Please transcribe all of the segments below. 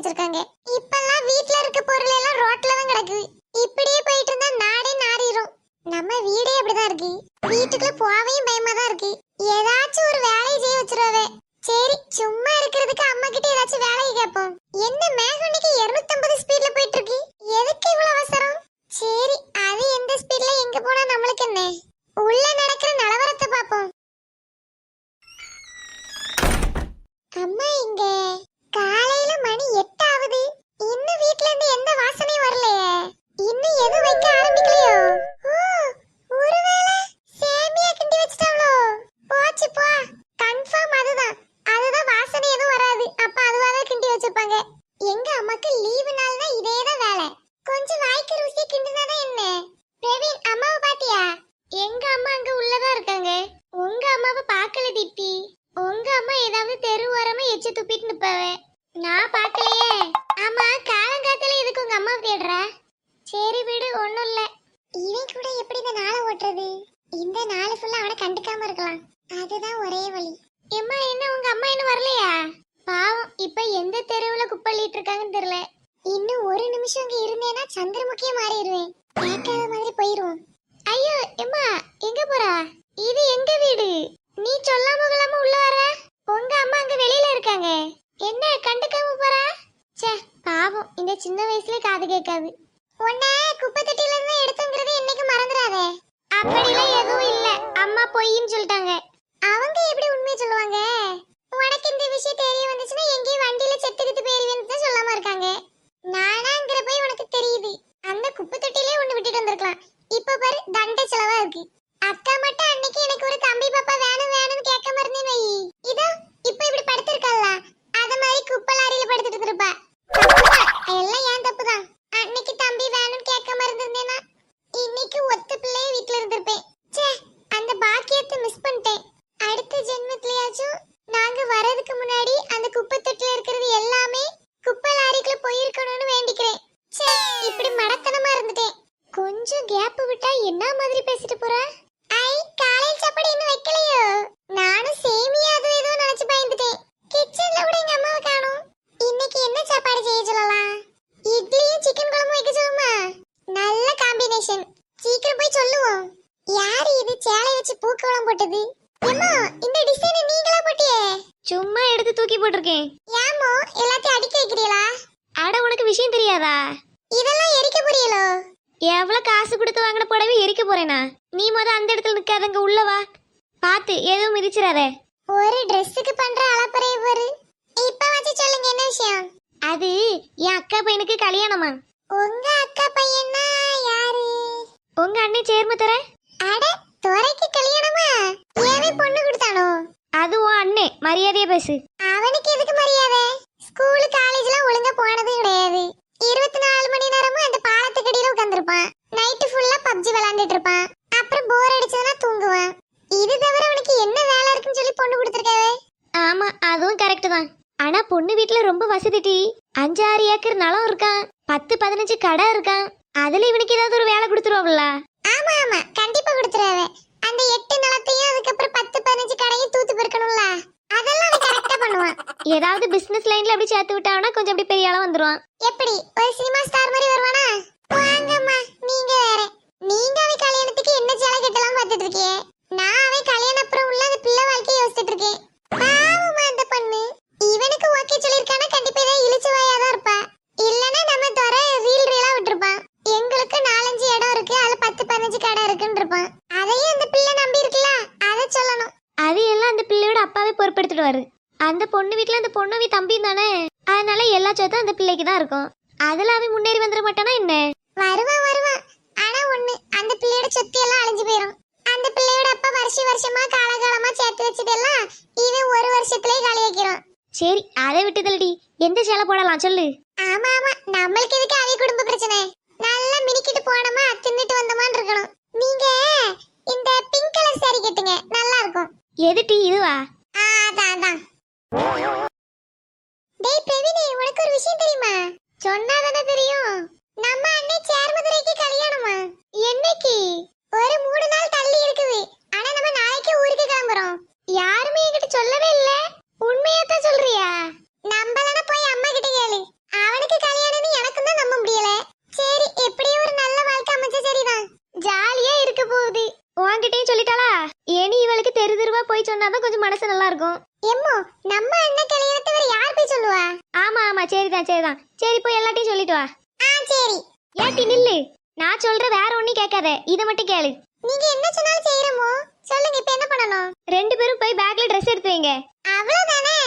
வச்சிருக்காங்க. இப்பெல்லாம் வீட்ல இருக்க பொருள் எல்லாம் ரோட்ல தான் கிடக்கு. இப்படியே போயிட்டு இருந்தா நாடே நாறிரும். நம்ம வீடே அப்படிதான் இருக்கு. வீட்டுக்குள்ள போவையும் பயமா தான் இருக்கு. ஏதாச்சும் ஒரு வேலையை செய்ய வச்சிருவாவே. சரி சும்மா இருக்கிறதுக்கு அம்மா கிட்ட ஏதாச்சும் வேலையை கேட்போம். என்ன மேகனிக்கு 250 ஸ்பீட்ல போயிட்டு இருக்கு. எதுக்கு இவ்வளவு அவசரம்? சரி அது எந்த ஸ்பீட்ல எங்க போனா நம்மளுக்கு என்ன? உள்ள நடக்கிற நிலவரத்தை பாப்போம். அம்மா இங்க காலையில மணி 8 ஆகுது. இன்னும் வீட்ல இருந்து எந்த வாசனையும் வரலையே. இன்னும் எதுவும் வைக்க ஆரம்பிக்கலையோ? ஒருவேளை சேமியா கிண்டி வச்சிட்டாங்களோ? போச்சு போ. கன்ஃபார்ம் அதுதான். அதுதான் வாசனை எதுவும் வராது. அப்ப அதுவாக கிண்டி வச்சிருப்பாங்க. எங்க அம்மாக்கு லீவு நாள்னா இதேதான் வேலை. கொஞ்சம் வாய்க்கு ருசியா கிண்டினாதான் என்ன? பிரவீன் அம்மாவை பாத்தியா? எங்க அம்மா அங்க உள்ளதான் இருக்காங்க. உங்க அம்மாவை பார்க்கல தீப்தி. உங்க அம்மா ஏதாவது தெரு ஓரமா எச்சு துப்பிட்டு நிப்பாவே. நான் பார்க்கலையே. ஆமா காலங்காத்தால எதுக்கு உங்க அம்மா தேடுற? சரி விடு ஒண்ணும் இல்ல. இவன் கூட எப்படி இந்த நாளை ஓட்டுறது? இந்த நாள் ஃபுல்லா அவனை கண்டுக்காம இருக்கலாம். அதுதான் ஒரே வழி. எம்மா என்ன உங்க அம்மா இன்னும் வரலையா? பாவம் இப்ப எந்த தெருவுல குப்பள்ளிட்டு இருக்காங்கன்னு தெரியல. இன்னும் ஒரு நிமிஷம் இங்க இருந்தேன்னா சந்திரமுகியே மாறிடுவேன். கேட்காத மாதிரி போயிரும். ஐயோ எம்மா எங்க போறா? இது எங்க வீடு. நீ சொல்லாம கொள்ளாம உள்ள வர. உங்க அம்மா அங்க வெளியில இருக்காங்க. என்ன கண்டுக்காம போறா? ச்சே பாவம் இந்த சின்ன வயசுல காது கேட்காது. உன்னை குப்பை தொட்டில இருந்து எடுத்துங்கிறது என்னைக்கு மறந்துடாதே. அப்படிலாம் எதுவும் இல்ல. அம்மா பொய்ன்னு சொல்லிட்டாங்க. அவங்க எப்படி உண்மையை சொல்லுவாங்க? உனக்கு இந்த விஷயம் தெரிய வந்துச்சுன்னா எங்கேயும் வண்டியில செத்துக்கிட்டு போயிருவேன்னு தான் சொல்லாம இருக்காங்க. நானாங்கிற போய் உனக்கு தெரியுது. அந்த குப்பை தொட்டிலே ஒண்ணு விட்டுட்டு வந்திருக்கலாம். இப்ப பாரு தண்டை செலவா இருக்கு. அக்கா மட்டும் அன்னைக்கு எனக்கு ஒரு தம்பி பாப்பா வேணும்னு கேட்காம இருந்தேன் வை. இதோ இப்ப இப்படி படுத்திருக்கல்ல அத மாதிரி குப்பை லாரியில படுத்துட்டு இருப்பா. எல்லாம் ஏன் தப்புதான். அன்னைக்கு தம்பி வேணும்னு கேட்காம இருந்திருந்தேனா இன்னைக்கு ஒத்த பிள்ளைய வீட்டுல இருந்திருப்பேன். ச்சே அந்த பாக்கியத்தை மிஸ் பண்ணிட்டேன். அடுத்த ஜென்மத்திலயாச்சும் நாங்க வரதுக்கு முன்னாடி அந்த குப்பை தொட்டில இருக்கிறது எல்லாமே குப்பை லாரிக்குள்ள போயிருக்கணும்னு வேண்டிக்கிறேன். ச்சே இப்படி மடத்தனமா இருந்துட்டேன். கொஞ்சம் கேப் விட்டா என்ன மாதிரி பேசிட்டு போற? ஐ காலையில சாப்பாடு இன்னும் வைக்கலையோ? நானும் சேமியா அது ஏதோ நினைச்சு பயந்துட்டேன். கிச்சன்ல கூட எங்க அம்மாவை காணோம். இன்னைக்கு என்ன சாப்பாடு செய்ய சொல்லலாம்? இட்லியும் சிக்கன் குழம்பு வைக்க சொல்லுமா? நல்ல காம்பினேஷன். சீக்கிரம் போய் சொல்லுவோம். யாரு இது சேலை வச்சு பூக்கோளம் போட்டது? அம்மா இந்த டிசைனை நீங்களா போட்டியே? சும்மா எடுத்து தூக்கி போட்டிருக்கேன். ஏமோ எல்லாத்தையும் அடிக்க வைக்கிறீங்களா? அட உனக்கு விஷயம் தெரியாதா? இதெல்லாம் எரிக்க புரியலோ? எவ்வளவு காசு கொடுத்து வாங்கின புடவை எரிக்க போறேனா? நீ அந்த இடத்துல நிக்காதங்க உள்ள வா. பாத்து எதுவும் மிதிச்சிடாத. ஒரு ட்ரெஸ்ஸுக்கு பண்ற அளப்பறை பாரு. இப்ப வச்சு சொல்லுங்க என்ன விஷயம்? அது என் அக்கா பையனுக்கு கல்யாணமா. உங்க அக்கா பையனா யாரு? உங்க அண்ணன் சேர்ம தர. அட துரைக்கு கல்யாணமா? ஏவே பொண்ணு கொடுத்தானோ? அது உன் அண்ணே. மரியாதையா பேசு. அவனுக்கு எதுக்கு மரியாதை? ஸ்கூல் காலேஜ்லாம் ஒழுங்கா போனது கிடையாது. 24 மணி நேரமும் அந்த பாலத்துக்கு அடியில உட்கார்ந்திருப்பான். நைட் ஃபுல்லா பப்ஜி விளையாண்டுட்டு இருப்பான். அப்புறம் போர் அடிச்சதுனா தூங்குவான். இது தவிர அவனுக்கு என்ன வேலை இருக்குன்னு சொல்லி பொண்ணு கொடுத்திருக்காவே. ஆமா அதுவும் கரெக்ட் தான். ஆனா பொண்ணு வீட்டுல ரொம்ப வசதிடி. 5-6 ஏக்கர் நிலம் இருக்கான். 10-15 கடை இருக்கான். அதுல இவனுக்கு ஏதாவது ஒரு வேலை கொடுத்துருவாங்கல்ல? ஆமா ஆமா கண்டிப்பா கொடுத்துருவாவே. அந்த 8 நிலத்தையும் அதுக்கப்புறம் 10-15 கடையும் தூத்து பெருக்கணும்ல. அதெல்லாம் அவன் கரெக்டா பண்ணுவான். ஏதாவது பிசினஸ் லைன்ல அப்படி சேர்த்து விட்டாவனா கொஞ்சம் அப்படி பெரிய ஆளா வந்துருவான். எப்படி ஒரு சினிமா ஸ்டார் மாதிரி வருவானா? வாங்கம்மா நீங்க வேற. நீங்க அவன் கல்யாணத்துக்கு என்ன சேலை கட்டலாம் பார்த்துட்டு இருக்கீங்க. நான் அவன் கல்யாணம் அப்புறம் உள்ள அந்த பிள்ளை வாழ்க்கையை யோசிச்சுட்டு இருக்கேன். பாவமா அந்த பொண்ணு. இவனுக்கு ஓகே சொல்லிருக்கானா கண்டிப்பா ஏதாவது இழிச்சு வாயாதான் இருப்பா. இல்லனா நம்ம தர ரீலா விட்டுருப்பான். எங்களுக்கு 4-5 இடம் இருக்கு. அதுல 10-15 கடை இருக்குன்னு இருப்பான். அதையும் அந்த பிள்ளை நம்பி இருக்குல்ல அதை சொல்லணும். அது எல்லாம் அந்த பிள்ளையோட அப்பாவே பொறுப்பெடுத்துடுவாரு. அந்த பொண்ணு வீட்டுல அந்த பொண்ணு தம்பி தானே. அதனால எல்லா சொத்தும் அந்த பிள்ளைக்கு தான் இருக்கும். அதுல அவன் முன்னேறி வந்துட மாட்டானா என்ன? வருவான். ஆனா ஒண்ணு அந்த பிள்ளையோட சொத்து எல்லாம் அழிஞ்சு போயிடும். அந்த பிள்ளையோட அப்பா வருஷமா காலகாலமா சேர்த்து வச்சதெல்லாம் இவன் ஒரு வருஷத்துலயே காலி வைக்கிறான். சரி அதை விட்டுதல்டி. எந்த சேலை போடலாம் சொல்லு. ஆமா நம்மளுக்கு எதுக்கு அதே குடும்ப பிரச்சனை? நல்லா மினிக்கிட்டு போனோமா தின்னுட்டு வந்தோமான்னு இருக்கணும். நீங்க இந்த பிங்க் கலர் சாரி கட்டுங்க நல்லா இருக்கும். எதுடி இதுவா? அதான். டேய் பிரவீனே உனக்கு ஒரு விஷயம் தெரியுமா? சொன்னாதானே தெரியும். நம்ம அண்ணே சேர்மதுரைக்கு கல்யாணமா? என்னைக்கு? ஒரு 3 நாள் தள்ளி இருக்குது. ஆனா நம்ம நாளைக்கு ஊருக்கு கிளம்புறோம். யாருமே என்கிட்ட சொல்லவே இல்ல. உண்மையா தான் சொல்றியா? நம்பலனா போய் அம்மா கிட்ட கேளு. சரிதான் சரிதான். சரி போய் எல்லாத்தையும் சொல்லிட்டு வா. சரி. ஏட்டி நில்லு. நான் சொல்ற வேற ஒண்ணும் கேட்காத, இதை மட்டும் கேளு. நீங்க என்ன சொன்னாலும் செய்யறோமோ. சொல்லுங்க இப்ப என்ன பண்ணணும்? 2 பேரும் போய் பேக்ல ட்ரெஸ் எடுத்து வைங்க. அவ்வளவுதானே.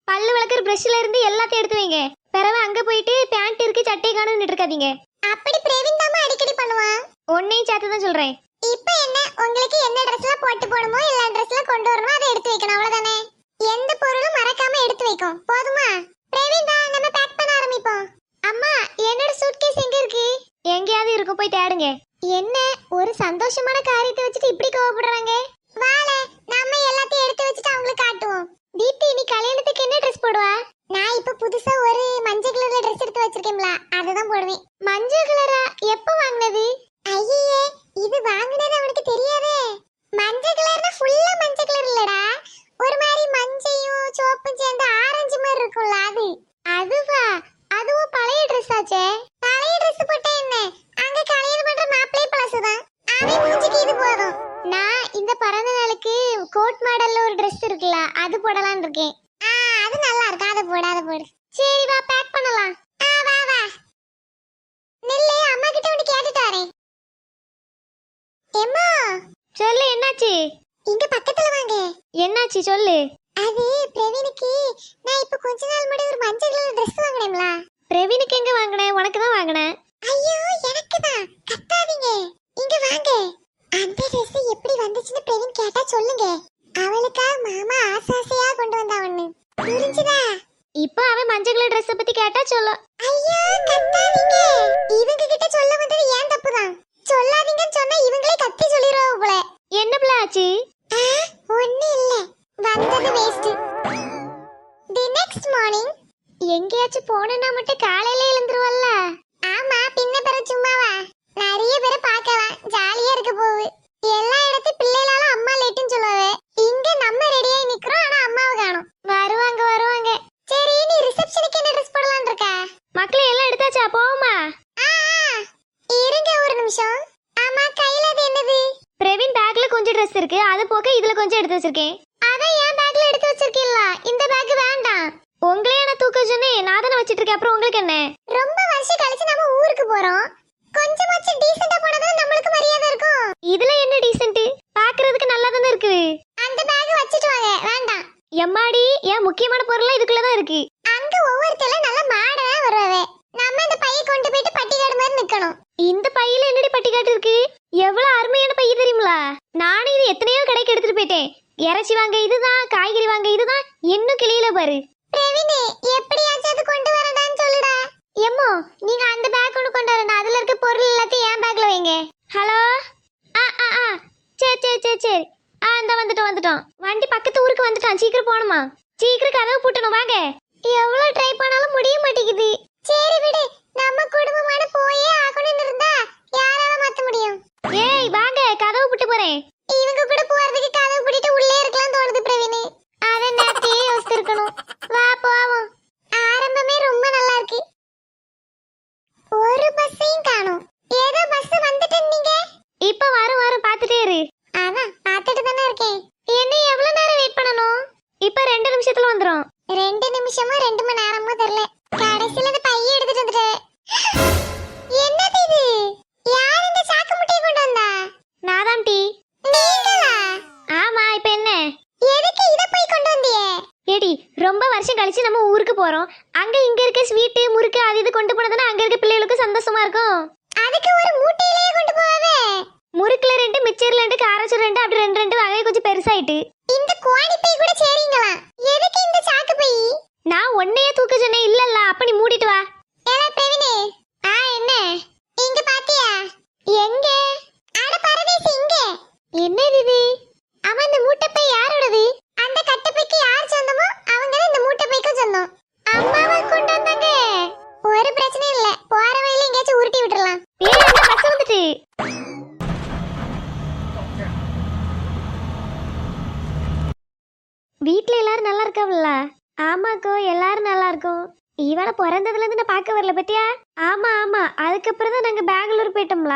பல்லு விளக்குற பிரஷ்ல இருந்து எல்லாத்தையும் எடுத்து வைங்க. பிறகு அங்க போயிட்டு பேண்ட் இருக்கு சட்டை காணும்னு இருக்காதீங்க. அப்படி பிரவீன் தாமா அடிக்கடி பண்ணுவான். ஒன்னையும் சேர்த்து தான் சொல்றேன். இப்போ என்ன உங்களுக்கு என்ன ட்ரெஸ்லாம் போட்டு போடுமோ எல்லா ட்ரெஸ்லாம் கொண்டு வரணும், அதை எடுத்து வைக்கணும் அவ்வளவுதானே. எந்த பொருளும் மறக்காம எடுத்து வைக்கும். போதுமா? பிரவீன் வா நம்ம பேக் பண்ண ஆரம்பிப்போம். அம்மா என்னோட சூட்கேஸ் எங்க இருக்கு? எங்கேயாவது இருக்கும், போய் தேடுங்க. என்ன ஒரு சந்தோஷமான காரியத்தை வச்சுட்டு இப்படி கோவப்படுறாங்க? வாள நாம எல்லாத்தையும் எடுத்து வச்சுட்டு அவங்களுக்கு காட்டுவோம். தீப்தி நீ கல்யாணத்துக்கு என்ன ட்ரெஸ் போடுவா? நான் இப்ப புதுசா ஒரு மஞ்சள் கலர்ல ட்ரெஸ் எடுத்து வச்சிருக்கேன்ல, அதுதான் போடுவேன். மஞ்சள் கலரா? எப்ப வாங்குனது? ஐயே இது வாங்குனது அவனுக்கு தெரியாதே. மஞ்சள் கலர்னா ஃபுல்லா மஞ்சள் கலர் இல்லடா, ஒரு மாதிரி மஞ்சையும் சிவப்பும் சேர்ந்து ஆரஞ்சு மாதிரி இருக்கும்ல அது. அதுவா? அதுவும் பழைய ட்ரெஸ் ஆச்சே. பழைய ட்ரெஸ் போட்டா என்ன, அங்க கல்யாணம் பண்ற மாப்பிள்ளை பழசுதான். அவன் மூஞ்சிக்கு இது போதும். நான் இந்த பிறந்த நாளுக்கு கோட் மாடல்ல ஒரு ட்ரெஸ் இருக்குல்ல, அது போடலாம்னு இருக்கேன். அது நல்லா இருக்கு, அதை போடு அதை போடு. சரி வா பேக் பண்ணலாம். வா வா நில்லு, அம்மா கிட்ட ஒன்னு கேட்டுட்டு வரேன். எம்மா சொல்லு, என்னாச்சு? இங்க பக்கத்துல வாங்க. என்னாச்சு சொல்லு. அது பிரவீனுக்கு நான் இப்ப கொஞ்ச நாள் முன்னாடி ஒரு மஞ்சள் கலர் Dress வாங்குனேன்ல. பிரவீனுக்கு எங்க வாங்குனேன்? உனக்கு தான் வாங்குனேன். ஐயோ எனக்கு தான். கத்தாதீங்க, இங்க வாங்க. அந்த Dress எப்படி வந்துச்சுன்னு பிரவீன் கேட்டா சொல்லுங்க. அவளுக்கா மாமா ஆசாசையா கொண்டு வந்தாவன்னு. புரிஞ்சுதா? இப்போ அவன் மஞ்சள் கலர் Dress பத்தி கேட்டா சொல்லு. ஐயோ கத்தாதீங்க, இவங்க கிட்ட சொல்ல வந்தது ஏன் தப்புதான். சொல்லாதீங்கன்னு சொன்னா இவங்களே கத்தி சொல்லிடுவாங்க போல. என்ன பிள்ளை ஆச்சு? ஒண்ணு இல்ல, வந்தது வேஸ்ட். தி நெக்ஸ்ட் மார்னிங் எங்கேயாச்சும் போனா மட்டும் காலையில எழுந்துருவல்ல? ஆமா, பின்ன பிற சும்மாவா? நிறைய பேரை பார்க்கலாம், ஜாலியா இருக்க போகுது. எல்லா இடத்து பிள்ளைகளால அம்மா லேட்டுன்னு சொல்லுவாங்க. இங்க நம்ம ரெடியாகி நிக்கிறோம், ஆனா அம்மாவை காணோம். வருவாங்க வருவாங்க. சரி நீ ரிசப்ஷனுக்கு என்ன ட்ரெஸ் போடலாம்னு இருக்கா? மக்களே எல்லாம் எடுத்தாச்சா? போமா இருங்க ஒரு நிமிஷம். ஆமா கையில அது என்னது? பிரவீன் பேக்ல கொஞ்சம் Dress இருக்கு, அது போக இதுல கொஞ்சம் எடுத்து வச்சிருக்கேன். அதான் ஏன் பேக்ல எடுத்து வச்சிருக்கீங்களா? இந்த பேக் வேண்டாம். உங்களே நான் தூக்க சொன்னேன், நான் தானே வச்சிட்டு இருக்கேன். அப்புறம் உங்களுக்கு என்ன? ரொம்ப வருஷம் கழிச்சு நம்ம ஊருக்கு போறோம், கொஞ்சமாச்சும் டீசெண்டா போனதான் நம்மளுக்கு மரியாதை இருக்கும். இதுல என்ன டீசென்ட்? பாக்குறதுக்கு நல்லா தானே இருக்கு. அந்த பேக் வச்சிட்டு வாங்க. வேண்டாம். எம்மாடி, ஏன் முக்கியமான பொருள்லாம் இதுக்குள்ளதான் இருக்கு. அங்க ஒவ்வொருத்தரும் நல்ல மாடனா வருவாவே. நம்ம இந்த பையை கொண்டு போயிட்டு பட்டிக்காடு மாதிரி நிக்கணும். இந்த பையில என்னடி பட்டிக்காட்டு இருக்கு? எவ்வளவு அருமையான பை தெரியுங்களா? நானும் இது எத்தனையோ கடைக்கு எடுத்துட்டு போயிட்டேன். இறைச்சி வாங்க இதுதான், காய்கறி வாங்க இதுதான், இன்னும் கிளியில பாரு. பிரவீனே எப்படியாச்சும் அது கொண்டு வரடான்னு சொல்லுடா. எம்மோ நீங்க அந்த பேக் ஒன்று கொண்டு வரணும், அதுல இருக்க பொருள் எல்லாத்தையும் என் பேக்ல வைங்க. ஹலோ சரி சரி சரி சரி. இந்த வந்துட்டோம். வண்டி பக்கத்து ஊருக்கு வந்துட்டான், சீக்கிரம் போகணுமா? சீக்கிரம் கதவு பூட்டணும், வாங்க. எவ்வளவு ட்ரை பண்ணாலும் முடிய மாட்டேங்குது. சரி விடு, நம்ம குடும்பமான போயே ஆகணும்னு இருந்தா யாரால மாத்த முடியும்? ஏய் வாங்க, கதவு பூட்ட போறேன். இவங்க கூட போறதுக்கு கதவு பூட்டிட்டு உள்ளே இருக்கலாம் தோணுது பிரவீனே. அத நேத்தே யோசிச்சிருக்கணும். வா போவோம். ஆரம்பமே ரொம்ப நல்லா இருக்கு. ஒரு பஸ்ஸையும் காணோம். ஏதோ பஸ் வந்துட்டீங்க. இப்ப வரும் பாத்துட்டே இரு. அதான் பாத்துட்டு தானே இருக்கேன். என்ன எவ்வளவு நேரம் வெயிட் பண்ணணும்? இப்ப 2 நிமிஷத்துல வந்துரும். 2 நிமிஷமா 2 மணி நேரமா தெரியல. கடைசில இந்த பைய எடுத்துட்டு வந்துட்டேன். என்னது இது? யார் இந்த சாக்கு முட்டையை கொண்டு வந்தா? நாதான் டி. நீங்களா? ஆமா, இப்ப என்ன? எதுக்கு இத போய் கொண்டு வந்தியே? ஏடி, ரொம்ப வருஷம் கழிச்சு நம்ம ஊருக்கு போறோம். அங்க இங்க இருக்க ஸ்வீட் முறுக்கு அது இது கொண்டு போனதுன்னா அங்க இருக்க பிள்ளைகளுக்கு சந்தோஷமா இருக்கும். அதுக்கு ஒரு மூட்டையிலேயே கொண்டு போவாவே. முறுக்குல 2, மிச்சர்ல 2, காரச்சூர் 2, அப்படி 2 வகை கொஞ்சம் பெருசாயிட்டு. இந்த கோணி பை கூட சேரீங்களா? எதுக்கு இந்த சாக்கு பை? நான் ஒன்னையே தூக்க சொன்னேன். இல்லல்ல, அப்ப நீ மூடிட்டு வா. ஏல பிரவீனே. என்ன? இங்க பாத்தியா? எங்க? அட பரதேசி இங்க. என்னது இது? அவன் இந்த மூட்டை பை யாரோடது? அந்த கட்டை பைக்கு யார் சொந்தமோ அவங்க தான் இந்த மூட்டை பைக்கு சொந்தம். அம்மாவா கொண்டு வந்தாங்க. ஒரு பிரச்சனையும் இல்ல, போற வழியில எங்கேயாச்சும் உருட்டி விட்டுறலாம். ஏய், அந்த பஸ் வந்துட்டு. வீட்ல எல்லாரும் நல்லா இருக்காவல்ல? ஆமாக்கோ, எல்லாரும் நல்லா இருக்கும். இவனை பிறந்ததுல இருந்து நான் பார்க்க வரல பத்தியா? ஆமா, அதுக்கப்புறம் தான் நாங்க பெங்களூர் போயிட்டோம்ல.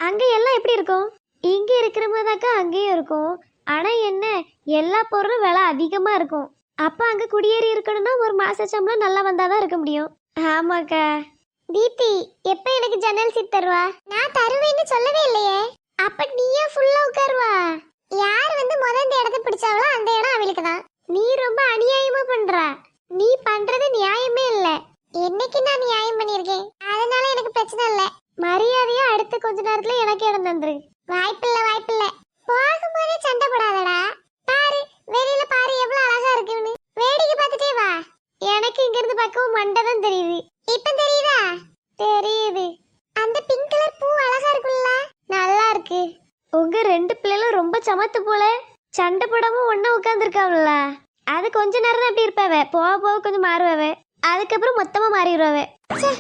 அங்க எல்லாம் எப்படி இருக்கும்? இங்க இருக்கிற மாதிரிதாக்கா அங்கேயும் இருக்கும். ஆனா என்ன, எல்லா பொருளும் விலை அதிகமா இருக்கும். அப்ப அங்க குடியேறி இருக்கணும்னா ஒரு மாச சம்பளம் நல்லா வந்தாதான் இருக்க முடியும். ஆமாக்கா. தீப்தி, எப்ப எனக்கு ஜன்னல் சீட் தருவா? நான் தருவேன்னு சொல்லவே இல்லையே. அப்ப நீயே ஃபுல்லா உட்காருவா. யார் வந்து முதல்ல இந்த இடத்தை பிடிச்சாவளோ அந்த இடம் அவளுக்கு தான். நீ ரொம்ப அநியாயமா பண்ற. நீ பண்றது நியாயமே இல்ல. என்னைக்கு நான் நியாயம் பண்ணியிருக்கேன், அதனால எனக்கு பிரச்சனை இல்ல. மரியாதையா அடுத்த கொஞ்ச நேரத்துல எனக்கு இடம் தந்துரு. வாய்ப்பில்ல வாய்ப்பில்ல. போகும்போதே சண்டை போடாதடா. பாரு, வெளியில பாரு எவ்வளவு அழகா இருக்குன்னு. வேடிக்கை பார்த்துட்டே வா. எனக்கு இங்க இருந்து பக்கம் மண்டை தான் தெரியுது. இப்ப தெரியுதா? தெரியுது. அந்த பிங்க் கலர் பூ அழகா இருக்குல்ல? நல்லா இருக்கு. உங்க ரெண்டு பிள்ளைகளும் ரொம்ப சமத்து போல. சண்டை போடாம ஒண்ணா உட்கார்ந்துருக்காவல்ல. அது கொஞ்ச நேரம் தான் அப்படி இருப்பாவ, போக போக கொஞ்சம் மாறுவாவ, அதுக்கப்புறம் மொத்தமா மாறிடுவாவ. ச்சே,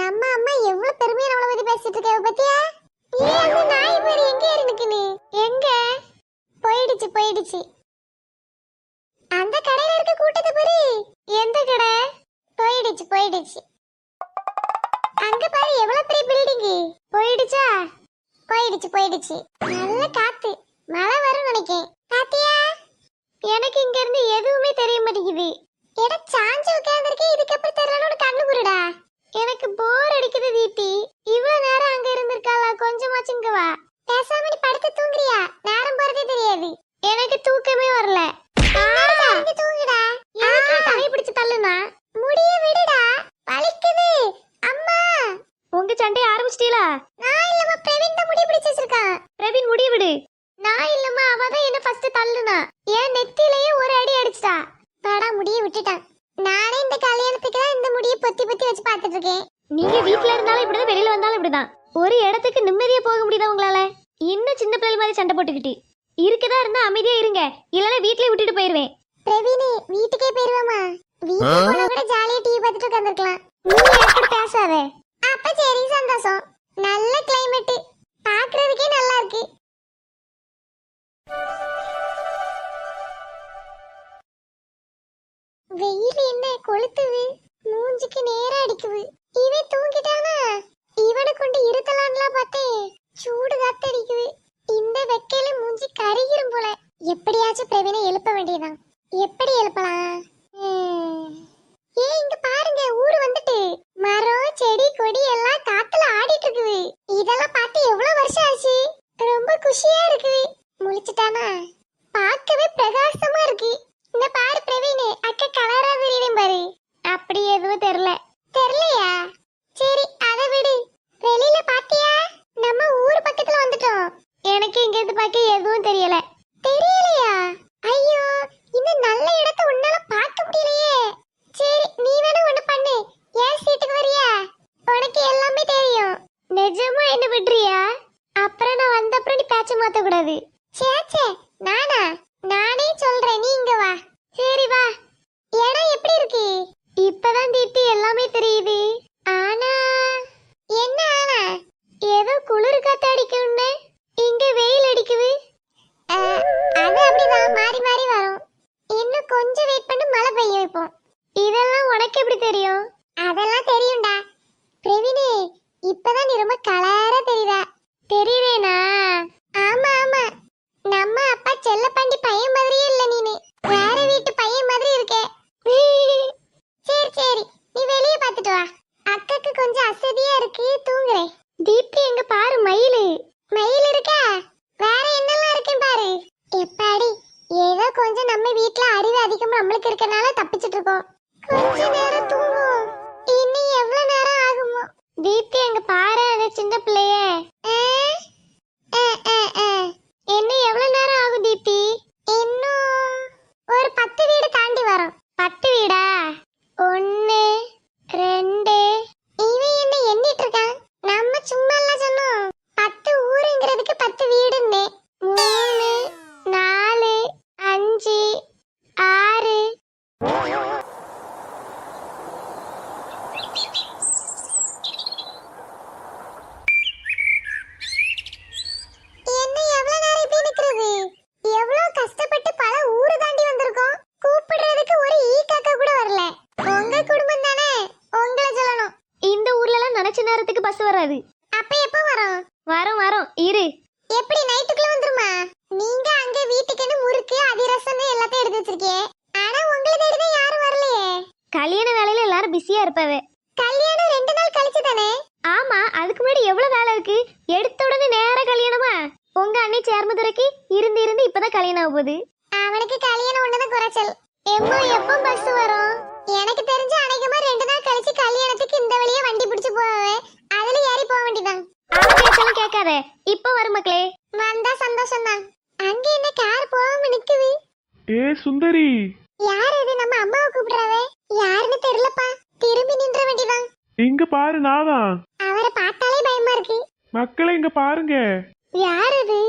நம்ம அம்மா எவ்வளவு பெருமையா நம்மள பத்தி பேசிட்டு இருக்காவ பத்தியா? ஏன் அந்த நாய் மாதிரி எங்க ஏறி நிக்குது? எங்க போயிடுச்சு போயிடுச்சு. அந்த கடையில இருக்க கூட்டத்தை பாரு. எந்த கடை? போயிடுச்சு போயிடுச்சு. அங்க பாரு எவ்வளவு பெரிய பில்டிங். போயிடுச்சா? போயிடுச்சு போயிடுச்சு. நல்ல காத்து, மழை வரும் நினைக்கேன். பாத்தியா? எனக்கு இங்க இருந்து எதுவுமே தெரிய மாட்டேங்குது. எட சாஞ்சு உட்கார்ந்திருக்கே, இதுக்கப்புறம் தெரியலன்னு கண்ணு குருடா. எனக்கு போர் அடிக்குது தீப்தி. இவ்வளவு நேரம் அங்க இருந்திருக்காளா? கொஞ்சமாச்சும் இங்க வா. பேசாம நீ படுத்து தூங்குறியா? நேரம் போறதே தெரியாது. எனக்கு தூக்கமே வரல. இங்க தூங்குடா. எதுக்கு தலையை பிடிச்சு தள்ளுனா? முடிய விடுடா, வலிக்குது. அம்மா, உங்க சண்டையை ஆரம்பிச்சிட்டீங்களா? நான் இல்லம்மா, பிரவீன் தான் முடிய பிடிச்சு வச்சிருக்கான். பிரவீன் முடிய விடு. நான் இல்லம்மா, அவதான் என்ன ஃபர்ஸ்ட் தள்ளுனா. என் நெத்தியிலேயே ஒரு அடி அடிச்சிட்டா. பாடா, முடிய விட்டுட்டான். நானே இந்த கல்யாணத்துக்கு தான் இந்த முடிய பொத்தி பொத்தி வச்சு பார்த்துட்டு இருக்கேன். நீங்க வீட்ல இருந்தாலும் இப்படிதான், வெளியில வந்தாலும் இப்படிதான். ஒரு இடத்துக்கு நிம்மதியா போக முடியுதா உங்களால? இன்னும் சின்ன பிள்ளை மாதிரி சண்டை போட்டுக்கிட்டு இருக்குதா இருந்தா அமைதியா இருங்க, இல்லனா வீட்லயே விட்டுட்டு போயிருவேன். பிரவீன், வீட்டுக்கே போயிருவாமா? வீட்டுக்கு போனா கூட ஜாலியா டிவி பார்த்துட்டு உட்கார்ந்திருக்கலாம். நீ எப்படி பேசாத. அப்ப சரி, சந்தோஷம். நல்ல கிளைமேட், பார்க்கிறதுக்கே நல்லா இருக்கு. வெயில் என்ன கொளுத்துது, மூஞ்சிக்கு நேரா அடிக்குது. இவன் தூங்கிட்டானா? இவனை கொண்டு இருத்தலான்லாம் பார்த்தேன், சூடு காத்தடிக்குது. இந்த வெக்கையில மூஞ்சி கருகிரும் போல. எப்படியாச்சும் பிரவீனை எழுப்ப வேண்டியதான். எப்படி எழுப்பலாம்? ஏன் இங்க பாருங்க, ஊரு வந்துட்டு. மரம் செடி கொடி எல்லாம் காத்துல ஆடிட்டு இருக்குது. இதெல்லாம் பார்த்து எவ்வளவு வருஷம் ஆச்சு. ரொம்ப குஷியா இருக்குது. முழிச்சிட்டானா? பார்க்கவே பிரகாசமா இருக்கு. இந்த பாரு பிரவீன், அக்கா கலரா தெரியும் பாரு. அப்படி எதுவும் தெரியல. தெரியலையா? சரி, அதை விடு. வெளியில பாத்தியா? நம்ம ஊர் பக்கத்துல வந்துட்டோம். எனக்கு இங்க இருந்து பார்க்க எதுவும் தெரியல. தெரியலையா? ஐயோ, இந்த நல்ல இடத்தை உன்னால பார்க்க முடியலையே. சரி, நீ வேணா ஒண்ணு பண்ணு. ஏன் சீட்டுக்கு வரியா? உனக்கு எல்லாமே தெரியும். நிஜமா என்ன விடுறியா? அப்புறம் நான் வந்த அப்புறம் நீ பேச்ச மாத்த கூடாது. சேச்சே, நானா? நானே சொல்றேன், நீ இங்க வா. சரி வா. இடம் எப்படி இருக்கு? இப்பதான் தீப்தி எல்லாமே தெரியுது. ஆனா என்ன ஆனா? ஏதோ குளிர் காத்து அடிக்கும்னு, இங்க வெயில் அடிக்குது. அது அப்படிதான் மாறி மாறி வரும். இன்னும் கொஞ்சம் வெயிட் பண்ணி மழை பெய்ய வைப்போம். இதெல்லாம் உனக்கு எப்படி தெரியும்? அதெல்லாம் தெரியும்டா. பிரவீனே, இப்பதான் நீ ரொம்ப கலரா தெரியுதா? தெரியுறேனா? ஆமா ஆமா, நம்ம அப்பா செல்லப்பாண்டி பையன் மாதிரியே இல்ல நீனு. வேற வீட்டு பையன் மாதிரி இருக்கே. சரி சரி, நீ வெளியே பார்த்துட்டு வா. அக்காக்கு கொஞ்சம் அசதியா இருக்கு, தூங்குறேன். தீப்தி எங்க பாரு, மயிலு. மயில் இருக்கா? வேற என்னெல்லாம் இருக்குன்னு பாரு. எப்பாடி, ஏதோ கொஞ்சம் நம்ம வீட்ல அறிவு அதிகம் நம்மளுக்கு இருக்கனால தப்பிச்சிட்டு இருக்கோம். கொஞ்ச நேரம் தூங்குவோம். இன்னும் எவ்வளவு நேரம் ஆகுமோ? தீப்தி எங்க பாரு, அது சின்ன பிள்ளைய. என்ன எவ்வளவு நேரம் ஆகும் தீப்தி? இன்னும் ஒரு 10 வீடு தாண்டி வரும். 10 வீடா? 1 2. இவன் என்ன எண்ணிட்டு இருக்கான்? நம்ம சும்மா எல்லாம் சொன்னோம். 10 ஊருங்கிறதுக்கு 10 வீடுன்னு. 3 4 5 6. என்ன எவ்வளவு நேரம் இப்படி நிக்கிறது? எவ்வளவு கஷ்டப்பட்டு பல ஊரு தாண்டி வந்திருக்கோம். கூப்பிடுறதுக்கு ஒரு ஈ காக்கா கூட வரல. உங்க குடும்பம் தானே, உங்களை சொல்லணும். இந்த ஊர்ல எல்லாம் நினைச்ச நேரத்துக்கு பஸ் வராது. அப்ப எப்ப வரும்? வரும் வரும் இரு. எப்படி நைட்டுக்குள்ள வந்துருமா? நீங்க அங்க வீட்டுக்குன்னு முறுக்கு அதிரசம் எல்லாத்தையும் எடுத்து வச்சிருக்கே. ஆனா உங்களை தேடிதான் யாரும் வரலையே. கல்யாண வேலையில எல்லாரும் பிஸியா இருப்பாவே. கல்யாணம் 2 நாள் கழிச்சு தானே? ஆமா, அதுக்கு முன்னாடி எவ்வளவு வேலை இருக்கு. எடுத்த உடனே நேரா கல்யாணமா? உங்க அண்ணி சேர்மதுரைக்கு இருந்து இருந்து இப்பதான் கல்யாணம் ஆக போகுது. அவனுக்கு கல்யாணம் ஒண்ணுதான் குறைச்சல். எம்மா எப்ப பஸ் வரும்? எனக்கு தெரிஞ்ச அநேகமா 2 நாள் கழிச்சு கல்யாணத்துக்கு இந்த வழியா வண்டி பிடிச்சு போவே. அதுல ஏறி போக வேண்டியதான். அவன் பேச்செல்லாம் கேட்காத, இப்ப வரும் மக்களே. வந்தா சந்தோஷம் தான். அங்க என்ன கார் போகாம நிக்குது? ஏ சுந்தரி, யார் இது? நம்ம அம்மாவை கூப்பிடுறாவே. யாருன்னு தெரியலப்பா. திரும்பி நின்ற வேண்டியதான். இங்க பாரு, நாதான். அவரை பார்த்தாலே பயமா இருக்கு. மக்களை இங்க பாருங்க. யார் இது?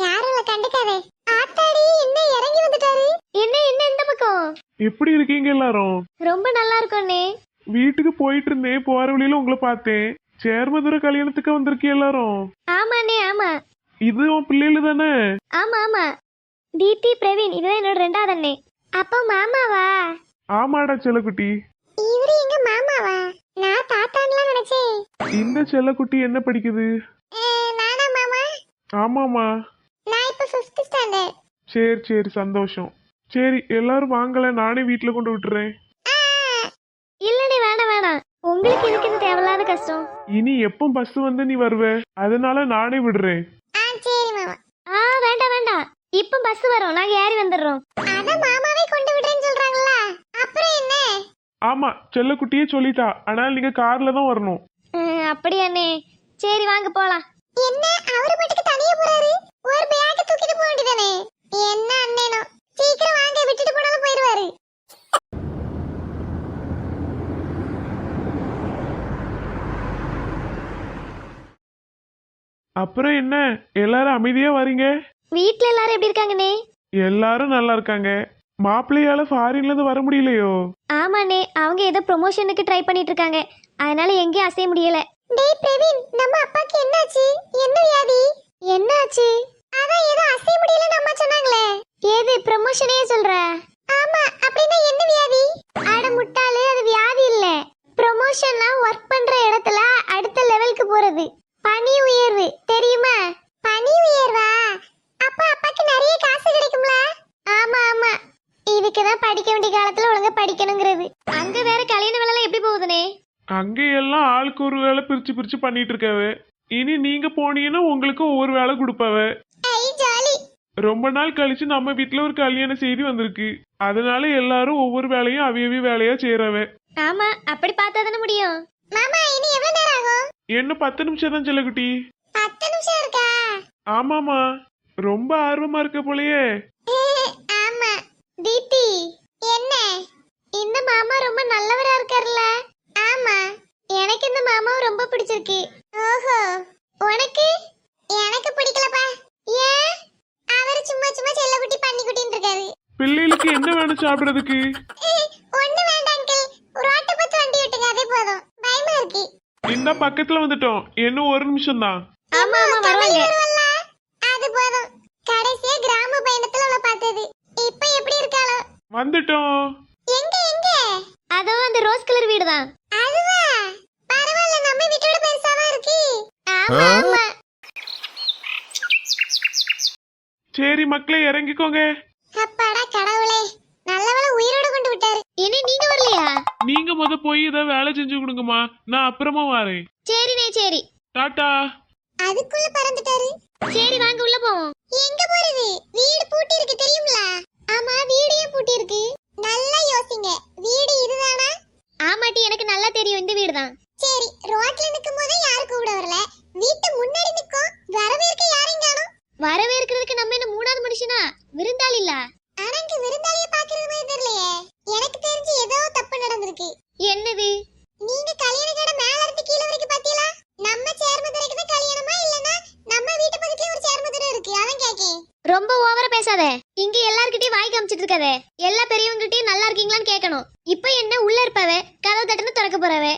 யாரும் கண்டுக்காதே. ஆத்தாடி என்ன இறங்கி வந்துட்டாரு. என்ன என்ன இந்த பக்கம்? எப்படி இருக்கீங்க எல்லாரும்? ரொம்ப நல்லா இருக்கும்னே. வீட்டுக்கு போயிட்டு இருந்தேன், போற வழியில உங்களை பார்த்தேன். சேர்மதுரை கல்யாணத்துக்கு வந்திருக்கீங்க எல்லாரும். ஆமாண்ணே, ஆமா. இது உன் பிள்ளைகளு தானே? ஆமா ஆமா, தீப்தி பிரவீன் இதுதான் என்னோட 2வது அண்ணே. அப்போ மாமாவா? ஆமாடா செல்லக்குட்டி. இவரு எங்க மாமாவா? நான் தாத்தான்லாம் நினைச்சேன். இந்த செல்லக்குட்டி என்ன படிக்குது? நானா மாமா? ஆமாமா. நான் இப்ப 5th ஸ்டாண்டர்ட். சரி சரி, சந்தோஷம். சரி, எல்லாரும் வாங்கல, நானே வீட்டுல கொண்டு விட்டுறேன். இல்லண்ணே, வேணாம் வேணாம். உங்களுக்கு இதுக்கு இது தேவையில்லாத கஷ்டம். இனி எப்போ பஸ் வந்து நீ வருவ, அதனால நானே விடுறேன். சரி மாமா. வேண்டாம் வேண்டாம், இப்ப பஸ் வரும், நாங்க ஏறி வந்துடுறோம். அத மாமாவே கொண்டு விடுறேன்னு சொல்றாங்களா? அப்புறம் என்ன? ஆமா, செல்லக்குட்டியே சொல்லிட்டா, ஆனால் நீங்க கார்ல தான் வரணும். அப்படியாண்ணே, சரி வாங்க போலாம். என்ன அவரு மட்டுக்கு தனியா போறாரு? ஒரு பேக் தூக்கிட்டு போக வேண்டியதானே? என்ன அண்ணேனோ, சீக்கிரம் வாங்க, விட்டுட்டு போனாலும் போயிடுவாரு. அப்புறம் என்ன, எல்லாரும் அமைதியா வரீங்க? வீட்ல எல்லாரும் எப்படி இருக்காங்கண்ணே? எல்லாரும் நல்லா இருக்காங்க. மாப்பிள்ளையால ஃபாரின்ல இருந்து வர முடியலையோ? ஆமாண்ணே, அவங்க ஏதோ ப்ரொமோஷனுக்கு ட்ரை பண்ணிட்டு இருக்காங்க, அதனால எங்கேயும் அசைய முடியல. டேய் பிரவீன், நம்ம அப்பாக்கு என்னாச்சு? என்ன வியாதி? என்னாச்சு? அதான் ஏதோ அசைய முடியலன்னு அம்மா சொன்னாங்களே. ஏது ப்ரமோஷனே சொல்ற? ஆமா, அப்படின்னா என்ன வியாதி? அட முட்டாளே, அது வியாதி இல்ல. ப்ரமோஷன்னா ஒர்க் பண்ற இடத்துல அடுத்த லெவலுக்கு போறது. பணி உயர்வு தெரியுமா? பணி உயர்வா? அப்ப அப்பாக்கு நிறைய காசு கிடைக்கும்ல? ஆமா ஆமா, இதுக்குதான் படிக்க வேண்டிய காலத்துல ஒழுங்கா படிக்கணுங்கிறது. அங்க வேற கல்யாண வேலை எப்படி போகுதுனே? அங்க எல்லாம் ஆளுக்கு ஒரு வேலை பிரிச்சு பிரிச்சு பண்ணிட்டு இருக்காவ. இனி நீங்க போனீங்கன்னா உங்களுக்கு ஒவ்வொரு வேலை கொடுப்பாவ. ஐ ஜாலி. ரொம்ப நாள் கழிச்சு நம்ம வீட்டுல ஒரு கல்யாண செய்தி வந்திருக்கு. அதனால எல்லாரும் ஒவ்வொரு வேலையும் அவியவி வேலையா செய்யறவ. ஆமா, அப்படி பார்த்தா தானே முடியும். மாமா இனி எவ்வளவு நேரம் ஆகும்? என்ன 10 நிமிஷம் தான் செல்லக்குட்டி. 10 நிமிஷம் இருக்கா? ஆமாமா, ரொம்ப ஆர்வமா இருக்க போலயே. ஆமா. தீப்தி, என்ன? இந்த மாமா ரொம்ப நல்லவரா இருக்காருல்ல? ஆமா. எனக்கு இந்த மாமாவை ரொம்ப பிடிச்சிருக்கு. ஓஹோ. உனக்கு? எனக்கு பிடிக்கலப்பா. ஏன்? அவரு சும்மா சும்மா செல்லக்குட்டி பண்ணிக்குட்டின்னு இருக்காரு. பிள்ளைகளுக்கு என்ன வேணும் சாப்பிடறதுக்கு? ஒண்ணு வேண்டாம் அங்கிள். ரோட்டை பார்த்து வண்டி விட்டுங்க, அதே போதும். பயமா இருக்கு. இந்த பக்கத்துல வந்துட்டோம், இன்னும் 1 நிமிஷம் தான். ஆமா ஆமா, வருவாங்க. வருவல்ல? அது போதும். கடைசியா கிராம பயணத்துல உள்ள பார்த்தது. இப்ப எப்படி இருக்காளோ? வந்துட்டோம். எங்க எங்க? அதோ அந்த ரோஸ் கலர் வீடு தான். அதுவா? பரவாயில்ல, நம்ம வீட்டோட பெருசாவா இருக்கு. ஆமா ஆமா. சரி மக்களே, இறங்கிக்கோங்க. அப்பாடா கடவுளே, நல்லவேளை உயிரோட கொண்டு விட்டாரு. இனி நீங்க வரலையா? நீங்க முத போய் இதை வேலை செஞ்சு கொடுங்கம்மா, நான் அப்புறமா வரேன். சரிண்ணே, சரி. டாட்டா. அதுக்குள்ள பறந்துட்டாரு. சரி வாங்க உள்ள போவோம். எங்க போறது? வீடு பூட்டி இருக்கு தெரியும்ல? ஆமா, வீடு ஏன் பூட்டி இருக்கு? நல்லா யோசிங்க. வீடு இதுதானா? ஆமாட்டி, எனக்கு நல்லா தெரியும், இந்த வீடு தான். சரி, ரோட்ல நிக்கும் போது யாரு கூட வரல. வீட்டு முன்னாடி நிக்கும், வரவேற்க யாரையும் காணோம். வரவேற்கிறதுக்கு நம்ம என்ன 3வது மனுஷனா? விருந்தாளி இல்ல? ஆனா இங்க விருந்தாளிய பாக்குறது மாதிரி தெரியலையே. எனக்கு தெரிஞ்சு ஏதோ தப்பு நடந்திருக்கு. என்னது? நீங்க கல்யாண கடை மேல இருந்து கீழ வரைக்கும் பாத்தீங்களா? நம்ம சேர்மதுரைக்கு தான் கல்யாணமா இல்லனா நம்ம வீட்டு பக்கத்துல ஒரு சேர்மதுரை இருக்கு, அதான் கேக்கேன். ரொம்ப ஓவரா பேசாத. இங்க எல்லார்கிட்டயும் வாய் காமிச்சிட்டு இருக்காத. எல்லா பெரியவங்ககிட்டயும் நல்லா இருக்கீங்களான்னு கேட்கணும். இப்போ என்ன உள்ள இருப்பவே, கதவு தட்டுன்னு திறக்க போறவே.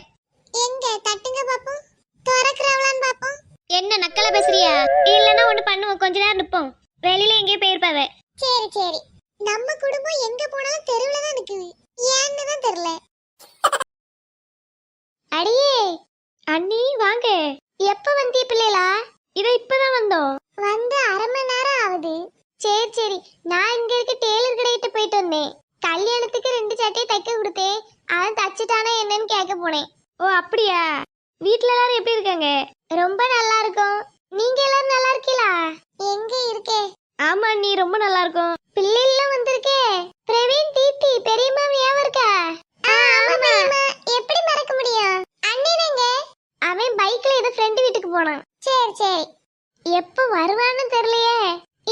எங்க தட்டுங்க பாப்போம். திறக்கறவளான்னு பாப்போம். என்ன நக்கலா பேசுறியா? இல்லனா ஒண்ணு பண்ணுவோம், கொஞ்ச நேரம் நிப்போம். வெளியில எங்கேயும் போயிருப்பாவே. சரி சரி, நம்ம குடும்பம் எங்க போனாலும் தெருவுல தான் நிக்குது. ஏன்னு தான் தெரியல. அடியே அண்ணி, வாங்க. எப்ப வந்தீ பிள்ளைகளா? இத இப்பதான் வந்தோம். வந்து 1/2 மணி நேரம் ஆகுது. சரி சரி, நான் இங்க இருக்க டெய்லர் கடையிட்ட போயிட்டு வந்தேன். கல்யாணத்துக்கு 2 சட்டையை தைக்க கொடுத்தேன், அவன் தச்சுட்டானா என்னன்னு கேட்க போனேன். ஓ அப்படியா? வீட்ல எல்லாரும் எப்படி இருக்காங்க? ரொம்ப நல்லா இருக்கோம். நீங்க எல்லாரும் நல்லா இருக்கீங்களா? எங்க இருக்கே? ஆமா நீ ரொம்ப நல்லா இருக்கும். பிள்ளைலாம் வந்திருக்கே. பிரவீன், தீப்தி, பெரியம்மா ஏன் இருக்கா? ஆமா பெரியம்மா, எப்படி மறக்க முடியும்? அண்ணனங்க அவன் பைக்ல ஏதோ ஃப்ரெண்ட் வீட்டுக்கு போனான். சரி சரி. எப்ப வருவான்னு தெரியலையே.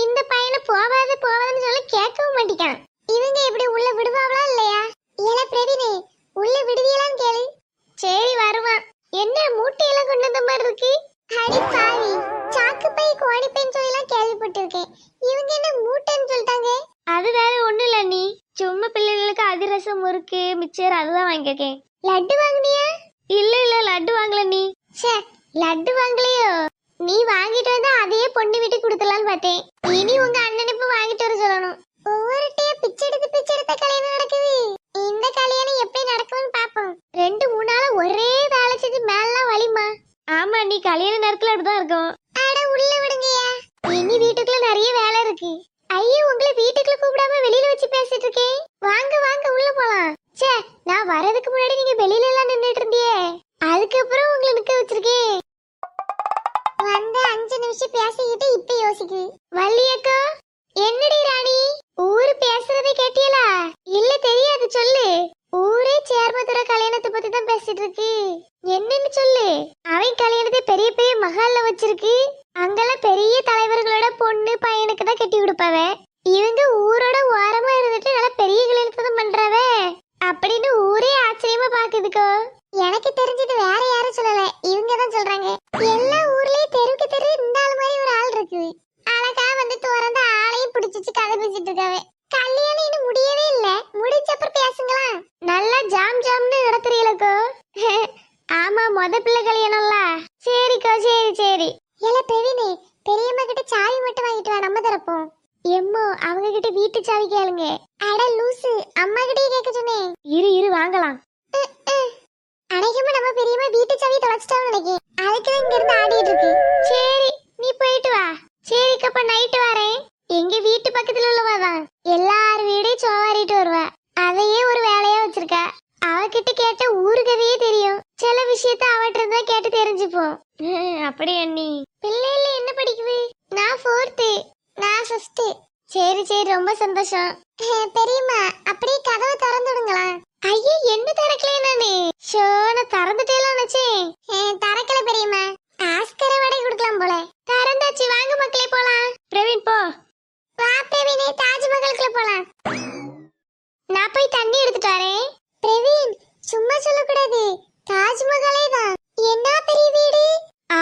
இந்த பையனை போவாதுன்னு சொல்லி கேட்கவும் மாட்டிக்கான். இவங்க எப்படி உள்ள விடுவாங்களா இல்லையா? ஏல பிரவீனே, உள்ள விடுவீங்களான்னு கேளு. சரி வருவான். என்ன மூட்டையெல்லாம் கொண்டு வந்த மாதிரி இருக்கு? அடி பாவி, சாக்கு பை கோணி பைன்னு சொல்லலாம் கேள்விப்பட்டிருக்கேன். இவங்க என்ன மூட்டைன்னு சொல்லிட்டாங்க? அது வேற ஒண்ணும் இல்ல நீ. சும்மா பிள்ளைகளுக்கு அதிரசம், முறுக்கு, மிச்சர் அதுதான் வாங்கியிருக்கேன். லட்டு வாங்குனியா? இல்ல லட்டு வாங்கல நீ. ச்சே, லட்டு வாங்கலையோ? நீ வாங்கிட்டு வந்தா அதையே பொண்ணு வீட்டுக்கு கொடுத்துலான்னு பார்த்தேன். இனி உங்க அண்ணனை இப்ப வாங்கிட்டு வர சொல்லணும். ஒவ்வொருட்டையா பிச்சை எடுத்த கல்யாணம் நடக்குது. இந்த கல்யாணம் எப்படி நடக்கும்னு பாப்போம். 2-3 நாளா ஒரே வேலை செஞ்சு மேலாம் வலிமா. ஆமா நீ கல்யாண நேரத்துல அப்படிதான் இருக்கும். அட உள்ள விடுங்கயா. இனி வீட்டுக்குள்ள நிறைய வேலை இருக்கு. ஐயோ உங்களை வீட்டுக்குள்ள கூப்பிடாம வெளியில வச்சு பேசிட்டு இருக்கேன். வாங்க வாங்க உள்ள போலாம். ச்சே, நான் வரதுக்கு முன்னாடி நீங்க வெளியில எல்லாம் நின்னுட்டு இருந்தியே. அதுக்கப்புறம் உங்களை நிக்க வச்சிருக்கேன். வந்து 5 நிமிஷம் பேசிக்கிட்டு இப்ப யோசிக்கு. வள்ளியக்கா, என்னடி ராணி ஊரு பேசுறதை கேட்டியலா? இல்ல தெரியாது, சொல்லு. ஊரே சேர்மதுர கல்யாணத்தை பத்தி தான் பேசிட்டு இருக்கு. என்னன்னு சொல்லு. அவன் கல்யாணத்தை பெரிய பெரிய மஹால்ல வச்சிருக்கு. அங்கெல்லாம் பெரிய தலைவர்களோட பொண்ணு பையனுக்கு தான் கட்டி கொடுப்பாவ. இவங்க ஊரோட ஓரமா இருந்துட்டு நல்லா பெரிய கல்யாணத்தை தான் பண்றாவ அப்படின்னு ஊரே ஆச்சரியமா பாக்குதுக்கோ. எனக்கு தெரிஞ்சது வேற யாரும் சொல்லல, இவங்க தான் சொல்றாங்க. எல்லா ஊர்லயும் தெருக்கு தெரு இந்த ஆள் மாதிரி ஒரு ஆள் இருக்கு. அழகா வந்து திறந்த ஆளையும் பிடிச்சிச்சு கதை பேசிட்டு இருக்காவே. கல்யாணம் இன்னும் முடியவே இல்ல, முடிச்சப்பறம் பேசுங்களா. நல்லா ஜாம்னு நடத்துறீங்களக்கோ. ஆமா மொத பிள்ளை கல்யாணம்ல. சரிக்கோ சரி. ஏல பிரவீனே, பெரியம்மா கிட்ட சாவி மட்டும் வாங்கிட்டு வா, நம்ம தரப்போம். எம்மோ அவங்க கிட்ட வீட்டு சாவி கேளுங்க. அட லூசு, அம்மா கிட்டயே கேட்க சொன்னேன். இரு வாங்கலாம். அநேகமா நம்ம பெரியம்மா வீட்டு சாவி தொலைச்சிட்டான்னு நினைக்கிறேன். அதுக்கு இங்க இருந்து ஆடிட்டு இருக்கு. சரி நீ போயிட்டு வா. சரிக்கா, அப்ப நைட்டு வரேன். எங்க வீட்டு பக்கத்துல உள்ளவாதான் எல்லார் வீடையும் சோவாரிட்டு வருவா. அதையே ஒரு வேலையா வச்சிருக்கா. அவகிட்ட கேட்ட ஊருக்கதையே தெரியும். சில விஷயத்த அவட்ட இருந்தா கேட்டு தெரிஞ்சுப்போம். அப்படி அண்ணி. பிள்ளைல என்ன படிக்குது? நான் 4th. நான் 5th. சரி ரொம்ப சந்தோஷம். பெரியம்மா அப்படியே கதவை திறந்துடுங்களா. ஐயே என்ன திறக்கலையே நானு. ஷோ, நான் திறந்துட்டேலாம் நினைச்சேன். திறக்கல பெரியம்மா, ஆஸ்கரை வடை கொடுக்கலாம் போல. திறந்தாச்சு, வாங்க மக்களே போலாம். பிரவீன் போ. வா பிரவீனே, தாஜ்மஹாலுக்குள்ள போலாம். நான் போய் தண்ணி எடுத்துட்டு வரேன். பிரவீன், சும்மா சொல்லக்கூடாது, தாஜ்மஹாலே தான். என்ன பெரிய வீடு.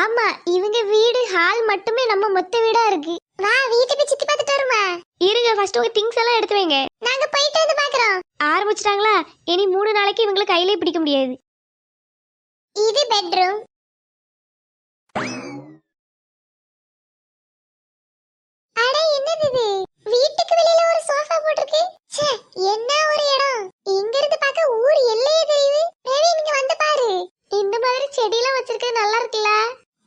ஆமா, இவங்க வீடு ஹால் மட்டுமே நம்ம மொத்த வீடா இருக்கு. வா வீட்டை போய் சுத்தி பார்த்துட்டு வருமா. இருங்க, ஃபர்ஸ்ட் உங்க திங்ஸ் எல்லாம் எடுத்து வைங்க. நாங்க போயிட்டு வந்து பாக்குறோம். ஆரம்பிச்சிட்டாங்களா? இனி 3 நாளைக்கு இவங்களை கையிலே பிடிக்க முடியாது. இது பெட்ரூம். அட என்னது இது? வீட்டுக்கு வெளியில ஒரு சோஃபா போட்டிருக்கு. ச்சே, என்ன ஒரு இடம். இங்க இருந்து பார்க்க ஊர் எல்லையே தெரியுது. பிரவீன் இங்க வந்து பாரு. இந்த மாதிரி செடியெல்லாம் வச்சிருக்கிறது நல்லா இருக்குல்ல?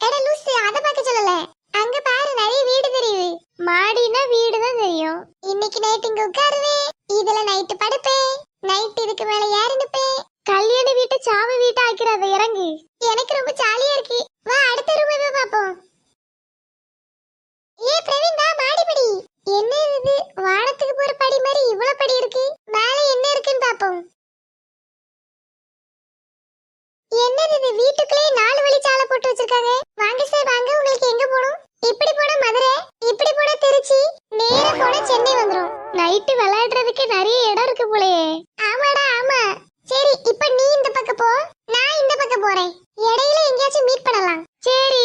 எட லூசு, அத பார்க்க சொல்லல. அங்க பாரு, நிறைய வீடு தெரியுது. மாடினா வீடு தான் தெரியும். இன்னைக்கு நைட் இங்க உட்காருவேன், இதுல நைட் படுப்பேன், நைட் இதுக்கு மேல ஏறி நிப்பேன். கல்யாண வீட்டை சாவு வீட்டை ஆக்கிறாத, இறங்கு. எனக்கு ரொம்ப ஜாலியா இருக்கு. வா அடுத்த ரூம் போய் பாப்போம். ஏ பிரவீன், வா மாடிப்படி. என்ன இது, வானத்துக்கு போற படி மாதிரி இவ்வளவு படி இருக்கு. மேல என்ன இருக்குன்னு பாப்போம். என்னது இது, வீட்டுக்குள்ளே 4 வழி சாலை போட்டு வச்சிருக்காங்க. வாங்க சார் வாங்க, உங்களுக்கு எங்க போகணும்? இப்படி போனா மதுரை, இப்படி போனா திருச்சி, நேரா போனா சென்னை வந்துரும். நைட்டு விளையாடுறதுக்கு நிறைய இடம் இருக்கு போலயே. ஆமாடா ஆமா. சரி, இப்ப நீ இந்த பக்கம் போ, நான் இந்த பக்கம் போறேன். இடையில எங்கேயாச்சும் மீட் பண்ணலாம். சரி.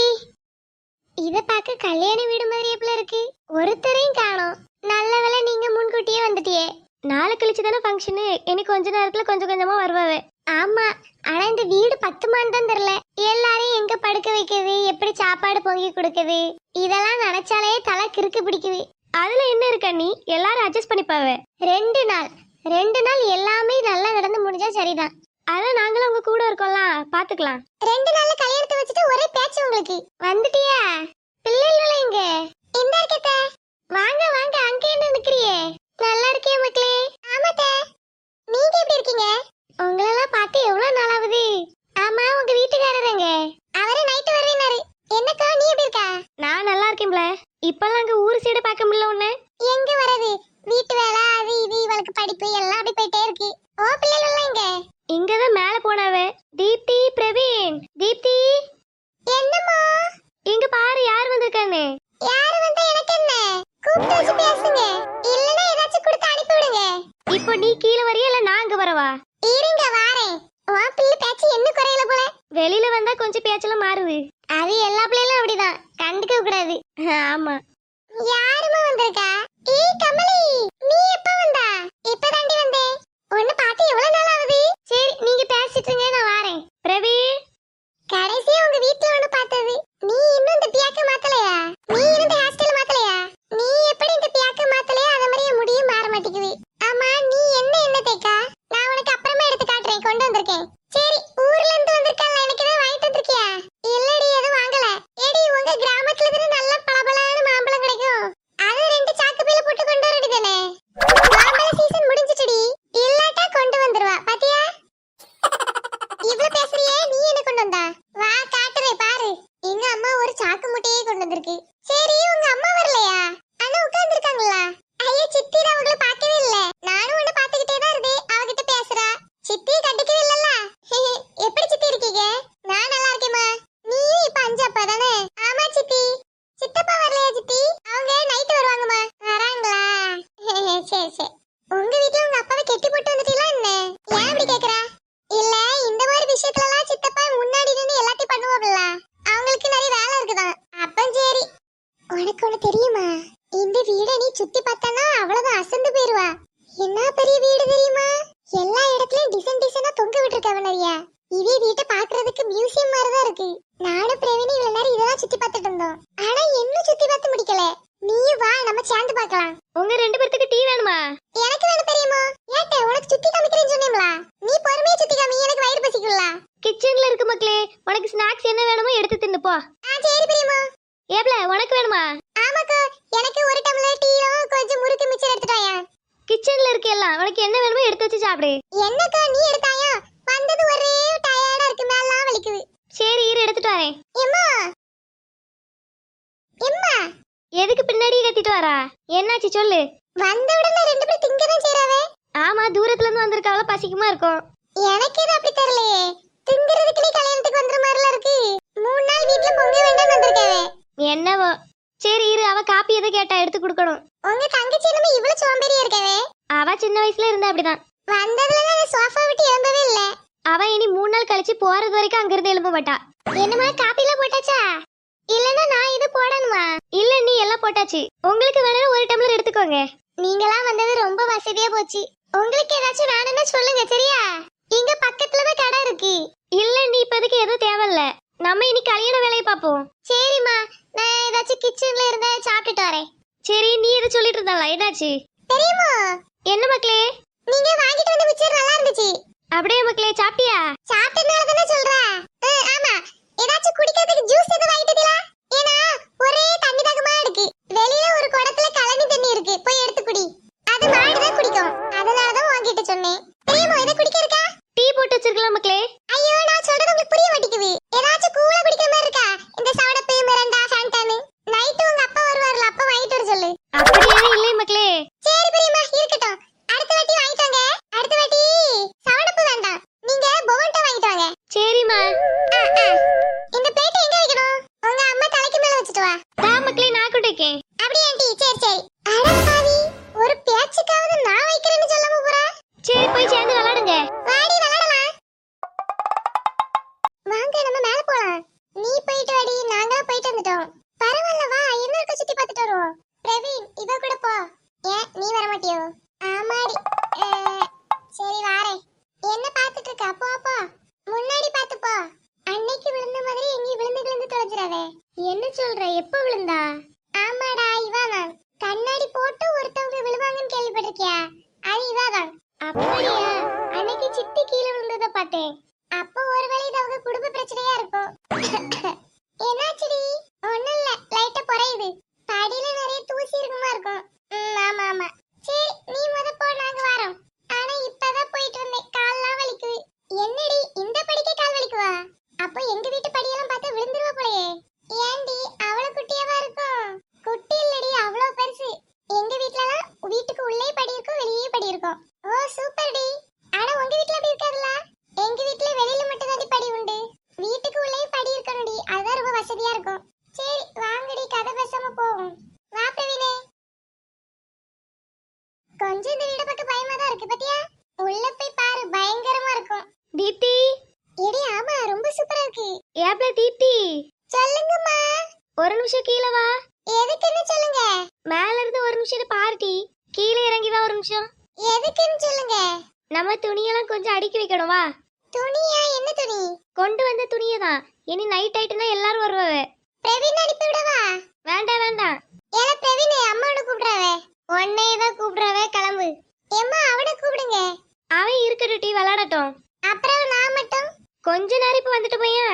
இத பார்க்க கல்யாண வீடு மாதிரியே போல இருக்கு. ஒருத்தரையும் காணோம். நல்ல வேளை நீங்க முன்கூட்டியே வந்துட்டியே. நாளை கழிச்சு தானே ஃபங்க்ஷனு. எனக்கு கொஞ்ச நேரத்துல கொஞ்சம் கொஞ்சமா வருவாவே. ஆமா, ஆனா இந்த வீடு 10 மான்னு தான் தெரியல. எல்லாரையும் எங்க படுக்க வைக்கிறது, எப்படி சாப்பாடு பொங்கி கொடுக்குது, இதெல்லாம் நினைச்சாலே தலை கிறுக்கு பிடிக்குது. அதுல என்ன இருக்க நீ, எல்லாரும் அட்ஜஸ்ட் பண்ணிப்பாவே. 2 நாள் எல்லாமே நல்லா நடந்து முடிஞ்சா சரிதான். அதான் நாங்களும் உங்க கூட இருக்கோம்ல, பாத்துக்கலாம். 2 நாள்ல கல்யாணத்தை வச்சுட்டு ஒரே பேச்சு உங்களுக்கு. வந்துட்டியா? பிள்ளைகள எங்க? இந்த இருக்கே. வாங்க வாங்க, அங்க என்ன நிக்கிறியே? நல்லா இருக்கே மக்களே. ஆமாத்தே, நீங்க எப்படி இருக்கீங்க? உங்களெல்லாம் பார்த்து எவ்வளவு நாளாவது. ஆமா உங்க வீட்டுக்காரருங்க அவரு நைட் வரேனாரு. என்னக்கா நீ எப்படி இருக்கா? நான் நல்லா இருக்கேன்ல. இப்பெல்லாம் அங்க ஊர் சைடு பார்க்க முடியல உன்ன. எங்க வரது, வீட்டு வேலை அது இது இவளுக்கு படிப்பு எல்லாம் அப்படி போயிட்டே இருக்கு. ஓ பிள்ளைகள் எல்லாம் இங்க இங்கதான் மேல போனாவே. தீப்தி, பிரவீன், தீப்தி என்னம்மா? இங்க பாரு யார் வந்திருக்கான்னு. யாரு வந்தா எனக்கு என்ன? கூப்பிட்டு வச்சு பேசுங்க, இல்லனா ஏதாச்சும் கொடுத்து அனுப்பி விடுங்க. இப்போ நீ கீழே வரியா இல்ல நான் அங்க வரவா? இருங்க வாரேன். உன் பிள்ளை பேச்சு என்ன குறையல போல. வெளியில வந்தா கொஞ்சம் பேச்செல்லாம் மாறுது. அது எல்லா பிள்ளைகளும் அப்படிதான், கண்டுக்க கூடாது. ஆமா. யாருமா வந்திருக்கா? ஏய் கமலி, நீ எப்ப வந்தா? இப்பதாண்டி வந்தேன். உன்னை பார்த்து எவ்வளவு நாள் ஆகுது? சரி நீங்க பேசிட்டு இருங்க, நான் வாரேன். பிரவீன், கடைசியா உங்க வீட்ல ஒண்ணு பார்த்தது. நீ இன்னும் இந்த பியாக்க மாத்தலையா? நீ இருந்த ஹாஸ்டல் மாத்தலையா? நீ எப்படி இந்த பியாக்க மாத்தலையா? அத மாதிரியே முடியும் மாற மாட்டேங்குது. ஆமா நீ என்ன தேக்கா? நான் உனக்கு அப்புறமா எடுத்து காட்டுறேன், கொண்டு வந்திருக்கேன். சரி ஊர்ல இருந்து வந்திருக்கல, எனக்கு ஏதாவது வாங்கிட்டு வந்திருக்கியா? இல்லடி எதுவும் வாங்கல. ஏடி உங்க கிராமத்துல இருந்து நல்ல பளபளன்னு மாம்பழம் கிடைக்கும், அது 2 சாக்கு பையில போட்டு கொண்டு வரடி தானே. மாம்பழ சீசன் முடிஞ்சிடுடி, இல்லாட்டா கொண்டு வந்துருவா பாத்தியா? இவ்வளவு பேசுறியே, நீ என்ன கொண்டு வந்தா? வா காட்டுறேன் பாரு. எங்க அம்மா ஒரு சாக்கு முட்டையே கொண்டு வந்திருக்கு. சரி உங்க அம்மா வரலையா? அண்ணா உட்கார்ந்து இருக்காங்களா? ஐயா சித்தி நான் உங்களை பார்க்கவே இல்ல. நானும் உன்னை பார்த்துக்கிட்டே தான் இருந்தேன். அவகிட்ட பேசுறா. சித்தி கண்டிக்கவே இல்லல்ல. எப்படி சித்தி இருக்கீங்க? நான் நல்லா இருக்கேம்மா. நீயும் இப்ப 5 அப்பா தானே? ஆமா சித்தி. சித்தப்பா வரலையா சித்தி? அவங்க நைட் வருவாங்கம்மா. வராங்களா? சரி சரி. உங்க வீட்ல உங்க அப்பாவை கெட்டி போட்டு வந்துட்டீங்களா என்ன? ஏன் இப்படி கேக்குறா? இல்ல இந்த மாதிரி விஷயத்துல எல்லாம் சித்தப்பா முன்னாடி நின்னு எல்லாத்தையும் பண்ணுவாங்கல்ல, அவங்களுக்கு நிறைய வேலை இருக்குதான். அப்ப சரி. உனக்கு ஒண்ணு தெரியுமா? இந்த வீட நீ சுத்தி பார்த்தானா அவ்வளவுதான் அசந்து போயிருவா. என்ன பெரிய வீடு தெரியுமா? எல்லா இடத்துலயும் டிசைன் டிசைனா தொங்க விட்டுருக்காவ நிறைய. இதே வீட்டை பாக்குறதுக்கு மியூசியம் மாதிரிதான் இருக்கு. நானும் பிரவீனும் இவ்வளவு நேரம் இதெல்லாம் சுத்தி பார்த்துட்டு இருந்தோம். ஆனா இன்னும் சுத்தி பார்த்து முடிக்கல. நீயும் வா, நம்ம சேர்ந்து பார்க்கலாம். உங்க 2 பேருக்கு டீ வேணுமா? எனக்கு வேணும் தெரியுமா? ஏட்ட உனக்கு சுத்தி காமிக்கிறேன்னு சொன்னேன்ல, நீ பொறுமையா சுத்தி காமி, எனக்கு வயிறு பசிக்கும்ல. கிச்சன்ல இருக்கு மக்களே, உனக்கு ஸ்நாக்ஸ் என்ன வேணுமோ எடுத்து தின்னு போ. சரி பெரியம்மா. ஏப்ல உனக்கு வேணுமா? ஆமாக்கா, எனக்கு ஒரு டம்ளர் டீயும் கொஞ்சம் முறுக்கு மிச்சர் எடுத்துட்டு வாயா. கிச்சன்ல இருக்கு எல்லாம், உனக்கு என்ன வேணுமோ எடுத்து வச்சு சாப்பிடு. என்னக்கா நீ எடுத்தாயா? வந்தது ஒரே டயர்டா இருக்கு, மேலாம் வலிக்குது. சரி இரு எடுத்துட்டு வரேன். எம்மா எம்மா, எதுக்கு பின்னாடி கத்திட்டு வரா? என்னாச்சு சொல்லு. வந்த உடனே 2 பேரும் திங்கதான் செய்றாவே. ஆமா தூரத்துல இருந்து வந்திருக்காவள, பசிக்குமா இருக்கும். எனக்கு இது அப்படி தெரியலையே. திங்கிறதுக்கு நீ கல்யாணத்துக்கு வந்துற மாதிரிலாம் இருக்கு. 3 நாள் வீட்ல பொங்க வேண்டாம் வந்திருக்காவே. என்னவோ. சரி இரு, அவ காப்பி எதை கேட்டா எடுத்து கொடுக்கணும். உங்க தங்கச்சி என்னமே இவ்வளவு சோம்பேறியா இருக்காவே? அவ சின்ன வயசுல இருந்தா அப்படிதான். வந்ததுல இருந்து சோஃபா விட்டு எழும்பவே இல்ல. அவ இனி 3 நாள் கழிச்சு போறது வரைக்கும் அங்க இருந்து எழும்ப மாட்டா. என்னமா காப்பில போட்டாச்சா? இல்லனா நான் இது போடணுமா? இல்ல நீ எல்லாம் போட்டாச்சு. உங்களுக்கு வேணா ஒரு டம்ளர் எடுத்துக்கோங்க. நீங்களா வந்தது ரொம்ப வசதியா போச்சு. உங்களுக்கு ஏதாச்சும் வேணும்னா சொல்லுங்க சரியா? இங்க பக்கத்துல தான் கடை இருக்கு. இல்ல நீ இப்போதைக்கு எதுவும் தேவையில்ல, நம்ம இனி கல்யாண வேலையை பார்ப்போம். சரிம்மா, நான் ஏதாச்சும் கிச்சன்ல இருந்தா சாப்பிட்டுட்டு வரேன். சரி நீ எது சொல்லிட்டு இருந்தாளா, என்னாச்சு? தெரியுமா? என்ன மக்களே? நீங்க வாங்கிட்டு வந்த மிச்சர் நல்லா இருந்துச்சு. அப்படியே மக்களே, சாப்பிட்டியா? சாப்பிட்டனால தானே சொல்றா? ஆமா. ஏதாச்சும் குடிக்கிறதுக்கு ஜூஸ் எதுவும் வாங்கிட்டீங்களா? ஏன்னா ஒரே தண்ணி தாகமா இருக்கு. வெளியில ஒரு குடத்துல கலனி தண்ணி இருக்கு, போய் எடுத்து குடி. அது மாடு தான் குடிக்கும், அதனால தான் வாங்கிட்டு சொன்னேன். தெரியுமா இத குடிக்க இருக்கா? டீ போட்டு வச்சிருக்கலாம் மக்களே. ஐயோ நான் சொல்றது உங்களுக்கு புரிய மாட்டேங்குது. ஏதாச்சும் கூலா குடிக்கிற மாதிரி இருக்கா? இந்த சவடப்பு, மிரண்டா, ஃபேண்டானு. நைட் உங்க அப்பா வருவார்ல, அப்ப வாங்கிட்டு வர சொல்லு. அப்படியே இல்லை மக்களே. சரி பெரியம்மா இருக்கட்டும். அடுத்த வாட்டி வாங்கிட்டு வாங்க. அடுத்த வாட்டி சவடப்பு வேண்டாம், நீங்க பொவன்டா வாங்கிட்டு வாங்க. சரிம்மா. இந்த பிளேட் எங்க வைக்கணும்? உங்க அம்மா தலைக்கு மேல வச்சிட்டு வா. தா மக்களே, நான் கூட இருக்கேன். அப்படியே ஆண்டி. சரி சரி. அட பாவி, ஒரு பேச்சுக்காவது நான் வைக்கிறேன்னு சொல்லாம போறா. சரி போய் சேர்ந்து விளையாடுங்க. வாடி விளையாடலாம். வாங்க நம்ம மேல போலாம். நீ போயிட்டு வாடி, நாங்களா போயிட்டு வந்துட்டோம். பரவாயில்ல வா, என்ன இருக்க சுத்தி பார்த்துட்டு வருவோம். பிரவீன் இவ கூட போ. ஏன் நீ வர மாட்டியோ? ஆமாடி. சரி வாரேன். என்ன பார்த்துட்டு இருக்க? போ போ, முன்னாடி பார்த்து போ. அன்னைக்கு விழுந்த மாதிரி எங்கேயும் விழுந்து விழுந்து தொலைஞ்சிடாதே. என்ன சொல்ற? எப்ப விழுந்தா? ஆமாடா இவாதான். கண்ணாடி போட்டு ஒருத்தவங்க விழுவாங்கன்னு கேள்விப்பட்டிருக்கியா? அது இவாதான். அப்படியா? அன்னைக்கு சித்தி கீழே விழுந்தத பார்த்தேன். அப்போ ஒருவேளை இது அவங்க குடும்ப பிரச்சனையா இருக்கும். என்னாச்சுடி? ஒண்ணும் இல்ல, லைட்டா பொறையுது. படியில நிறைய தூசி இருக்குமா இருக்கும். ஆமா ஆமா. சரி நீ முத போ, நாங்க வரோம். ஆனா இப்பதான் போயிட்டு வந்தேன், கால்லாம் வலிக்குது. என்னடி இந்த படிக்க கால் வலிக்குவா? தீப்தி சொல்லுங்கம்மா. ஒரு நிமிஷம் கீழே வா. எதுக்குன்னு சொல்லுங்க. மேல இருந்து ஒரு நிமிஷம் பார்ட்டி கீழே இறங்கிதான் ஒரு நிமிஷம். எதுக்குன்னு சொல்லுங்க. நம்ம துணியெல்லாம் கொஞ்சம் அடுக்கி வைக்கணும் வா. துணியா? என்ன துணி? கொண்டு வந்த துணியை தான். இனி நைட் ஆயிட்டுனா எல்லாரும் வருவாவே. பிரவீன் அனுப்பி விடவா? வேண்டாம் வேண்டாம். ஏல பிரவீன் அம்மாவோட கூப்பிடுறாவே. உன்னை தான் கூப்பிடுறவே, கிளம்பு. ஏம்மா அவனை கூப்பிடுங்க. அவன் இருக்கட்டும், டீ விளையாடட்டும். அப்புறம் நான் மட்டும் கொஞ்ச நேரம் இப்ப வந்துட்டு போயா.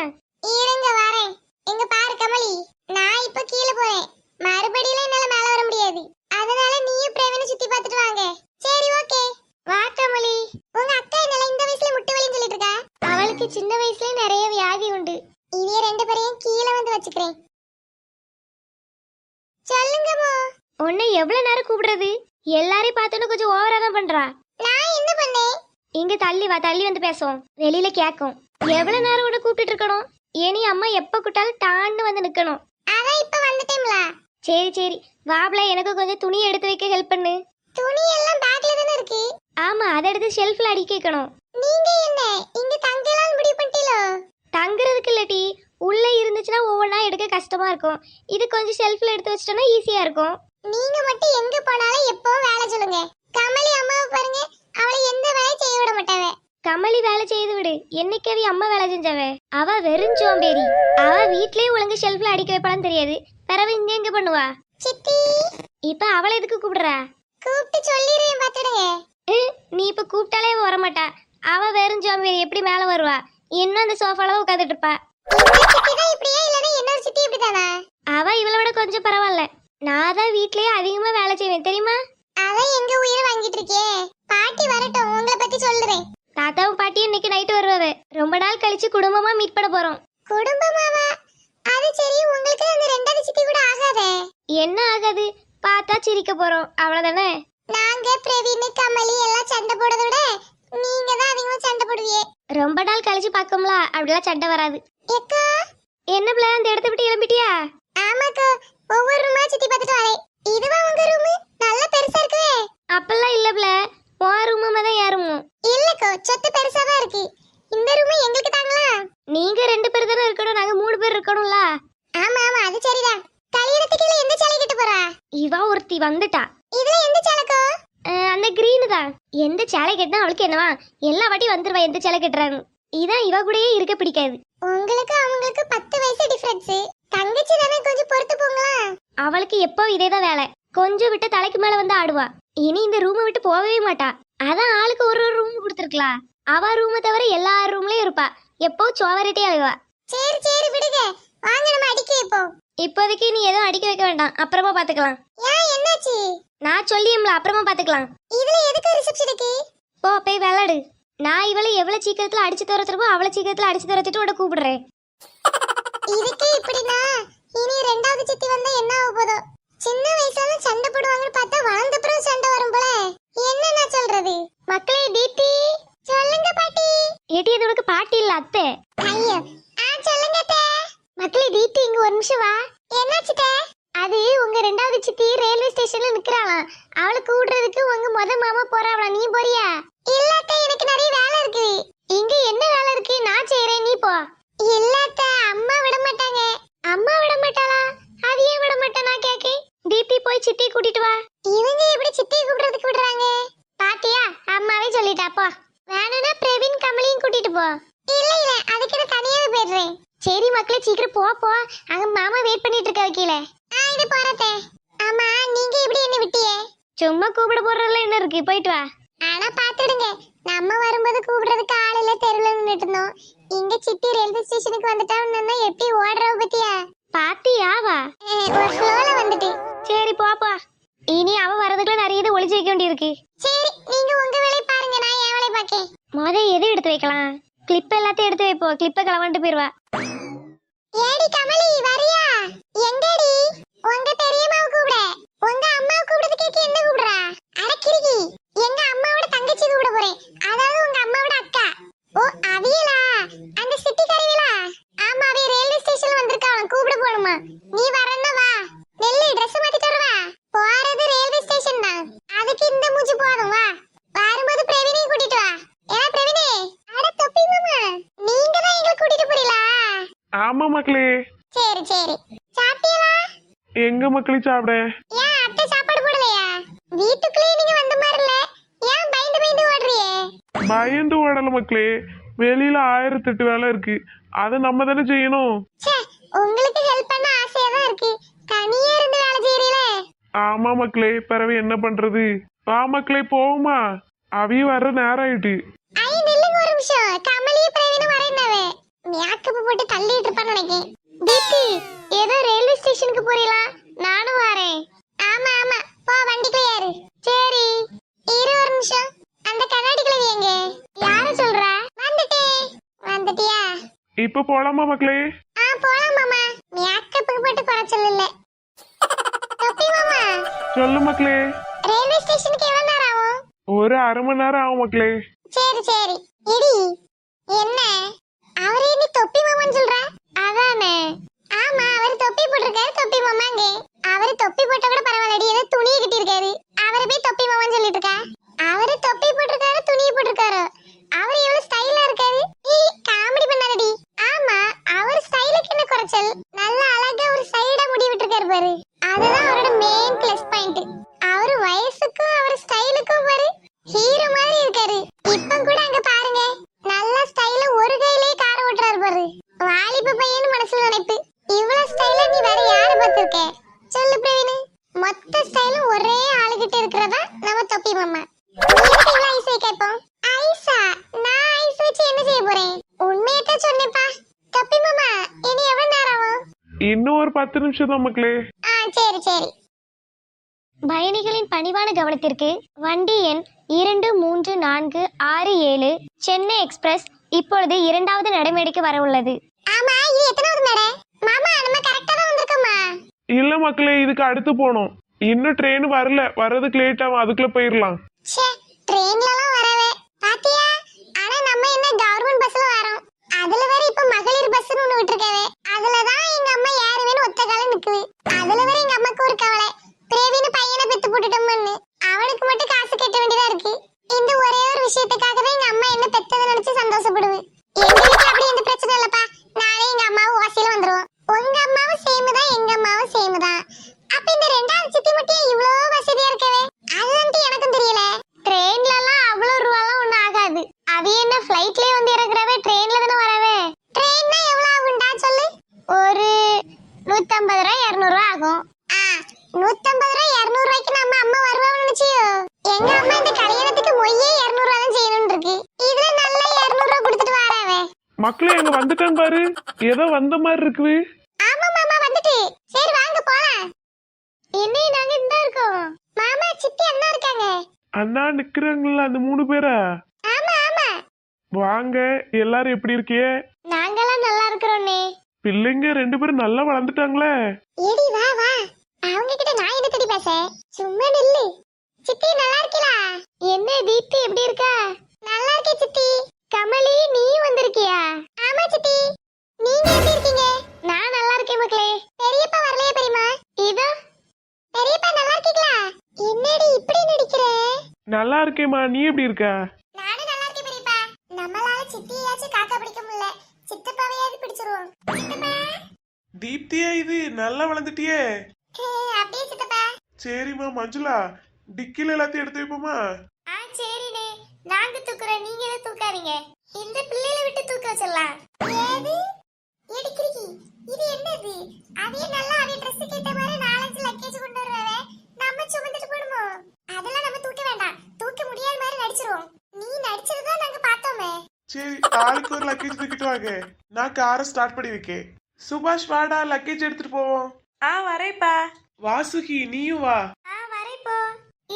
இருங்க வரேன். எங்க பாரு கமலி, நான் இப்ப கீழே போறேன். மறுபடியும் என்னால மேல வர முடியாது. அதனால நீயும் பிரவீனை சுத்தி பார்த்துட்டு வாங்க. சரி ஓகே. வா கமலி. உங்க அக்கா என்னால இந்த வயசுல முட்டை வலின்னு சொல்லிட்டு இருக்கா? அவளுக்கு சின்ன வயசுல நிறைய வியாதி உண்டு. இனிய ரெண்டு பேரையும் கீழே வந்து வச்சுக்கிறேன். சொல்லுங்கம்மா. உன்னை எவ்வளவு நேரம் கூப்பிடுறது? எல்லாரையும் பார்த்தோன்னு கொஞ்சம் ஓவரா தான் பண்றா. நான் என்ன பண்ணேன்? இங்க தள்ளி வா, தள்ளி வந்து பேசுவோம். வெளியில கேக்கும். எவ்வளவு நேரம் கூட கூப்பிட்டு இருக்கணும்? இனி அம்மா எப்ப கூட்டாலும் டான்னு வந்து நிக்கணும். அதான் இப்ப வந்துட்டேம்ல. சரி சரி வாப்ல, எனக்கு கொஞ்சம் துணி எடுத்து வைக்க ஹெல்ப் பண்ணு. துணி எல்லாம் பேக்ல தானே இருக்கு. ஆமா, அதை எடுத்து ஷெல்ஃப்ல அடுக்கி வைக்கணும். நீங்க என்ன இங்க தங்கலாம் முடிவு பண்ணிட்டீங்களோ? தங்குறதுக்கு இல்லட்டி, உள்ள இருந்துச்சுன்னா ஒவ்வொன்றா எடுக்க கஷ்டமா இருக்கும். இது கொஞ்சம் ஷெல்ஃப்ல எடுத்து வச்சிட்டோம்னா ஈஸியா இருக்கும். நீங்க மட்டும் எங்க போனாலும் எப்பவும் வேலை சொல்லுங்க. கமலி அம்மாவை பாருங்க, அவளை எந்த வேலையும் செய்ய விட மாட்டாவே. கமலி வேலை செய்து விடு. என்னைக்கவி அம்மா வேலை செஞ்சவ. அவ வெறும் சோம்பேறி. அவ வீட்லயே ஒழுங்கு ஷெல்ஃப்ல அடிக்க வைப்பான்னு தெரியாது. பிறகு இங்க எங்க பண்ணுவா? சித்தி, இப்ப அவளை எதுக்கு கூப்பிடுறா? கூப்பிட்டு சொல்லிடுறேன் பாத்துடுங்க. நீ இப்ப கூப்பிட்டாலே வரமாட்டா. அவ வெறும் சோம்பேறி, எப்படி மேல வருவா? இன்னும் அந்த சோஃபால உட்காந்துட்டு இருப்பா. இந்த சித்தி தான் இப்படியா இல்லனா இன்னொரு சித்தி இப்படிதானா? அவ இவளை விட கொஞ்சம் பரவாயில்ல. நான் தான் வீட்லயே அதிகமா வேலை செய்வேன் தெரியுமா? அதான் எங்க உயிரை வாங்கிட்டு இருக்கே. பாட்டி வரட்டும், உங்களை பத்தி சொல்லுறேன். தாத்தாவும் பாட்டியும் இன்னைக்கு நைட்டு வருவாவே. ரொம்ப நாள் கழிச்சு குடும்பமா மீட் பண்ண போறோம். குடும்பமாவா? அது சரி, உங்களுக்கு அந்த ரெண்டாவது சித்தி கூட ஆகாதே. என்ன ஆகாது? பார்த்தா சிரிக்க போறோம், அவ்வளவுதானே. நாங்க பிரவீன் கமலி எல்லாம் சண்டை போடுறத விட நீங்க தான் அதிகமா சண்டை போடுவீங்க. ரொம்ப நாள் கழிச்சு பாக்கோம்ல, அப்படிலாம் சண்டை வராது. ஏக்கா, என்ன பிள்ளை, அந்த இடத்த விட்டு கிளம்பிட்டியா? ஆமாக்கா, ஒவ்வொரு ரூமா சுத்தி பார்த்துட்டு வரேன். இதுவா உங்க ரூம்? நல்ல பெருசா இருக்குவே. அப்பெல்லாம் இல்ல பிள்ளை, உன் ரூமா தான் என் ரூமும். இல்லக்கோ, சொத்து பெருசா தான் இருக்கு. இந்த ரூம் எங்களுக்கு தாங்களா? நீங்க 2 பேர் தானே இருக்கணும், நாங்க 3 பேர் இருக்கணும்ல. ஆமா ஆமா, அது சரிதான். கல்யாணத்துக்கு இல்ல எந்த சேலை கட்ட போறா? இவ ஒருத்தி வந்துட்டா. இதுல எந்த சேலைக்கோ? அந்த கிரீனு தான். எந்த சேலை கட்டினா அவளுக்கு என்னவா? எல்லா வாட்டி வந்துருவா எந்த சேலை கட்டுறான்னு. இதான் இவ கூடயே இருக்க பிடிக்காது. உங்களுக்கு அவங்களுக்கு 10 வயசு டிஃபரன்ஸ். தங்கச்சி தானே, கொஞ்சம் பொறுத்து போங்களா. அவளுக்கு எப்போ இதேதான் வேலை. கொஞ்சம் விட்டு தலைக்கு மேல வந்து ஆடுவா. இனி இந்த ரூமை விட்டு போகவே மாட்டா. அதான் ஆளுக்கு ஒரு ஒரு ரூம் கொடுத்துருக்கலாம். அவ ரூமை தவிர எல்லா ரூம்லயும் இருப்பா. எப்போ சோவரட்டே அழுவா. சரி சரி விடுங்க, வாங்க நம்ம அடிக்க வைப்போம். இப்போதைக்கு நீ எதுவும் அடிக்க வைக்க வேண்டாம், அப்புறமா பாத்துக்கலாம். ஏன் என்னாச்சு? நான் சொல்லியம்ல, அப்புறமா பாத்துக்கலாம். இதுல எதுக்கு ரிசப்ஷனுக்கு? போ போய் விளையாடு. நான் இவளை எவ்வளவு சீக்கிரத்துல அடிச்சு துரத்துறப்போ அவ்வளவு சீக்கிரத்துல அடிச்சு துரத்திட்டு உட கூப்பிடுறேன். இதுக்கு இப்படினா இனி ரெண்டாவது சித்தி வந்தா என்ன ஆக போதோ? சின்ன வயசுல சண்டை போடுவாங்கன்னு பார்த்தா வளர்ந்த அப்புறம் சண்டை வரும் போல. என்ன நான் சொல்றது? மக்களே, தீப்தி சொல்லுங்க பாட்டி. ஏட்டி, அது உனக்கு பாட்டி இல்ல, அத்தை. ஐயோ, சொல்லுங்க அத்தை. மக்களே, தீப்தி இங்க ஒரு நிமிஷம் வா. என்னாச்சு அத்தை? அது உங்க ரெண்டாவது சித்தி ரயில்வே ஸ்டேஷன்ல நிக்கறாளாம். அவளை கூடுறதுக்கு உங்க முத மாமா போறாவளா, நீ போறியா? இல்ல அத்தை, எனக்கு நிறைய வேலை இருக்கு. இங்க என்ன வேலை இருக்கு? நான் செய்யறேன், நீ போ. இல்ல அத்தை, அம்மா விட மாட்டாங்க. அம்மா விட மாட்டாளா? அது ஏன் விட மாட்டானா கேக்கேன். தீப்தி போய் சித்தி கூட்டிட்டு வா. இவங்க எப்படி சித்தியை கூப்பிடுறதுக்கு விடுறாங்க? பாத்தியா, அம்மாவே சொல்லிட்டா. போ. வேணும்னா பிரவீன் கமலியும் கூட்டிட்டு போ. இல்ல இல்ல, அதுக்கு நான் தனியாவே போயிடுறேன். சரி மக்களே, சீக்கிரம் போ போ. அங்க மாமா வெயிட் பண்ணிட்டு இருக்க கீழே. இது போறதே. ஆமா, நீங்க எப்படி என்ன விட்டியே? சும்மா கூப்பிட போறதுல என்ன இருக்கு, போயிட்டு வா. ஆனா பாத்துடுங்க, நம்ம வரும்போது கூப்பிடுறதுக்கு ஆள் இல்ல, தெருல நின்னுட்டு இருந்தோம். இங்க சித்தி ரயில்வே ஸ்டேஷனுக்கு வந்துட்டான்னா எப்படி ஓடுறவ பத்தியா? பாத்தியா? வா. ஒரு ஃப்ளோல வந்துட்டு. சரி போப்பா. இனி அவ வரதுக்குள்ள நிறைய இது ஒளிச்சு வைக்க வேண்டியிருக்கு. சரி, நீங்க உங்க வேலையை பாருங்க, நான் என் வேலையை பாக்கேன். முத எது எடுத்து வைக்கலாம்? கிளிப் எல்லாத்தையும் எடுத்து வைப்போம். கிளிப்பை கிளம்பிட்டு போயிருவா. ஏடி கமலி, வரியா? எங்கடி? உங்க பெரியம்மாவை கூப்பிட. உங்க அம்மாவை கூப்பிடுறதுக்கு என்ன கூப்பிடுறா? அடக்கிரிக்கி, எங்க அம்மாவோட தங்கச்சி கூப்பிட போறேன். அதாவது உங்க அம்மாவோட அக்கா. ஓ, அவியலா? அந்த சிட்டி கருவிலா? ஆமா, அவிய ரயில்வே ஸ்டேஷன்ல வந்திருக்காங்க, கூப்பிட போணுமா? நீ வரன்னா வா. நெல்லு Dress மாத்திட்டு வருவா. போறது ரயில்வே ஸ்டேஷன் தான். அதுக்கு இந்த மூஞ்சி போதும், வா. வரும்போது பிரவீனையும் கூட்டிட்டு வா. ஏன்னா பிரவீனே, அட தொப்பி மாமா, நீங்க தான் எங்களை கூட்டிட்டு போறீங்களா? ஆமா மக்களே. சரி சரி. சாப்பிட்டீங்களா? எங்க மக்களே சாப்பிட? ஏன் அத்தை சாப்பாடு போடலையா? வீட்டுக்குள்ளே நீங்க வந்த மாதிரி இல்ல. ஏன் பயந்து பயந்து ஓடுறியே? பயந்து ஓடல மக்களே, வெளியில 1008 வேலை இருக்கு, அதை நம்ம தானே செய்யணும். ச்சே, உங்களுக்கு ஹெல்ப் பண்ண ஆசையா தான் இருக்கு. தனியா இருந்து வேலை செய்றீங்களே. ஆமா மக்களே, பிறகு என்ன பண்றது? வா மக்களே போவோமா? அவிய வர்ற நேரம் ஆயிட்டு. ஐ நில்லுங்க ஒரு நிமிஷம். கமலிய பிரவீன வரேன்னாவே மேக்கப் போட்டு தள்ளிட்டு இருப்பான்னு நினைக்கிறேன். தீப்தி, ஏதோ ரயில்வே ஸ்டேஷனுக்கு போறீங்களா? நானும் வரேன். ஆமா ஆமா, போ வண்டிக்குள்ள ஏறு. சரி, இரு ஒரு நிமிஷம். அந்த கண்ணாடி கிழவி எங்க? யார சொல்ற? வந்துட்டியா? இப்ப போலாமா மக்களே? போலாம் மாமா. மேக்கப்புக்கு போட்டு குறைச்சல் இல்ல. தொப்பி மாமா, சொல்லு மக்களே. ரயில்வே ஸ்டேஷனுக்கு எவ்வளவு நேரம் ஆகும்? ஒரு 1/2 மணி நேரம் ஆகும் மக்களே. சரி சரி. இடி, என்ன அவரே நீ தொப்பி மாமான்னு சொல்ற? அதானே. ஆமா, அவர் தொப்பி போட்டிருக்காரு, தொப்பி மாமாங்க. அவரு தொப்பி போட்ட கூட பரவாயில்லடி, ஏதோ துணியை கட்டி இருக்காரு. அவரை போய் தொப்பி மாமான்னு சொல்லிட்டு இருக்கா? அவரு தொப்பி போட்டிருக்காரு, துணியை போட்டிருக்காரு. அவர் எவ்வளவு ஸ்டைலா இருக்காரு. நீ காமெடி பண்ணாதடி. ஆமா, அவர் ஸ்டைலுக்கு என்ன குறைச்சல்? நல்ல அழகா ஒரு சைடா முடி விட்டுருக்காரு பாரு. அதுதான் அவரோட மெயின் பிளஸ் பாயிண்ட். அவர் வயசுக்கும் அவர் ஸ்டைலுக்கும் பாரு ஹீரோ மாதிரி இருக்காரு. இப்ப கூட அங்க பாருங்க, நல்ல ஸ்டைல ஒரு கையிலே கார ஓட்டுறாரு பாரு. வாலிப பையன் மனசுல நினைப்பு. இவ்வளவு ஸ்டைல நீ வேற யார பார்த்திருக்க? சொல்லு பிரவீன். மொத்த ஸ்டைலும் ஒரே ஆளுகிட்ட இருக்கிறதா நம்ம தொப்பி மாமா. இவ்வளவு ஐஸ் கேட்போம். ஐஸா? நான் ஐஸ் வச்சு என்ன செய்ய போறேன்? உண்மையத்தான் சொன்னேப்பா. தொப்பி மாமா, இனி எவ்வளவு நேரம் ஆகும்? இன்னும் ஒரு 10 நிமிஷம் தான் மக்களே. சரி சரி. பயணிகளின் பணிவான கவனத்திற்கு வண்டி எண் 234667 சென்னை எக்ஸ்பிரஸ் இப்பொழுது 2வது நடைமேடைக்கு வர உள்ளது. ஆமா, இது எத்தனாவது மேடை? மாமா, நம்ம கரெக்ட்டா தான் வந்திருக்கோமா? இல்ல மக்களே, இதுக்கு அடுத்து போனோம். இன்னும் ட்ரெயின் வரல, வர்றதுக்கு லேட் ஆகும், அதுக்குள்ள போயிடலாம். ச்சே, ட்ரெயின்லலாம் வரவே பாத்தியா? ஆனா நம்ம என்ன கவர்மெண்ட் பஸ்ல வரோம். அதுல வேற இப்ப மகளிர் பஸ்னு ஒண்ணு விட்டுருக்கவே. அதுல தான் எங்க அம்மா யாருவேன்னு ஒத்த கால நிக்குது. அதுல வேற எங்க அம்மாக்கு ஒரு கவலை, பிரவீன் பையனை பெத்து போட்டுட்டோம்னு. அவனுக்கு மட்டும் காசு கட்ட வேண்டியதா இருக்கு. இந்த ஒரே ஒரு விஷயத்துக்காக தான் எங்க அம்மா என்ன பெத்ததை நினைச்சு சந்தோஷப்படுவேன். எங்க வீட்டுல அப்படி எந்த பிரச்சனை இல்லப்பா. நானே எங்க அம்மாவும் வாசியில வந்துருவோம். உங்க அம்மாவும் சேம் தான், எங்க அம்மாவும் சேம் தான். அப்ப இந்த 2வது சித்தி மட்டும் இவ்வளவு வசதியா இருக்கவே, அதுதான் எனக்கும் தெரியல. ட்ரெயின்ல எல்லாம் அவ்வளவு ரூபாலாம் ஒண்ணும் ஆகாது. அது என்ன ஃளைட்லயே வந்து இறங்குறவே, ட்ரெயின்ல தானே வரவே. ட்ரெயின்னா எவ்வளவு ஆகும்டா சொல்லு? ஒரு 150 ரூபாய் 200 ரூபாய் ஆகும். 150 ரூபாய் 200 ரூபாய்க்கு நம்ம அம்மா வருவான்னு நினைச்சியோ? எங்க அம்மா இந்த கல்யாணத்துக்கு மொய்யே 200 ரூபாய் தான் செய்யணும்னு இருக்கு. இதுல நல்லா 200 ரூபாய் கொடுத்துட்டு வராவே. மக்களே அங்க வந்துட்டான் பாரு, ஏதோ வந்த மாதிரி இருக்குது. ஆமா மாமா, வந்துட்டு. சரி வாங்க போலாம். என்ன நாங்க இந்த இருக்கோம். மாமா, சித்தி அண்ணா இருக்காங்க. அண்ணா நிக்கிறாங்களா அந்த 3 பேரா? ஆமா ஆமா. வாங்க, எல்லாரும் எப்படி இருக்கீங்க? நாங்கெல்லாம் நல்லா இருக்கிறோம்னே. பிள்ளைங்க 2 பேரும் நல்லா வளர்ந்துட்டாங்களே. ஏடி வா வா, அவங்க கிட்ட நான் என்ன தடி பேச? சும்மா நில்லு. சித்தி நல்லா இருக்கீங்களா? என்ன தீப்தி எப்படி இருக்கா? நல்லா இருக்கே சித்தி. கமலி, நீ வந்திருக்கியா? ஆமா சித்தி. நீங்க எப்படி இருக்கீங்க? நான் நல்லா இருக்கேன் மக்களே. பெரியப்பா வரலையா பெரியம்மா? இதோ. பெரியப்பா நல்லா இருக்கீங்களா? என்னடி இப்படி நடிக்கிற? நல்லா இருக்கேம்மா, நீ எப்படி இருக்க? நானும் நல்லா இருக்கேன் பெரியப்பா. நம்மளால சித்தியாச்சும் காக்கா பிடிக்க முடியல, சித்தப்பாவையாவது பிடிச்சிருவோம். சித்தப்பா. தீப்தியா இது? நல்லா வளர்ந்துட்டியே. அப்படியே சித்தப்பா. சரிம்மா மஞ்சுளா, டிக்கில எல்லாத்தையும் எடுத்து வைப்போமா? சரிண்ணே, நாங்க தூக்குறோம், நீங்க எதை தூக்காதீங்க. இந்த பிள்ளைகளை விட்டு தூக்க வச்சிடலாம். ஏது எடுக்கிறீங்க? இது என்னது? அவைய நல்லா அவைய ட்ரெஸ்ஸுக்கு ஏத்த மாதிரி 4-5 லக்கேஜ் கொண்டு வருவாவே, நம்ம சுமந்துட்டு போடுமோ? அதெல்லாம் நம்ம தூக்க வேண்டாம், தூக்க முடியாத மாதிரி நடிச்சிருவோம். நீ நடிச்சதுதான் நாங்க பார்த்தோமே. சரி, ஆளுக்கு ஒரு லக்கேஜ் தூக்கிட்டு வாங்க, நான் காரை ஸ்டார்ட் பண்ணி வைக்கேன். சுபாஷ் வாடா, லக்கேஜ் எடுத்துட்டு போவோம். வரேப்பா. வாசுகி நீயும் வா. வரேப்போ.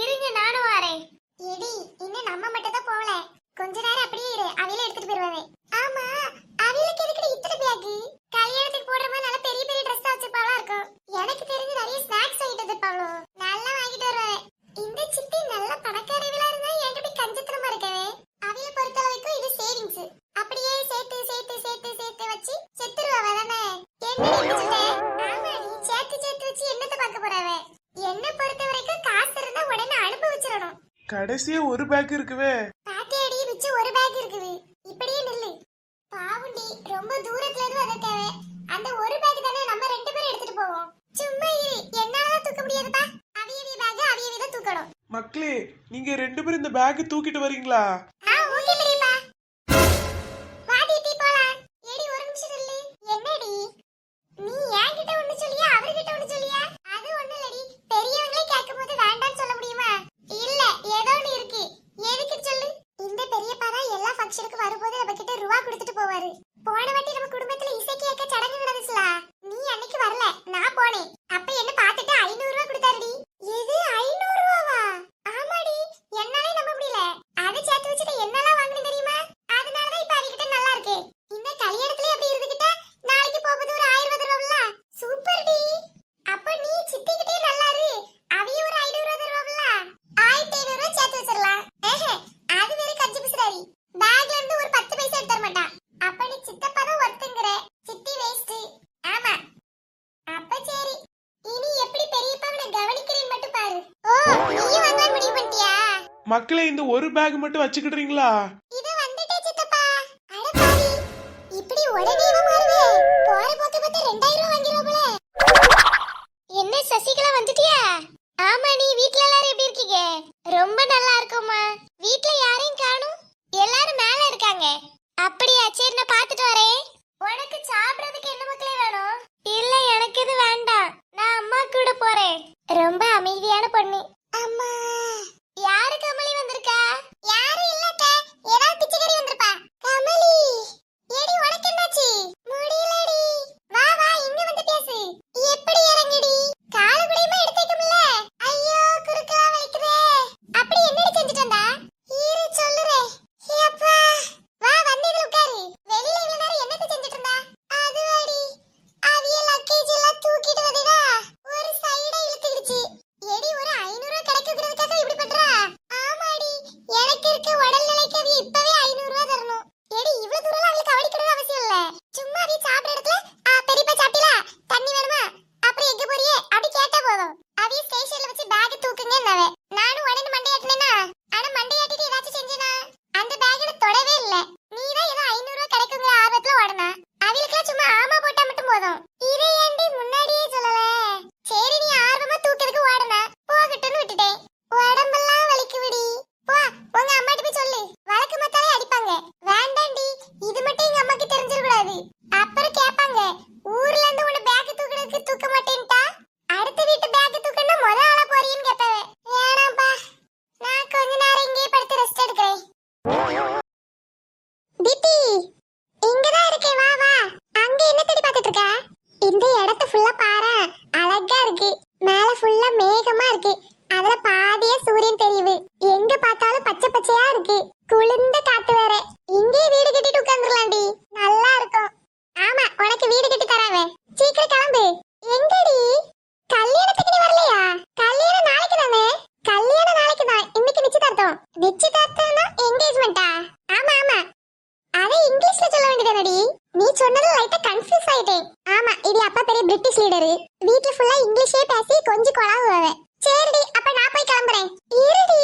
இருங்க, நானும் வரேன். எடி, இன்னும் நம்ம மட்டும் தான் போகல. கொஞ்ச நேரம் அப்படியே இரு, அவையில எடுத்துட்டு போயிருவாங்க. ஆமா, அவையிலுக்கு எதுக்கு இத்தனை பேக்? கல்யாணத்துக்கு போடுற மாதிரி நல்ல பெரிய பெரிய ட்ரெஸ் வச்சிருப்பாளா இருக்கும். எனக்கு தெரிஞ்சு நிறைய ஸ்நாக்ஸ் வாங்கிட்டு வந்திருப்பாளோ, நல்லா வாங்கிட்டு வருவேன். இந்த சித்தி நல்ல பணக்காரவிலா இருந்தா என்கிட்ட கஞ்சத்தனமா இருக்கவே. அவையில பொறுத்த வரைக்கும் இது சேவிங்ஸ். அப்படியே சேர்த்து சேர்த்து சேர்த்து சேர்த்து வச்சு செத்துருவா தானே. என்ன ஆமா, நீ சேர்த்து சேர்த்து வச்சு என்னத்தை பார்க்க போறாவே? என்ன பொறுத்த வரைக்கும் காசு இருந்தா உடனே அனுபவிச்சிடணும். கடைசியா ஒரு பேக் இருக்குவே. பாட்டியடி மிச்சம் ஒரு பேக் இருக்குது. இப்படியே நில்லு. பாவுண்டி, ரொம்ப தூரத்துல இருந்து வந்திருக்காவே. அந்த ஒரு பேக் தானே நம்ம ரெண்டு பேரும் எடுத்துட்டு போவோம். சும்மா இரு, என்னால தூக்க முடியாதுப்பா. அவியவி பேக் அவியவி தான் தூக்கணும். மக்களே, நீங்க ரெண்டு பேரும் இந்த பேக் தூக்கிட்டு வரீங்களா? ஓகே பெரியப்பா. வாடி டீ போலாம். ஏடி ஒரு நிமிஷம் நில்லு. என்னடி நீ என்கிட்ட ஒண்ணு சொல்லியா அவர்கிட்ட ஒண்ணு சொல்லியா? அது ஒண்ணு இல்லடி, பெரியவங்களே கேட்கும்போது வேண்டாம்னு சொல்ல முடியுமா? இல்ல ஏதோ ஒண்ணு இருக்கு. எதுக்கு சொல்லு? இந்த பெரியப்பா தான் எல்லா ஃபங்க்ஷனுக்கு வரும்போது நம்ம கிட்ட ரூபா கொடுத்துட்டு போவாரு. போன வாட்டி நம்ம குடும்பத்துல இசை கேட்க சடங்கு நடந்துச்சுல, நீ அன்னைக்கு வரல, நான் போனேன். அப்ப என்ன பார்த்துட்டு 500 ரூபா கொடுத்தாருடி. எது 500 ரூபாவா? ஆமாடி, என்னாலே நம்ப முடியல. அதை சேர்த்து வச்சுட்டு என்னெல்லாம் வாங்கினு தெரியுமா? அதனாலதான் இப்ப அவகிட்ட நல்லா இருக்கு. இந்த கல்யாணத்துல அப்படி இருந்துகிட்டா நாளைக்கு போகுது ஒரு 1000 ரூபாய்ல. Super D. அப்ப நீ சித்திக்கிட்டே நல்லா இரு. அவிய ஒரு 500 ரூபாய் தருவாங்கல, 1500 ரூபாய் சேர்த்து வச்சிரலாம். அது வேற கஞ்சி பிசுறாரி. பேக்ல இருந்து ஒரு 10 பைசா எடுத்து தர மாட்டான். அப்ப நீ சித்தப்பா தான் ஒருத்தங்கற, சித்தி வேஸ்ட். ஆமா, அப்ப சரி. இனி எப்படி பெரியப்பாவை கவனிக்கிறேன் மட்டும் பாரு. ஓ, நீயும் வந்தா முடிவு பண்ணிட்டியா? மக்களே, இந்த ஒரு பேக் மட்டும் வச்சுக்கிடுறீங்களா? இது வந்துட்டே சித்தப்பா. அட பாவி, இப்படி உடனேவா மாறுவே? போற போக்க பார்த்து 2000 ரூபாய் வாங்கிரோம்ல. என்ன சசிகலா வந்துட்டியா? ஆமா, நீ வீட்ல எல்லாரும் எப்படி இருக்கீங்க? ரொம்ப நல்லா இருக்கோம்மா. வீட்ல யாரையும் காணோம், எல்லாரும் மேல இருக்காங்க. அப்படியா? சரி, நான் பாத்துட்டு வரேன். உனக்கு சாப்பிடுறதுக்கு என்ன மக்களே வேணும்? இல்ல, எனக்கு இது வேண்டாம், நான் அம்மா கூட போறேன். ரொம்ப அமைதியான பொண்ணு. அம்மா, யாரு கமலி வந்திருக்கா? யாரும் இல்லக்க, ஏதாவது பிச்சைக்காரி வந்திருப்பா. கமலி, ஏடி உனக்கு என்னாச்சு? முடியலடி. வா வா, இங்க வந்து பேசு. எப்படி இறங்கிடி? கால குடையமா எடுத்து வைக்க முடியல. ஐயோ, குறுக்கா வலிக்குதே. அப்படி என்னடி செஞ்சுட்டு வந்தா? இரு சொல்லுறேன். அப்பா, வா வந்து இதுல உட்காரு. வெளியில இவ்வளவு நேரம் என்னத்த செஞ்சுட்டு இருந்தா? அதுவாடி, அவிய லக்கேஜ் எல்லாம் தூக்கிட்டு வந்தடா, ஒரு சைடா இழுத்துக்கிடுச்சு. எடி ஒரு 500 ரூபாய் கிடைக்குறதுக்காக இப்படி பண்றா? ஆமாடி, எனக்கு இருக்க உடல் நிலைக்கு அவிய இப்பவே 500 ரூபாய் தரணும். எடி இவ்வளவு தூரம் அவளுக்கு கவனிக்கணும் அவசியம் இல்ல. சும்மா அவிய சாப்பிடுற இடத்துல பெரியப்பா சாப்பிட்டீங்களா, தண்ணி வேணுமா, அப்புறம் எங்க போறியே அப்படி கேட்டா போதும். அவிய ஸ்டேஷன்ல வச்சு பேக் தூக்குங்கன்னாவே நானும் உடனே மண்டையாட்டினேனா. ஆனா மண்டையாட்டிட்டு ஏதாச்சும் செஞ்சேனா? அந்த பேக்ல தொடவே இல்ல. நீதான் ஏதோ 500 ரூபாய் கிடைக்குங்கிற ஆர்வத்துல ஓடனா. அவளுக்குலாம் சும்மா ஆமா போட்டா மட்டும் போதும். இதை ஏண்டி முன்னாடியே சொல்லல? சரி, நீ ஆர்வமா தூக்கிறதுக்கு ஓடனா போகட்டும்னு விட்டுட்டேன். உடம்பெல்லாம் வலிக்கு விடி. போ, உங்க அம்மாட்ட போய் சொல்லு, வழக்கு மத்தாலே அடிப்பாங்க. வேண்டாண்டி, இது மட்டும் எங்க அம்மாக்கு தெரிஞ்சிடக்கூடாது. அப்புறம் கேட்பாங்க, ஊர்ல இருந்து உன்னை பேக் தூக்குறதுக்கு தூக்க மாட்டேன்ட்டா, அடுத்த வீட்டு பேக் தூக்கணும்னா முத ஆளா போறீன்னு கேட்பாவே. வேணாம்பா, நான் கொஞ்ச நேரம் இங்கேயே படுத்து ரெஸ்ட் எடுக்கிறேன். திட்டி, இங்கதான் இருக்கேன், வா வா. அங்க என்ன தேடி பார்த்துட்டு இருக்க? இந்த இடத்த ஃபுல்லா பாரு, அழகா இருக்கு. மேல ஃபுல்லா மேகமா இருக்கு, அதுல பாதியா சூரியன் தெரியுது. எங்க பார்த்தாலும் பச்சை பச்சையா இருக்கு, குளிர்ந்த காத்து வேற. இங்கே வீடு கட்டிட்டு உட்கார்ந்துடலாம்டி, நல்லா இருக்கும். ஆமா, உனக்கு வீடு கட்டி தராவே. சீக்கிரம் கிளம்பு. எங்கடி? கல்யாணத்துக்கு நீ வரலையா? கல்யாணம் நாளைக்கு தானே? கல்யாணம் நாளைக்கு தான், இன்னைக்கு நிச்சயதார்த்தம். நிச்சயதார்த்தம்னா என்கேஜ்மெண்டா? ஆமா ஆமா, அதை இங்கிலீஷ்ல சொல்ல வேண்டியதானடி? நீ சொன்னது லைட்டா கன்ஃபியூஸ் ஆயிட்டேன். ஆமா, இது அப்பா பெரிய பிரிட்டிஷ் லீடரு, வீட்ல ஃபுல்லா இங்கிலீஷே பேசி கொஞ்சம் கொலாவுவே. சரிடி, அப்ப நான் போய் கிளம்புறேன். இருடி,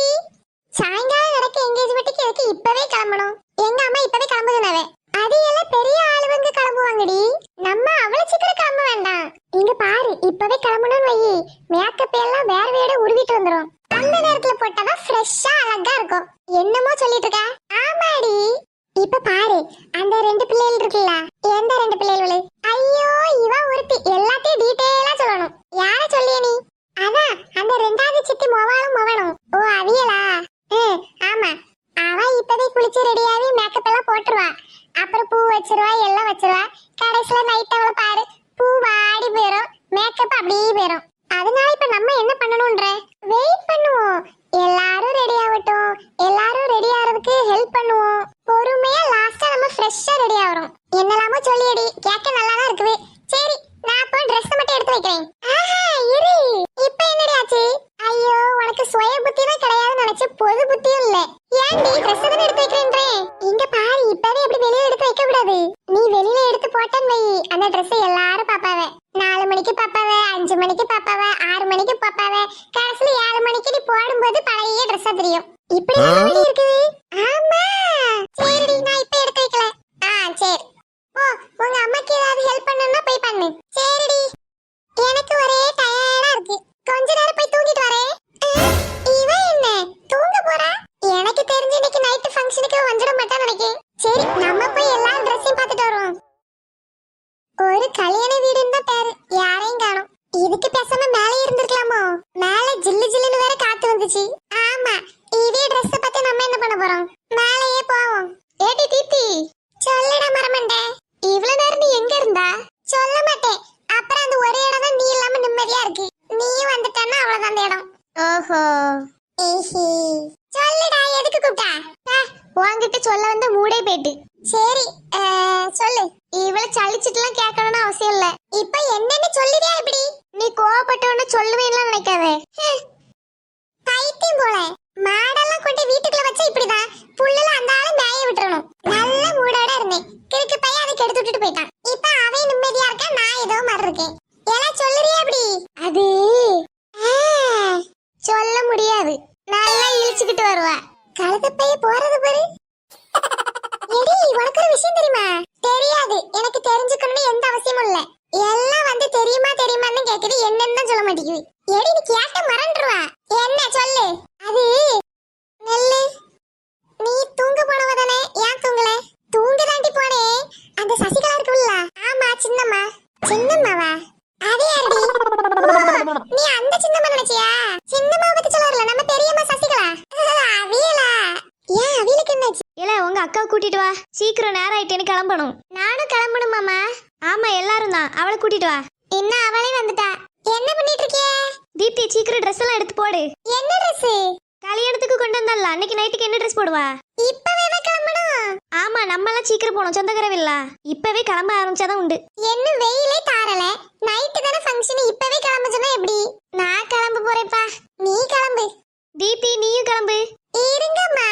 சாயங்காலம் நடக்க என்கேஜ்மெண்ட்டுக்கு எதுக்கு இப்பவே கிளம்பணும்? எங்க அம்மா இப்பவே கிளம்புதுனாவே. அது எல்லாம் பெரிய ஆளுவங்க கிளம்புவாங்கடி, நம்ம அவ்வளவு சீக்கிரம் கிளம்ப வேண்டாம். இங்க பாரு, இப்பவே கிளம்பணும்னு வை, மேக்கப் எல்லாம் வேற வேற உருவிட்டு வந்துரும். அந்த நேரத்துல போட்டாதான் ஃப்ரெஷ்ஷா அழகா இருக்கும். என்னமோ சொல்லிட்டு இருக்கா? ஆமாடி, இப்ப பாரு, அந்த 2 பிள்ளைகள் இருக்குல்ல, எந்த 2 பிள்ளைகள்? ஐயோ, இவ ஒருத்தி எல்லாத்தையும் டீடைலா சொல்லணும். யார சொல்லிய நீ? அதான் அந்த 2வது சித்தி மொவாலும் மொவனும். ஓ, அவியலா? ஆமா, அவ இப்பவே குளிச்சு ரெடியாவி மேக்கப் எல்லாம் போட்டுருவா. அப்புறம் பூ வச்சிருவா, எல்லாம் வச்சிருவா. கடைசியில நைட் அவளை பாரு, பூ வாடி போயிரும், மேக்கப் அப்படியே போயிரும். அதனால இப்ப நம்ம என்ன பண்ணணும்ன்ற? வெயிட் பண்ணுவோம். எல்லாரும் ரெடி ஆகட்டும், எல்லாரும் ரெடி ஆகிறதுக்கு ஹெல்ப் பண்ணுவோம். பொறுமையா லாஸ்டா நம்ம ஃப்ரெஷ்ஷா ரெடி ஆகிறோம். என்னலாமோ சொல்லியடி, கேட்க நல்லா தான் இருக்குது. சரி, நான் அப்போ ட்ரெஸ் மட்டும் எடுத்து வைக்கிறேன். ஆஹா, இரு, இப்ப என்னடி ஆச்சு? ஐயோ, உனக்கு சுய புத்தி தான் கிடையாதுன்னு நினைச்சு பொது புத்தியும் இல்ல. ஏன்டி ட்ரெஸ் தானே எடுத்து வைக்கிறேன்றேன். இங்க பாரு, இப்பவே அப்படி வெளியே எடுத்து வைக்க கூடாது. நீ வெளியில எடுத்து போட்டேன்னு வை, அந்த ட்ரெஸ் எல்லாரும் பாப்பாவ. 4 மணிக்கு பாப்பாவ, 5 மணிக்கு பாப்பாவ, 6 மணிக்கு பாப்பாவ. கடைசியில 7 மணிக்கு நீ போடும்போது பழைய ட்ரெஸ்ஸா தெரியும். இப்படி இருக்குது. ஆமா, சரிடி, நான் இப்ப எடுத்து வைக்கல. சரி, ஓ, உங்க அம்மாக்கு ஏதாவது ஹெல்ப் பண்ணணும்னா போய் பண்ணு. கல்யாண வீடுன்னு தான் பேரு, யாரையும் காணோம். இதுக்கு பேசாம மேலே இருந்திருக்கலாமோ? மேலே ஜில்லு ஜில்லுன்னு வேற காத்து வந்துச்சு. ஆமா, இதே Dress பார்த்து நம்ம என்ன பண்ண போறோம்? மேலேயே போவோம். ஏடி தீத்தி, சொல்லுடா மரமண்டே. இவ்வளவு நேரம் நீ எங்க இருந்தா? சொல்ல மாட்டேன். அப்புறம் அந்த ஒரே இடம் தான் நீ இல்லாம நிம்மதியா இருக்கு. நீ வந்துட்டன்னா அவ்வளவுதான் அந்த இடம். ஓஹோ, ஏஹி, சொல்லுடா, எதுக்கு கூப்பிட்டா? உன்கிட்ட சொல்ல வந்த மூடே போயிட்டு. சரி, சொல்லு. இவ்வளவு சலிச்சிட்டுலாம் கேட்கணும்னு அவசியம் இல்ல. இப்ப என்னன்னு சொல்லுறியா? இப்படி நீ கோவப்பட்டவன சொல்லுவேன்லாம் நினைக்காதே. பைத்தியம் போல. மாடெல்லாம் கொண்டு வீட்டுக்குள்ள வச்சா இப்படிதான். புல்லுல அந்த ஆளு மேய விட்டுறணும். நல்ல மூடோட இருந்தேன். கிறுக்கு பையன் அதை கெடுத்து விட்டுட்டு போயிட்டான். இப்ப அவன் நிம்மதியா இருக்கா, நான் ஏதோ மாதிரி இருக்கேன். எல்லாம் சொல்லுறியா? அப்படி அது சொல்ல முடியாது. நல்லா இழிச்சுக்கிட்டு வருவா. கழுத பைய போறது பாரு. எடி, உனக்கு ஒரு விஷயம் தெரியுமா? தெரியாது. எனக்கு தெரிஞ்சுக்கணும்னு எந்த அவசியமும் இல்ல. எல்லாம் வந்து தெரியுமா தெரியுமான்னு கேக்குது, என்னன்னு சொல்ல மாட்டேங்குது. எடி, நீ கேட்ட மறந்துடுவா. என்ன சொல்லு? அது நெல்லு. நீ தூங்க போனவ தானே? ஏன் தூங்கல? தூங்க தாண்டி போனேன். அந்த சசிகலா இருக்குல்ல? ஆமா, சின்னம்மா. சின்னம்மாவா? அதே யாரடி? நீ அந்த சின்னம்மா நினைச்சியா? சின்னம்மா பத்தி சொல்ல வரல, நம்ம பெரியம்மா சசிகலா. அவியலா? ஏன் அவியலுக்கு என்னாச்சு? இல்ல, உங்க அக்காவை கூட்டிட்டு வா. சீக்கிரம் நேரம் ஆயிட்டேன்னு கிளம்பணும். நானும் கிளம்பணுமாமா? ஆமா, எல்லாரும் தான். அவளை கூட்டிட்டு வா. இன்னும் அவளே வந்துட்டா. என்ன பண்ணிட்டு இருக்கிய? தீப்தி, சீக்கிரம் ட்ரெஸ் எல்லாம் எடுத்து போடு. என்ன ட்ரெஸ்? கல்யாணத்துக்கு கொண்டு வந்தால அன்னைக்கு நைட்டுக்கு என்ன ட்ரெஸ் போடுவா? இப்பவே கிளம்பணும்? ஆமா, நம்ம எல்லாம் சீக்கிரம் போனோம். சொந்தக்காரவில்ல, இப்பவே கிளம்ப ஆரம்பிச்சாதான் உண்டு. என்ன வெயிலே தாரல, நைட்டு தானே ஃபங்க்ஷன், இப்பவே கிளம்ப சொன்னா எப்படி? நான் கிளம்ப போறேன்ப்பா, நீ கிளம்பு. தீப்தி, நீயும் கிளம்பு. இருங்கம்மா.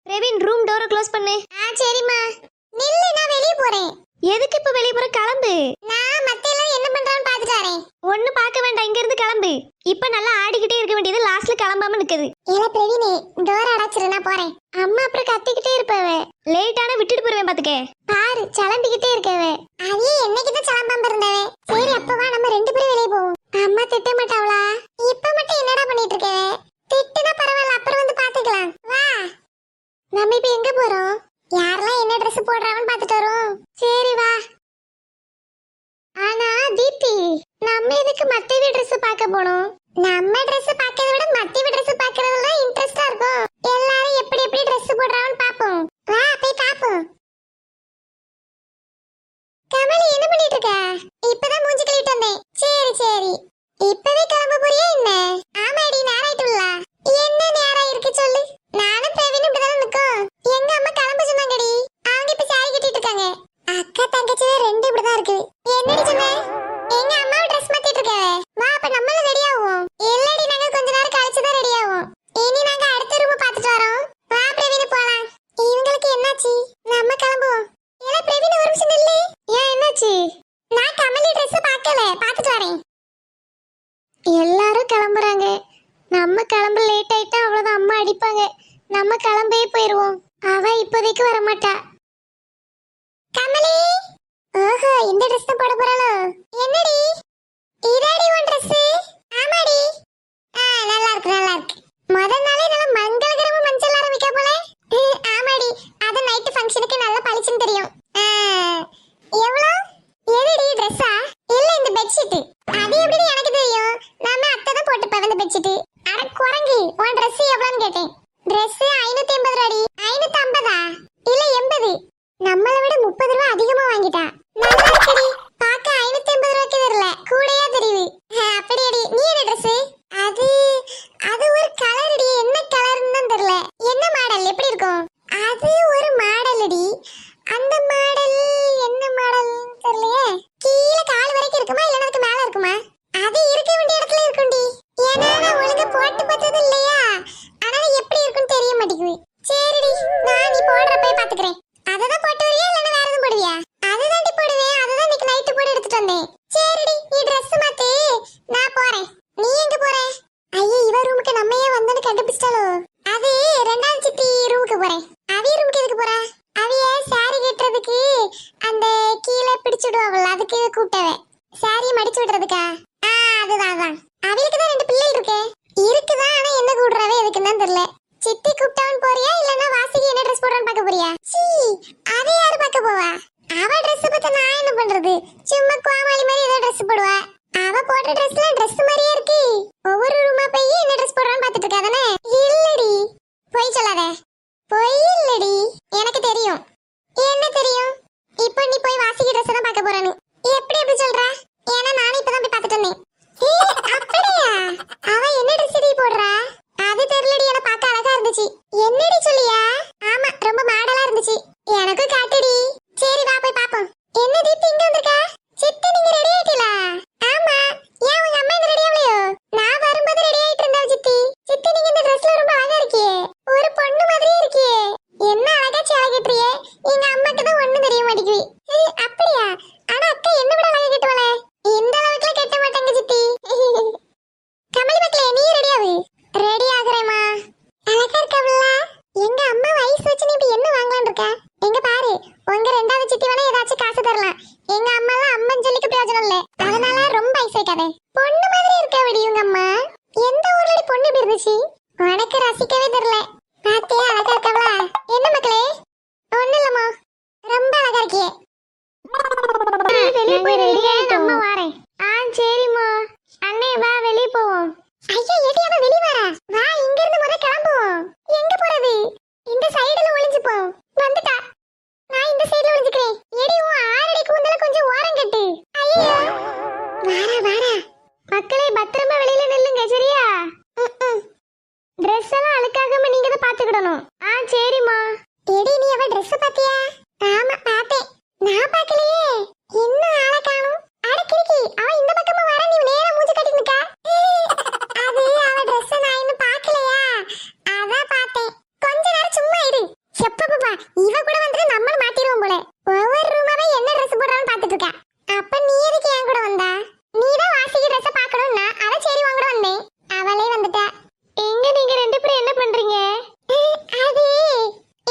பிரவீன், ரூம் டோரை க்ளோஸ் பண்ணு. சரிம்மா. நில்லு, நான் வெளிய போறேன். எதுக்கு இப்ப வெளிய போற? கிளம்பு. நான் மத்த எல்லாம் என்ன பண்றான்னு பாத்துட்டு வரேன். ஒண்ணு பார்க்க வேண்டாம், இங்க இருந்து கிளம்பு. இப்ப நல்லா ஆடிக்கிட்டே இருக்க வேண்டியது லாஸ்ட்ல கிளம்பாம நிக்குது. ஏல பிரவீனே, டோர் அடைச்சிரு, நான் போறேன். அம்மா அப்புறம் கத்திக்கிட்டே இருப்பவே. லேட் ஆனா விட்டுட்டு போறேன் பாத்துக்க. பாரு, சலம்பிக்கிட்டே இருக்கவே. அதே என்னைக்கு தான் சலம்பாம இருந்தவே. சரி, அப்ப வா, நம்ம ரெண்டு பேரும் வெளிய போவோம். அம்மா திட்ட மாட்டாவளா? இப்ப மட்டும் என்னடா பண்ணிட்டு இருக்கவே? திட்டுனா பரவாயில்ல, அப்புறம் வந்து பாத்துக்கலாம். வா. நம்ம இப்ப எங்க போறோம்? யாரெல்லாம் என்ன Dress போடுறாங்கன்னு பாத்துட்டு வரோம். சரி வா. ஆனா தீப்தி, நம்ம எதுக்கு மத்தவி Dress பார்க்க போறோம்? நம்ம Dress பார்க்கறத விட மத்தவி Dress பார்க்கறதுல தான் இன்ட்ரெஸ்டா இருக்கும். எல்லாரும் எப்படி எப்படி Dress போடுறாங்கன்னு பாப்போம். வா, போய் பாப்போம். கமலி, என்ன பண்ணிட்டு இருக்க? இப்பதான் மூஞ்சி கழுவிட்டு வந்தேன். சரி சரி, இப்பவே கிளம்ப போறியா என்ன? ஆமாடி, நேரம் ஆயிட்டுல. என்ன நேரம் இருக்கு சொல்லு. நானும் பிரவீனும் இப்படிதானே நிக்கோம். எங்க அம்மா கிளம்ப சொன்னாங்கடி. அவங்க இப்ப சாரி கட்டிட்டு இருக்காங்க. அக்கா தங்கச்சி ரெண்டு இப்படிதான் இருக்கு. என்னடி சொன்ன? எங்க அம்மாவை ட்ரெஸ் மாத்திட்டு இருக்கவே. வா, அப்ப நம்மளும் ரெடி ஆவோம். இல்லடி, நாங்க கொஞ்ச நேரம் கழிச்சு தான் ரெடி ஆவோம். இனி நாங்க அடுத்த ரூம் பாத்துட்டு வரோம். வா பிரவீன், போலாம். இவங்களுக்கு என்னாச்சு? நம்ம கிளம்புவோம். ஏல பிரவீன், ஒரு நிமிஷம் நில்லு. ஏன், என்னாச்சு? நான் கமலி Dress பார்க்கல, பாத்துட்டு வரேன். எல்லாரும் கிளம்புறாங்க. நம்ம கிளம்ப லேட் ஆயிட்டா அவ்வளவுதான், அம்மா அடிப்பாங்க. நம்ம கிளம்பே போயிருவோம். அவ இப்போதைக்கு வர மாட்டா. கமலி, ஓஹோ, இந்த Dress தான் போட போறாளோ? என்னடி இதாடி உன் Dress? ஆமாடி. நல்லா இருக்கு, நல்லா இருக்கு. முதல் நாளே நல்ல மங்களகரமா மஞ்சள் ஆரம்பிக்க போல. ஆமாடி, அது நைட் ஃபங்க்ஷனுக்கு நல்லா பளிச்சுன்னு தெரியும். எவ்வளவு? எதுடி Dress-ஆ? இல்ல, இந்த பெட்ஷீட். அது எப்படி எனக்கு தெரியும்? நாம அத்தை தான் போட்டுப்பேன் இந்த பெட்ஷீட். அட குரங்கி, உன் Dress எவ்வளவுன்னு கேட்டேன். Dress 550 ரூபாடி. 550-ஆ? இல்ல 80. நம்மளை விட 30 ரூபாய் அதிகமா வாங்கிட்டா. நல்லா இருக்குடி. பாக்க 550 ரூபாய்க்கு தெரியல, கூடயா தெரியுது. அப்படியேடி. நீ என்ன Dress? அது அது ஒரு கலர்டி. என்ன கலர்னு தான் தெரியல. என்ன மாடல்? எப்படி இருக்கும்? அது ஒரு மாடல்டி. அந்த மாடல் என்ன மாடல் தெரியலையே. கீழ கால் வரைக்கும் இருக்குமா, இல்ல அதுக்கு மேல இருக்குமா? அது இருக்க வேண்டிய இடத்துல இருக்கும்டி. ஏன்னா நான் ஒழுங்கா போட்டு பார்த்தது இல்லையா, அதனால எப்படி இருக்குன்னு தெரிய மாட்டேங்குது. சரிடி, நான் நீ போடுறப்ப பாத்துக்கிறேன். அததான் போட்டு வரியா, இல்லன்னா வேற எதுவும் போடுவியா? அதுதான்டி போடுவேன். அதுதான் இன்னைக்கு நைட்டு போட்டு எடுத்துட்டு வந்தேன். சரிடி, நீ Dress மாத்து, நான் போறேன். நீ எங்க போற? ஐயே, இவ ரூமுக்கு நம்ம ஏன் வந்தோன்னு கண்டுபிடிச்சிட்டாலோ? அது ரெண்டாவது சித்தி ரூமுக்கு போறேன். அவிய ரூமுக்கு எதுக்கு போற? அவிய சாரி கட்டுறதுக்கு அந்த கீழே பிடிச்சுடுவாங்கல்ல, அதுக்கு கூப்பிட்டவே. சாரியை மடிச்சு விடுறதுக்கா? அதுதான். அவளுக்கு தான் 2 பிள்ளைகள் இருக்கு. இருக்குதான், ஆனா என்ன கூடுறாவே எதுக்குன்னு தான் தெரியல. சித்தி கூப்பிட்டவன் போறியா, இல்லன்னா வாசிக்கு என்ன Dress போடுறான்னு பார்க்க போறியா? சீ, அதை யாரு பார்க்க போவா? அவ Dress பார்த்து நான் என்ன பண்றது? சும்மா கோமாளி பார்த்துட்டு வந்தேன். அப்படியா? அவ என்ன ட்ரெஸ் போடுறா? அது தெரியலடி, என பார்க்க அழகா இருந்துச்சு. என்னடி சொல்லியா? ஆமா, ரொம்ப மாடலா இருந்துச்சு. எனக்கும் காட்டுடி. சரி வா போய் பாப்போம். என்ன தீப்தி இங்க வந்திருக்கா? சித்தி நீங்க ரெடி ஆயிட்டீங்களா? ஆமா. ஏன் உங்க அம்மா இன்னும் ரெடி ஆகலையோ? நான் வரும்போது ரெடி ஆயிட்டு இருந்தா சித்தி. சித்தி நீங்க இந்த ட்ரெஸ்ல ரொம்ப அழகா இருக்கியே. ஒரு பொண்ணு மாதிரியே இருக்கியே. என்ன அழகா சேலை கட்டுறியே. எங்க அம்மாக்கு தான் ஒண்ணும் தெரிய மாட்டேங்குது. அப்படியா? ஆனா அக்கா என்ன விட அழகா கட்டுவாளே. இந்த அளவுக்குலாம் கட்ட மாட்டாங்க சித்தி. கமலி மக்களே, நீ ரெடி ஆகு. ரெடி ஆகுறேம்மா. அழகா இருக்கவள. எங்க அம்மா வயசு வச்சு நீ இப்படி என்ன வாங்கலாம்னு இருக்க? எங்க பாரு, உங்க ரெண்டாவது சித்தி வேணா ஏதாச்சும் காசு தரலாம். எங்க அம்மா எல்லாம் அம்மன் சொல்லிக்கு பிரயோஜனம் இல்ல. அதனால ரொம்ப வயசு வைக்காதே. பொண்ணு மாதிரி இருக்கவடி உங்க அம்மா. எந்த ஊர்லடி பொண்ணு இப்படி இருந்துச்சு? உனக்கு ரசிக்கவே தெரியல. பாத்தியா அழகா இருக்கவள. என்ன மக்களே? ஒண்ணு இல்லம்மா, ரொம்ப அழகா இருக்கியே. வெளிய போய் ரெடி ஆயிட்டு அம்மா வரேன். சரிம்மா. அண்ணே வா வெளிய போவோம். ஐயா எடி அவ வெளிய வரா. வா இங்க இருந்து முத கிளம்புவோம். எங்க போறது? இந்த சைடுல ஒளிஞ்சுப்போம். வந்துட்டா. நான் இந்த சைடுல ஒளிஞ்சுக்கிறேன். எடி உன் ஆறடி கூந்தல கொஞ்சம் ஓரம் கட்டு. ஐயோ. வாரா வாரா. மக்களே பத்திரமா வெளியில நில்லுங்க சரியா? Dress எல்லாம் அழுக்காகாம நீங்க தான் பாத்துக்கிடணும். சரிம்மா. எடி நீ அவ Dress பாத்தியா? ஆமா பார்த்தேன். நான் பார்க்கலையே. இன்னும் ஆள காணோம். அட கிறுக்கி, அவ இந்த பக்கமா வர, நீ நேரா மூஞ்சி கட்டி நிக்கா. அது அவ Dress நான் இன்னும் பார்க்கலையா? அதான் பார்த்தேன். கொஞ்ச நேரம் சும்மா இரு. செப்பப்பா, இவ கூட வந்து நம்மள மாட்டிடுவோம் போல. ஒவ்வொரு ரூமாவே என்ன Dress போடுறான்னு பார்த்துட்டு இருக்கா. அப்ப நீ எதுக்கு என் கூட வந்தா? நீ தான் வாசிக்கு Dress பார்க்கணும்னா அத சரி வாங்க வந்தேன். அவளே வந்துட்டா. எங்க நீங்க ரெண்டு பேரும் என்ன பண்றீங்க? அது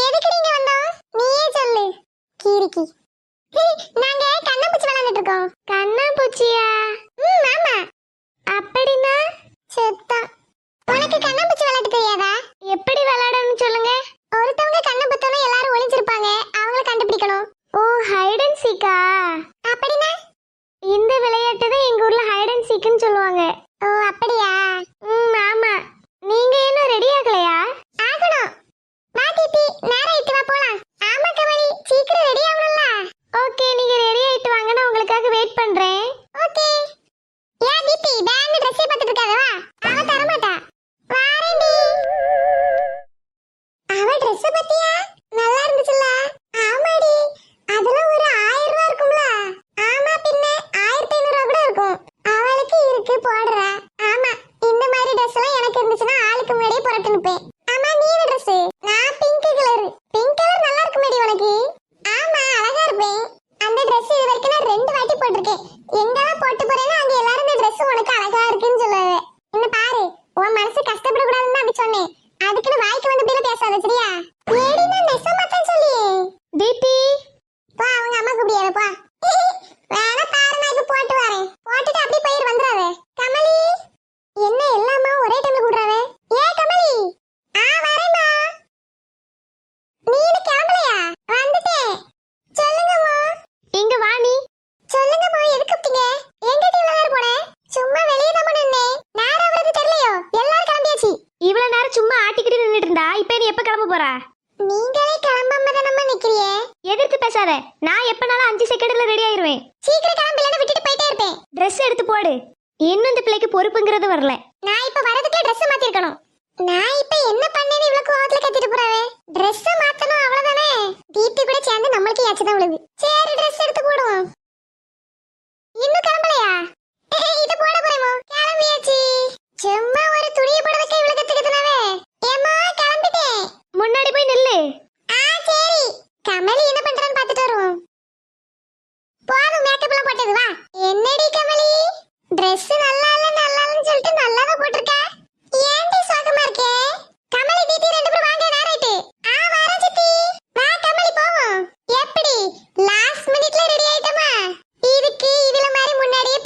எதுக்கு நீங்க வந்தோம்? நீயே சொல்லு. கீரிக்கி. நாங்க கண்ணாம்பூச்சி விளையாண்டுட்டு இருக்கோம். கண்ணாம்பூச்சியா? ஆமா. அப்படின்னா செத்தா. உனக்கு கண்ணாம்பூச்சி விளையாட தெரியாதா? எப்படி விளையாடணும்னு சொல்லுங்க. ஒருத்தவங்க கண்ணை பத்தோனா எல்லாரும் ஒளிஞ்சிருப்பாங்க. அவங்கள கண்டுபிடிக்கணும். ஓ ஹைட் அண்ட் சீக்கா? அப்படினா? இந்த விளையாட்டு தான் எங்க ஊர்ல ஹைட் அண்ட் சீக்னு சொல்லுவாங்க. ஓ அப்படியா? ஆமா. நீங்க என்ன ரெடி ஆகலையா? ஆகணும். வா தீபி, நேரா இட்டு வா போலாம். ஆமா கமலி, சீக்கிரம் ரெடி ஆகணும்ல. ஓகே, நீங்க ரெடி ஆயிட்டு வாங்க, நான் உங்களுக்காக வெயிட் பண்றேன். ஓகே. யா தீபி, பேண்ட் Dress பார்த்துட்டு இருக்காத வா. அவ தர மாட்டா. வாரேண்டி. அவ Dress பத்தியா? நல்லா இருந்துச்சுல? ஆமாடி. அதெல்லாம் ஒரு 1000 ரூபாய் இருக்கும்ல? ஆமா பின்ன 1500 ரூபாய் கூட இருக்கும். அவளுக்கு இருக்கு போடுற. ஆமா, இந்த மாதிரி Dress எல்லாம் எனக்கு இருந்துச்சுன்னா ஆளுக்கு முன்னாடியே புரட்டு நிப்பேன். ஆமா நீ என்ன Dress? நான் பிங்க் கலர். பிங்க் கலர் நல்லா இருக்குமேடி உனக்கு. ஆமா அழகா இருப்பேன். அந்த Dress இது வரைக்கும் நான் 2 வாட்டி போட்டிருக்கேன். எங்கெல்லாம் போட்டு போறேன்னா அங்க எல்லாரும் இந்த Dress உனக்கு அழகா இருக்குன்னு சொல்லுவாங்க. என்ன பாரு, உன் மனசு கஷ்டப்பட கூடாதுன்னு அப்படி சொன்னேன். அதுக்குன்னு வாய்க்கு வந்து பேர பேசாத சரியா? ஏடி நான் நெசமா தான் சொல்லியே. தீபி போ, அவங்க அம்மா கூப்பிடியாத போ. வேணா பாரு, நான் இப்ப போட்டு வரேன். போட்டுட்டு அப்படியே போயிரு வந்துறாவே. கமலி, என்ன எல்லாமா ஒரே டைம்ல கூடுறாவே? ஏ கமலி. வரேம்மா. நீ இன்னும் கிளம்பலையா? வந்துட்டேன். சொல்லுங்கம்மா. இங்க வா நீ. சொல்லுங்கம்மா, எதுக்கு கூப்பிட்டீங்க? எங்க டீம்ல வேற போனேன். சும்மா வெளிய தான் நின்னேன். நேரா வரது தெரியலையோ? எல்லாரும் கிளம்பியாச்சு. இவ்வளவு நேரம் சும்மா ஆட்டிக்கிட்டு நின்னுட்டு இருந்தா இப்ப நீ எப்ப கிளம்ப போற? நீங்களே கிளம்பாம தானம்மா நிக்கிறியே. எதிர்த்து பேசாத. நான் எப்பனாலும் 5 செகண்ட்ல ரெடி ஆயிருவேன். சீக்கிரம் கிளம்பலன்னா விட்டுட்டு போயிட்டே இருப்பேன். Dress எடுத்து போடு. இன்னும் இந்த பிள்ளைக்கு பொறுப்புங்கிறது வரல. நான் இப்ப வரதுக்கே Dress மாத்திருக்கணும். நான் இப்ப என்ன பண்ணேன்னு இவ்வளவு கோவத்துல கத்திட்டு போறாவே? Dress மாத்தணும் அவ்வளவுதானே. தீப்தி கூட சேர்ந்து நம்மளுக்கு யாச்சு தான் விழுது. சரி Dress எடுத்து போடுவோம். இன்னும் கிளம்பலையா? இது போட போறேமோ? கிளம்பியாச்சு. சும்மா ஒரு துணியை போடுறதுக்கு இவ்வளவு கத்துக்கிட்டனவே. ஏம்மா கிளம்பிட்டேன். முன்னாடி போய் நில்லு. சரி. கமலி என்ன பண்றான்னு பார்த்துட்டு வருவோம். போதும் மேக்கப் எல்லாம் போட்டது வா. என்னடி கமலி, Dress நல்லா இல்லன்னு சொல்லிட்டு நல்லாவே போட்டிருக்க. ஏன்டி சோகமா இருக்கே? கமலி தீதி 2 பேரும் வாங்க, நேராயிட்டு. வரேன் சித்தி. வா கமலி போவோம். எப்படி லாஸ்ட் மினிட்ல ரெடி ஆயிட்டமா? இதுக்கு இதுல மாதிரி முன்னாடியே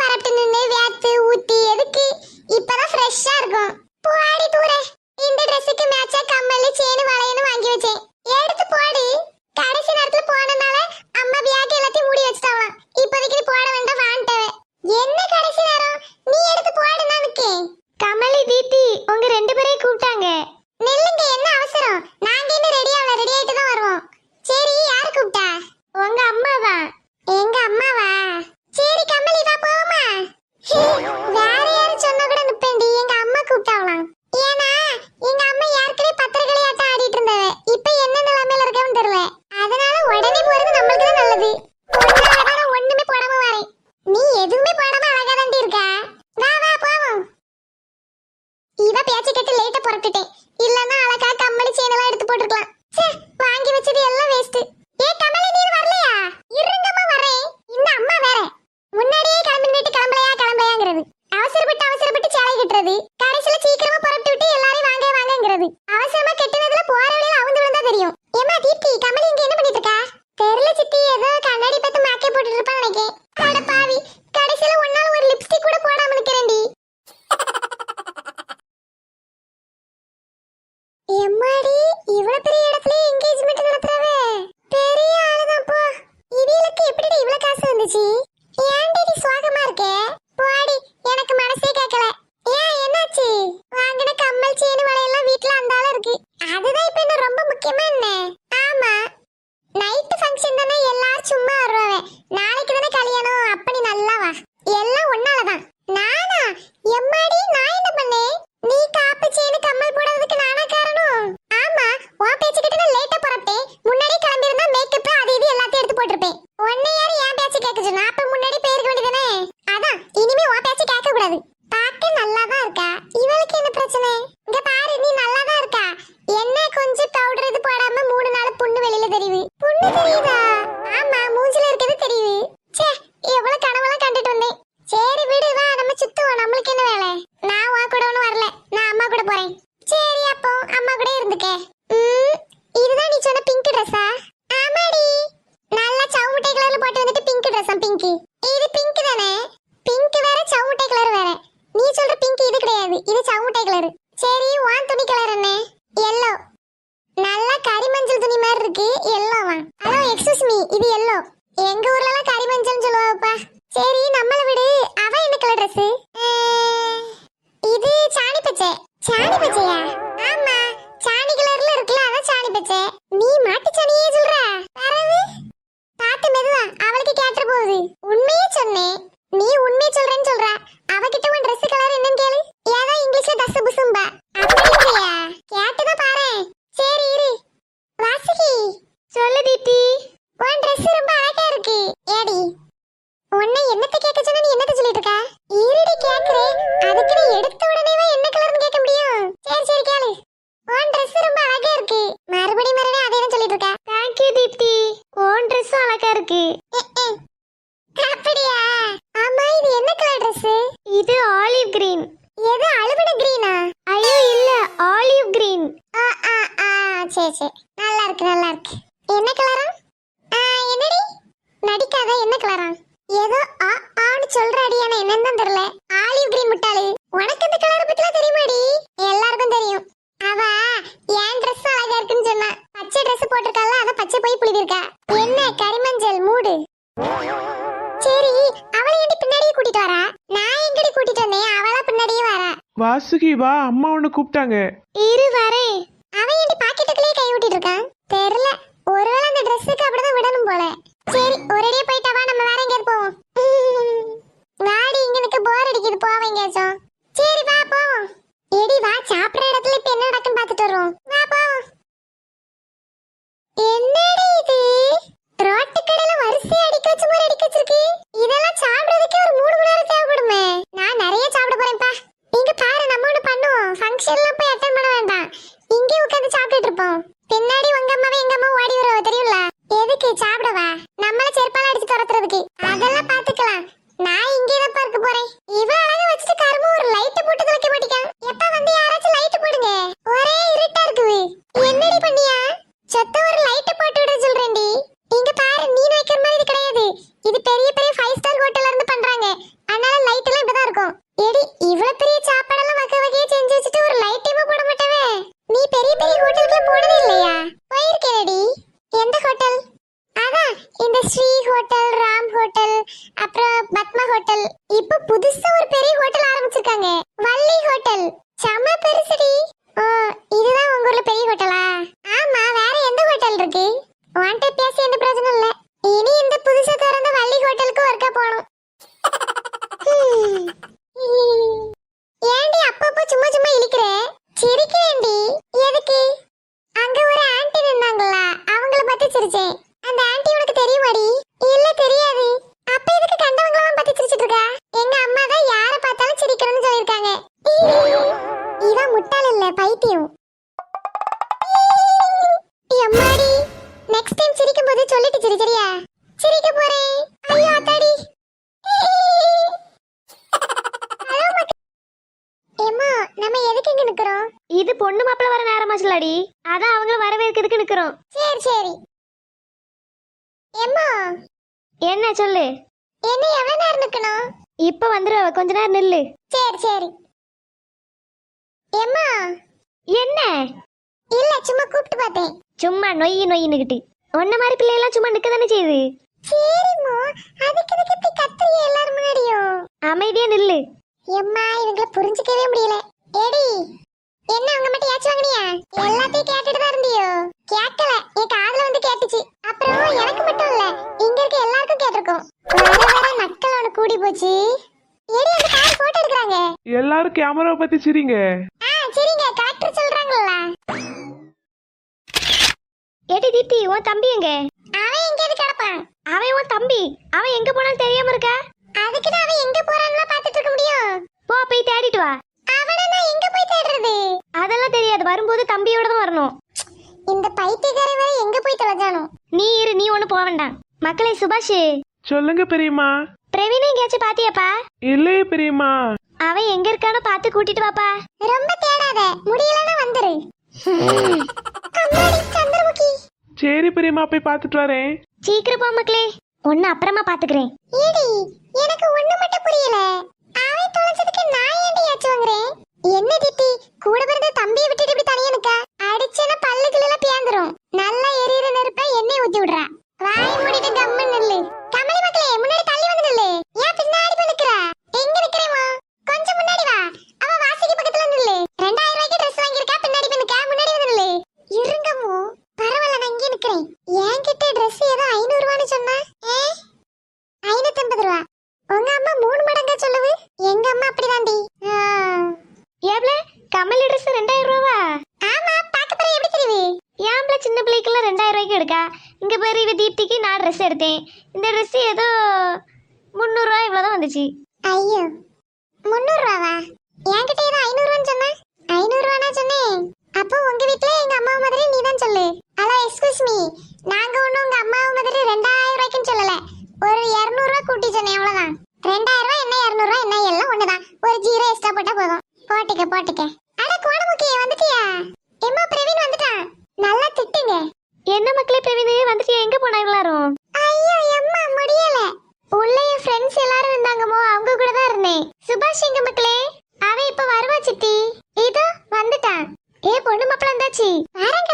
கூடாது. பார்க்க நல்லா தான் இருக்கா. இவளுக்கு என்ன பிரச்சனை? இங்க பாரு, நீ நல்லா தான் இருக்கா. என்ன கொஞ்சம் பவுடர் இது போடாம 3 நாள் புண்ணு வெளியில தெரியுது. புண்ணு தெரியுதா? ஆமா, மூஞ்சில இருக்கிறது தெரியுது. ச்சே, எவ்வளவு கனவெல்லாம் கண்டுட்டு வந்தேன். சரி விடு, வா நம்ம சுத்துவோம். நம்மளுக்கு என்ன வேலை? நான் உன் கூட ஒன்னும் வரல, நான் அம்மா கூட போறேன். சரி, அப்போ அம்மா கூட இருந்துக்க. இதுதான் நீ சொன்ன பிங்க் ட்ரெஸ்ஸா? ஆமாடி, நல்லா சவுமுட்டை கலர்ல போட்டு வந்துட்டு பிங்க் ட்ரெஸ்ஸா? பிங்க் இது பிங்க் தானே? பிங்க் வேற சவுமுட்டை கலர் வேற. நீ சொல்ற பிங்க் இது கிடையாது, இது சவுமுட்டை கலர். சரி, வான் துணி கலர் என்ன? எல்லோ. நல்லா கரிமஞ்சள் துணி மாதிரி இருக்கு, எல்லோவா? ஹலோ, எக்ஸ்கியூஸ் மீ, இது எல்லோ. எங்க ஊர்ல எல்லாம் கரிமஞ்சள்னு சொல்லுவாப்பா. சரி, நம்மள விடு. அவ என்ன கலர் ட்ரெஸ்? இது சாணி பச்சை. சாணி பச்சையா? ஆமா, சாணி கலர்ல இருக்குல்ல, அதான் சாணி பச்சை. நீ மாட்டு சாணியே சொல்ற? பரவு பாத்து மெதுவா, அவளுக்கு கேட்டுற போகுது. உண்மையே சொன்னேன். நீ உண்மையே சொல்றேன்னு சொல்ற. அவகிட்ட உன் ட்ரெஸ் கலர் என்னன்னு கேளு. ஏதோ இங்கிலீஷ்ல தசு புசும்பா. அப்படியா? கேட்டுதான் பாரு. சரி இரு. வாசுகி, சொல்லு தீப்தி. உன் ட்ரெஸ் ரொம்ப அழகா இருக்கு. ஏடி, உன்னை என்னத்த கேட்க சொன்னா நீ என்னத்த சொல்லிட்டு இருக்க? இருடி கேக்குறேன். அதுக்கு நீ எடுத்த உடனேவா என்ன கலர்னு கேட்க முடியும்? சரி சரி கேளு. உன் ட்ரெஸ் ரொம்ப அழகா இருக்கு. மறுபடியும் அதே தான் சொல்லிட்டு இருக்க. தேங்க்யூ தீப்தி. உன் ட்ரெஸ்ஸும் அழகா இருக்கு. அப்படியா? ஆமா, இது என்ன கலர் ட்ரெஸ்? இது ஆலிவ் கிரீன். எது அழுவின கிரீனா? ஐயோ இல்ல, ஆலிவ் கிரீன். ஆ ஆ ஆ, சரி சரி, நல்லா இருக்கு நல்லா இருக்கு. என்ன கலரா? என்னடி நடிக்காத, என்ன கலரா? ஏதோ ஆ ஆன்னு சொல்றடி, ஆனா என்னன்னு தான் தெரியல. ஆலிவ் கிரீன் முட்டாளு. உனக்கு இந்த கலரை பத்திலாம் தெரியுமாடி? எல்லாருக்கும் தெரியும். அவ என் ட்ரெஸ் அழகா இருக்குன்னு சொன்னா. பச்சை ட்ரெஸ் போட்டிருக்கால, அத பச்சை போய் புளிவிருக்கா. என்ன கரிமஞ்சள் மூடு. சரி, அவளை ஏண்டி பின்னாடியே கூட்டிட்டு வரா? நான் எங்கடி கூட்டிட்டு வந்தேன், அவளா பின்னாடியே வரா. வாசுகி வா, அம்மா உன்னை கூப்பிட்டாங்க. இரு வரேன். அவன் ஏண்டி பாக்கெட்டுக்குள்ளே கை விட்டுட்டு இருக்கான்? தெரியல, ஒருவேளை அந்த ட்ரெஸ்ஸுக்கு அப்படிதான் விடணும் போல. சரி, ஒரேடியே போயிட்டா வா, நம்ம வேற எங்கேயாவது போவோம். வாடி, இங்க எனக்கு போர் அடிக்குது, போவோம் எங்கேயாச்சும். சரி வா போவோம். எடி வா, சாப்பிடுற இடத்துல இப்ப என்ன நடக்குன்னு பாத்துட்டு வருவோம். வா போவோம். என்னடி இது? ரோட்டு கடையில வரிசை அடிக்க வச்ச மாதிரி அடிக்க வச்சிருக்கு. இதெல்லாம் சாப்பிடுறதுக்கே ஒரு 3 மணி நேரம் தேவைப்படுமே. நான் நிறைய சாப்பிட போறேன்ப்பா. இங்க பாரு, நம்ம ஒண்ணு பண்ணுவோம். ஃபங்க்ஷன்லாம் போய் அட்டெண்ட் பண்ண வேண்டாம், இங்கே உட்கார்ந்து சாப்பிட்டுட்டு இருப்போம். பின்னாடி உங்க அம்மாவே எங்க அம்மா ஓடி வருவா தெரியும்ல? எதுக்கு சாப்பிடவா? நம்மள செருப்பால அடிச்சு துரத்துறதுக்கு. அதெல்லாம் பாத்துக்கலாம். நான் இங்கே தான் பார்க்க போறேன். இவ அழகா வச்சிட்டு கரும்பு ஒரு லைட் போட்டு வைக்க மாட்டேங்கான். எப்ப வந்து யாராச்சும் லைட் போடுங்க, ஒரே இருட்டா இருக்குது. என்னடி பண்ணியா? சொத்த ஒரு லைட் போட்டு விட சொல்றேன்டி. இங்க பாரு, நீ வைக்கிற மாதிரி இது கிடையாது. இது பெரிய பெரிய 5 ஸ்டார் ஹோட்டல்ல இருந்து பண்றாங்க. அதனால லைட் எல்லாம் இப்பதான் இருக்கும். எடி, இவ்வளவு பெரிய சாப்பாடெல்லாம் வகை வகையா செஞ்சு வச்சுட்டு ஒரு லைட்டையுமே போட மாட்டவே. நீ பெரிய பெரிய ஹோட்டலுக்கு போனதே இல்லையா? போயிருக்கேனடி. எந்த ஹோட்டல்? அதான் இந்த ஸ்ரீ ஹோட்டல், ராம் ஹோட்டல், அப்புறம் பத்மா ஹோட்டல். இப்ப புதுசா ஒரு பெரிய ஹோட்டல் ஆரம்பிச்சிருக்காங்க, வள்ளி ஹோட்டல். செம பெருசுடி. ஓ, இதுதான் உங்க ஊர்ல பெரிய ஹோட்டலா? ஆமா, வேற எந்த ஹோட்டல் இருக்கு? உன்கிட்ட பேசி எந்த பிரச்சனை இல்ல. இனி இந்த புதுசா திறந்த வள்ளி ஹோட்டலுக்கு ஒர்க்கா போகணும். ஏண்டி அப்பப்போ சும்மா சும்மா இழுக்கிற? சிரிக்கிறேன்டி. எதுக்கு? அங்க ஒரு ஆன்ட்டி நின்னாங்களா, அவங்கள பத்தி சிரிச்சேன். அந்த ஆன்ட்டி உனக்கு தெரியுமாடி? இல்ல தெரியாது. அப்ப எதுக்கு கண்டவங்களெல்லாம் பத்தி சிரிச்சிட்டு இருக்கா? எங்க அம்மா தான் யாரை பார்த்தாலும் சிரிக்கணும்னு சொல்லிருக்காங்க. இவன் முட்டாள் இல்ல, பைத்தியம். எம்மாடி, நெக்ஸ்ட் டைம் சிரிக்கும் போது சொல்லிட்டு சிரி, சரியா? சிரிக்க போறேன். ஐயோ அத்தாடி. ஏம்மா, நம்ம எதுக்கு இங்க நிக்கிறோம்? இது பொண்ணு மாப்பிள்ள வர நேரமாச்சுலடி, அதான் அவங்கள வரவேற்கிறதுக்கு நிக்கிறோம். சரி சரி. ஏம்மா, என்ன சொல்லு. என்ன எவ்வளவு நேரம் நிக்கணும்? இப்ப வந்துருவ, கொஞ்ச நேரம் நில்லு. சரி சரி. ஏம்மா. என்ன? இல்ல, சும்மா கூப்பிட்டு பார்த்தேன். சும்மா நொய்னுகிட்டு ஒன்ன மாதிரி பிள்ளையெல்லாம் சும்மா நிக்க தானே செய்யுது. சரிம்மா, அதுக்கு இதுக்கு இப்படி கத்துறிய எல்லாரும் முன்னாடியும்? அமைதியா நில்லு. எம்மா, இவங்கள புரிஞ்சுக்கவே முடியல. ஏடி, என்ன உங்க மட்டும் ஏச்சு வாங்குனியா? எல்லாத்தையும் கேட்டுட்டு தான் இருந்தியோ? கேட்கல, என் காதுல வந்து கேட்டுச்சு. அப்புறம் எனக்கு மட்டும் இல்ல, இங்க இருக்க எல்லாருக்கும் கேட்டிருக்கோம். வர வர நக்கல் ஒண்ணு கூடி போச்சு. ஏடி, அந்த கார் போட்டோ எடுக்கறாங்க. எல்லாரும் கேமரா பத்தி சிரிங்க. சரிங்க, கலெக்டர் சொல்றாங்கல்ல. ஏடி தீப்தி, உன் தம்பி எங்க? அவன் எங்க கிடப்பான்? அவன் உன் தம்பி, அவன் எங்க போனாலும் தெரியாம இருக்க? அதுக்கு அவன் எங்க போறான்னு பாத்துட்டு இருக்க முடியும். வா. அவனை நான் எங்க போய் தேடுறது? அதெல்லாம் தெரியாது, வரும்போது தம்பியோட தான் வரணும். இந்த பைத்தியக்காரன் வேற எங்க போய் தொலைஞ்சானோ? நீ இரு, நீ ஒண்ணு போக வேண்டாம். மக்களே, சுபாஷ் சொல்லுங்க பெரியம்மா. பிரவீனை எங்கேயாச்சும் பாத்தியாப்பா? இல்லையே பெரியம்மா. அவன் எங்க இருக்கானோ பார்த்து கூட்டிட்டு வாப்பா. ரொம்ப தேடாத, முடியலன்னா வந்துரு. அம்மாடி சந்திரமுகி. சரி பெரியம்மா, போய் பார்த்துட்டு வரேன். சீக்கிரம் போ மக்களே, ஒன்னு அப்புறமா பாத்துக்கிறேன். ஏடி, எனக்கு ஒண்ணு மட்டும் புரியல. அவன் தொலைஞ்சதுக்கு நான் ஏன்டி ஆச்சு வாங்குறேன்? என்ன திட்டி, கூட பிறந்த தம்பியை விட்டுட்டு இப்படி தனியா நிக்க? அடிச்சேன்னா பல்லுக்குள்ள பேந்துரும். நல்லா எரியுற நெருப்ப எண்ணெய் ஊத்தி விடுறா. வாய் மூடிட்டு கம்மு நில்லு. கமலி மக்களே, முன்னாடி தள்ளி வந்து நில்லு. ஏன் பின்னாடி போய் நிக்கிற? எங்க நிக்கிறேமா? கொஞ்சம் முன்னாடி வா. அவ வாசிக்கு பக்கத்துல நில்லு. 2000 ரூபாய்க்கு Dress வாங்கியிருக்கா, பின்னாடி போய் நிக்க. முன்னாடி வந்து நில்லு. இருங்கமோ, பரவாயில்ல, நான் இங்கே நிக்கிறேன். என்கிட்ட Dress ஏதோ 500 ரூபான்னு சொன்னா, 550 ரூபா. உங்க அம்மா 3 மடங்கா சொல்லுது. எங்க அம்மா அப்படிதாண்டி. ஏப்ல கமல் ட்ரெஸ் 2000 ரூபாவா? ஆமா, பாக்க போற எப்படி தெரியுது? ஏப்ல சின்ன பிள்ளைக்கெல்லாம் 2000 ரூபாய்க்கு எடுக்கா. இங்க பேரு இவ தீப்திக்கு நான் ட்ரெஸ் எடுத்தேன். இந்த ட்ரெஸ் ஏதோ 300 ரூபாய் இவ்வளவுதான் வந்துச்சு. ஐயோ, 300 ரூபாவா? என்கிட்ட ஏதோ 500 ரூபான்னு சொன்னா. 500 ரூபானா சொன்னேன். அப்போ உங்க வீட்ல எங்க அம்மா மாதிரி நீ தான் சொல்லு. Hello, excuse me. நாங்க ஒண்ணும் உங்க அம்மா மாதிரி 2000 ரூபாய்க்குன்னு சொல்லல. ஒரு 200 ரூபாய் கூட்டி சொன்னேன், அவ்வளவுதான். 2000 ரூபாய் என்ன 200 ரூபாய் என்ன எல்லாம் ஒண்ணுதான். ஒரு 0 எக்ஸ்ட்ரா போட்டா போதும். போட்டுக்க. அட கோணமுக்கி, வந்துட்டியா? எம்மா, பிரவீன் வந்துட்டான். நல்லா திட்டுங்க. என்ன மக்களே, பிரவீன் வந்துட்டு எங்க போனா எல்லாரும்? ஐயோ எம்மா, முடியல. உள்ள என் ஃப்ரெண்ட்ஸ் எல்லாரும் இருந்தாங்கமோ, அவங்க கூட தான் இருந்தேன். சுபாஷ் எங்க மக்களே? அவன் இப்ப வருவா சித்தி. இதோ வந்துட்டான். ஏ பொண்ணு மாப்பிள்ள வந்தாச்சு. வராங்க.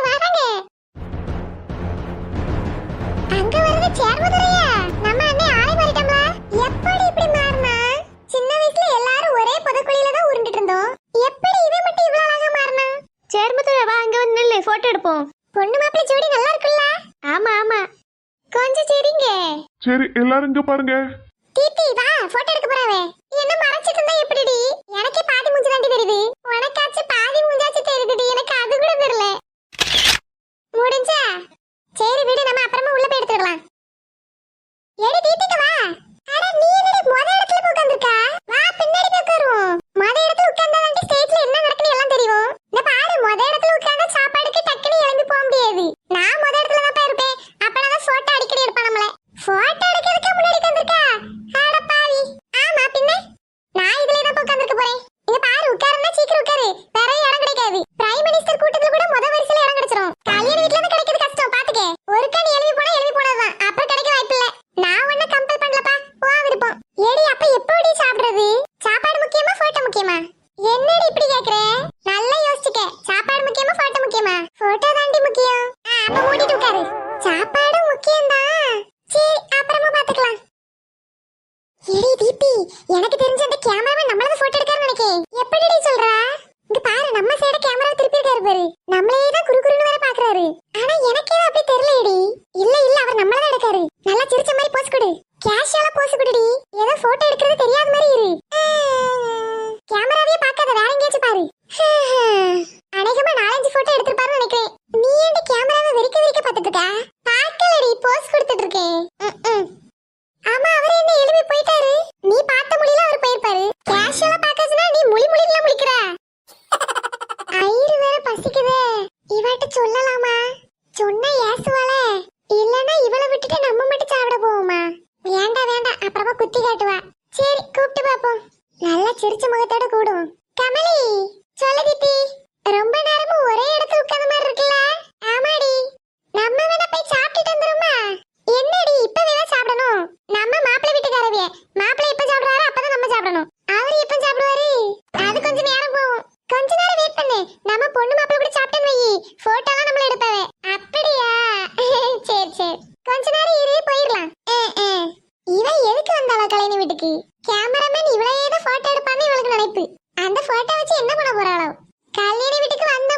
அங்க வருது சேர்மதுரையா? நம்ம அண்ணே ஆளை மாறிட்டோம்ல. எப்படி இப்படி மாறினா? சின்ன வயசுல எல்லாரும் ஒரே புதக்குழியில தான் உருண்டுட்டு இருந்தோம். எப்படி இவன் மட்டும் இவ்வளவு அழகா மாறினா? சேர்மத்துல வா, அங்க வந்து நில்லு, போட்டோ எடுப்போம். பொண்ணு மாப்பிள்ள ஜோடி நல்லா இருக்குல்ல? ஆமா. கொஞ்சம் சரிங்க. சரி, எல்லாரும் இங்க பாருங்க. தீப்தி வா, போட்டோ எடுக்க போறாவே. என்ன மறைச்சிட்டு இருந்தா எப்படிடி? எனக்கே பாதி மூஞ்சி தாண்டி தெரியுது. உனக்காச்சு பாதி மூஞ்சாச்சு தெரியுதுடி, எனக்கு அது கூட தெரியல. முடிஞ்சா? சரி விடு, நம்ம அப்புறமா உள்ள போய் எடுத்துக்கலாம். ஏடி தீப்திக்கு வா. அட நீ என்னடி முத இடத்துல போய் உட்கார்ந்திருக்கா? வா, பின்னாடி போய் உட்காருவோம். முத இடத்துல உட்கார்ந்தாதான் ஸ்டேஜ்ல என்ன நடக்குன்னு எல்லாம் தெரியும். இந்த பாரு, முத இடத்துல உட்கார்ந்தா சாப்பாடுக்கு டக்குன்னு எழும்பி போக முடியாது. நான் முத இடத்துல தான் இருப்பேன். அப்பதான் போட்டோ அடிக்கடி எடுப்பேன் நம்மள. போட்டோ எடுக்கிறதுக்கு முன்னாடி உட்கார்ந்திருக்கா? அட பாவி. ஆமா பின்ன, நான் இதுல தான் உட்கார்ந்திருக்க போறேன். இங்க பாரு, உட்காருன்னா சீக்கிரம் உட்காரு. வேற இடம் கிடைக்காது. பிரைம் மினிஸ்டர் கூட்டத்துல கூட முத வரிசையில இடம் கிடைச்சிரும். கல்யாண வீட்ல இருந்து கிடைக்கிறது கஷ்டம், பாத்துக்க. ஒரு கண் எழுப்பி போனதுதான். அப்புறம் கிடைக்க வாய்ப்பு இல்ல. நான் ஒண்ணு கம்பல் பண்ணலப்பா, வா விருப்பம். ஏடி, அப்ப எப்படி சாப்பிடுறது? சாப்பாடு முக்கியமா போட்டோ முக்கியமா? என்னடி இப்படி கேக்குற? நல்லா யோசிச்சுக்க. சாப்பாடு முக்கியமா போட்டோ முக்கியமா? போட்டோ தாண்டி முக்கியம். அப்ப மூடிட்டு உட்காரு. சாப்பாடு முக்கியம்தான். சரி, அப்புறமா பாத்துக்கலாம். ஏடி தீபி, எனக்கு தெரிஞ்ச அந்த கேமராமேன் நம்மள போட்டோ எடுக்கறன்னு நினைக்கேன். எப்படிடி சொல்றா? இங்க பாரு, நம்ம சைடு கேமரா திருப்பி இருக்காரு பாரு. நம்மளே தான் குறுகுறுன்னு வேற பாக்குறாரு. ஆனா எனக்கு ஏதோ அப்படி தெரியலடி. இல்ல அவர் நம்மள தான் எடுக்காரு. நல்லா சிரிச்ச மாதிரி போஸ் கொடு. கேஷுவலா போஸ் கொடுடி. ஏதோ போட்டோ எடுக்கிறது தெரியாத மாதிரி இரு. கேமராவே பார்க்காத, வேற எங்கேயாச்சும் பாரு. அநேகமா 4-5 போட்டோ எடுத்துப்பாருன்னு நினைக்கிறேன். நீ ஏன்டி கேமராவை வெறிக்க பார்த்துட்டு இருக்க? பார்க்கலடி, போஸ் கொடுத்துட்டு இருக்கேன். ஆமா, அவர் என்ன எழுப்பி போயிட்டாரு. நீ பார்த்த முடியல, அவர் போயிருப்பாரு. கேஷுவலா பார்க்கறதுனா நீ முழிலாம் முழிக்கிற. ஐயரு வேற பசிக்குதே. இவட்ட சொல்லலாமா? சொன்னா ஏசுவாள. இல்லனா இவளை விட்டுட்டு நம்ம மட்டும் சாப்பிட போவோமா? வேண்டாம், அப்புறமா குத்தி காட்டுவா. சரி, கூப்பிட்டு பாப்போம். நல்லா சிரிச்ச முகத்தோட கூடுவோம். கமலி, சொல்லு தீபி. ரொம்ப நேரமும் ஒரே இடத்துல உட்கார்ந்த மாதிரி இருக்குல்ல? ஆமாடி. நம்ம வேணா போய் சாப்பிட்டுட்டு வந்துருமா? என்னடி இப்பவே சாப்பிடணும்? நம்ம மாப்பிள்ளை வீட்டுக்காரவிய. மாப்பிள்ளை எப்ப சாப்பிடுறாரோ அப்பதான் நம்ம சாப்பிடணும். அவர் எப்ப சாப்பிடுவாரு? அது கொஞ்சம் நேரம் போகும். கொஞ்ச நேரம் வெயிட் பண்ணு. நம்ம பொண்ணு மாப்பிள்ளை கூட சாப்பிட்டேன்னு வை, போட்டோலாம் நம்மள எடுப்பவே. அப்படியா? சரி. கொஞ்ச நேரம் இரு, போயிடலாம். இவ எதுக்கு வந்தாளா கல்யாண வீட்டுக்கு? கேமராமேன் இவளையே தான் போட்டோ எடுப்பான்னு இவளுக்கு நினைப்பு. அந்த போட்டோ வச்சு என்ன பண்ண போறாளோ? கல்யாண வீட்டுக்கு வந்த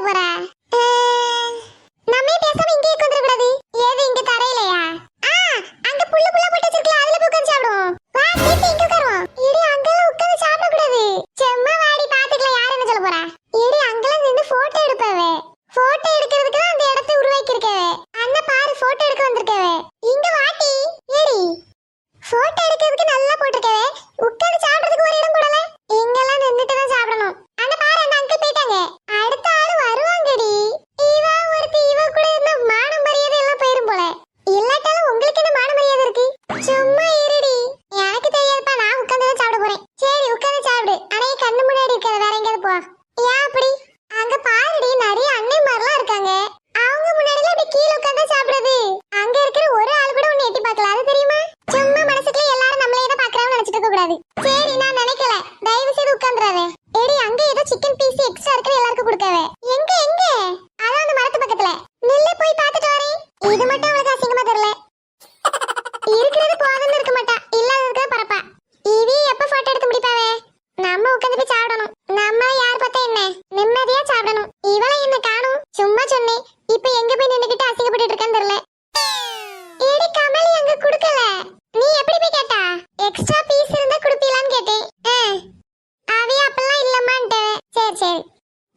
போற நம்ம பேசாம இங்கே உட்கார்ந்து கூடாது ஏது இங்க தரையிலையா அங்க புல்லு புல்லா போட்டு வச்சிருக்கல அதுல போய் உட்கார்ந்து சாப்பிடுவோம் வா சீத்தி இங்க உட்காருவோம் இடி அங்கெல்லாம் உட்கார்ந்து சாப்பிட கூடாது சும்மா வாடி பாத்துக்கலாம் யார் என்ன சொல்ல போறா இடி அங்கெல்லாம் நின்னு போட்டோ எடுப்பவே போட்டோ எடுக்கிறதுக்கு தான் அந்த இடத்தை உருவாக்கி இருக்கவே அண்ணா பாரு போட்டோ எடுக்க வந்திருக்கவே இங்க வாட்டி ஏடி போட்டோ எடுக்கிறதுக்கு நல்லா போட்டுருக்கவே உட்கார்ந்து சாப்பிடுறதுக்கு ஒரு இடம் கூடல இங்கெல்லாம் நின்னுட்டு தான் சாப்பிடணும் அண்ணா பாரு அந்த அங்கிள் போயிட்டாங்க அடுத்த ஆளு வருவாங்கடி இவ ஒருத்தி இவ கூட இருந்த மான மரியாதை எல்லாம் போயிரும் போல இல்லாட்டாலும் உங்களுக்கு என்ன மான மரியாதை இருக்கு சும்மா இருடி எனக்கு தெரியாதுப்பா நான் உட்கார்ந்து தான் சாப்பிட போறேன் சரி உட்கார்ந்து சாப்பிடு ஆனா என் கண்ணு முன்னாடி இருக்காத வேற எங்கேயாவது போ ஏன் அப்படி அங்க பாருடி நிறைய அன்னைமாரெல்லாம் இருக்காங்க அவங்க முன்னாடில அப்படி கீழே உட்கார்ந்து சாப்பிடுறது அங்க இருக்கிற ஒரு ஆள் கூட உன்னை எட்டி பார்க்கல அது தெரியுமா சும்மா மனசுக்குள்ள எல்லாரும் நம்மளே தான் பாக்குறாங்கன்னு நினைச்சிட்டு இருக்க கூடாது சரி நான் நினைக்கல தயவு செய்து உட்கார்ந்துறாதே ஏடி அங்க ஏதோ சிக்கன் பீஸ் எக்ஸ்ட்ரா இருக்கு எல்லாருக்கும் கொடுக்கவே எங்க அதான் அந்த மரத்து பக்கத்துல நில்ல போய் பார்த்துட்டு வரேன் இது மட்டும் அவளுக்கு அசிங்கமா தெரியல இருக்கிறது போதும்னு இருக்க மாட்டா இல்லாததுக்கு பரப்பா இவி எப்ப போட்டோ எடுத்து முடிப்பாவே நம்ம உட்கார்ந்து போய் சாப்பிடணும் நம்ம யார் பார்த்தா என்ன நிம்மதியா சாப்பிடணும் இவளை என்ன காணும் சும்மா சொன்னேன் இப்ப எங்க போய் நின்னுக்கிட்டு அசிங்கப்பட்டு இருக்கான்னு தெரியல ஏடி கமலி அங்க குடுக்கல நீ எப்படி போய் கேட்டா எக்ஸ்ட்ரா பீஸ் இருந்தா குடுப்பீங்களான்னு கேட்டேன் அவி அப்பெல்லாம் இல்லம்மான்ட்டே சரி சரி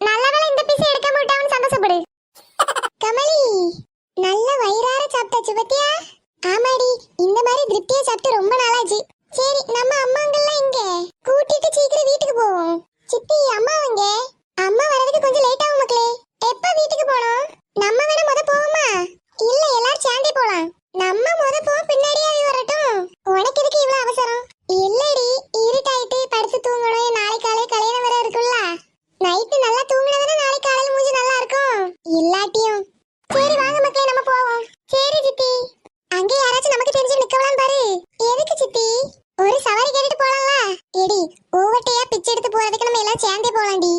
நல்ல வேளை இந்த பீஸ் எடுக்காம விட்டான்னு சந்தோஷப்படு கமலி நல்ல வயிறார சாப்பிட்டாச்சு பத்தியா ஆமாடி இந்த மாதிரி திருப்தியா சாப்பிட்டு ரொம்ப நாளாச்சு சரி நம்ம அம்மாங்கெல்லாம் இங்க கூட்டிட்டு சீக்கிரம் வீட்டுக்கு போவோம் சித்தி அம்மா வாங்க அம்மா வரதுக்கு கொஞ்சம் லேட் ஆகும் மக்களே எப்ப வீட்டுக்கு போறோம் நம்ம வேணா முத போவோமா இல்ல எல்லாரும் சேர்ந்தே போலாம் நம்ம முத போவோம் பின்னாடியே அவ வரட்டும் உனக்கு எதுக்கு இவ்வளவு அவசரம் இல்லடி இருட்டாயிட்டு படுத்து தூங்கணும் நாளை காலையில கல்யாணம் வர இருக்குல்ல நைட்டு நல்லா தூங்கினதானே நாளை காலையில மூஞ்சி நல்லா இருக்கும் இல்லாட்டியும் சரி வாங்க மக்களே நம்ம போவோம் சரி சித்தி அங்க யாராச்சும் நமக்கு தெரிஞ்சு நிக்கலாம் பாரு எதுக்கு சித்தி ஒரு சவாரி கேட்டுட்டு போலாம்ல எடி ஒவ்வொட்டையா பிச்சை எடுத்து போறதுக்கு நம்ம எல்லாம் சேர்ந்தே போலாம்டி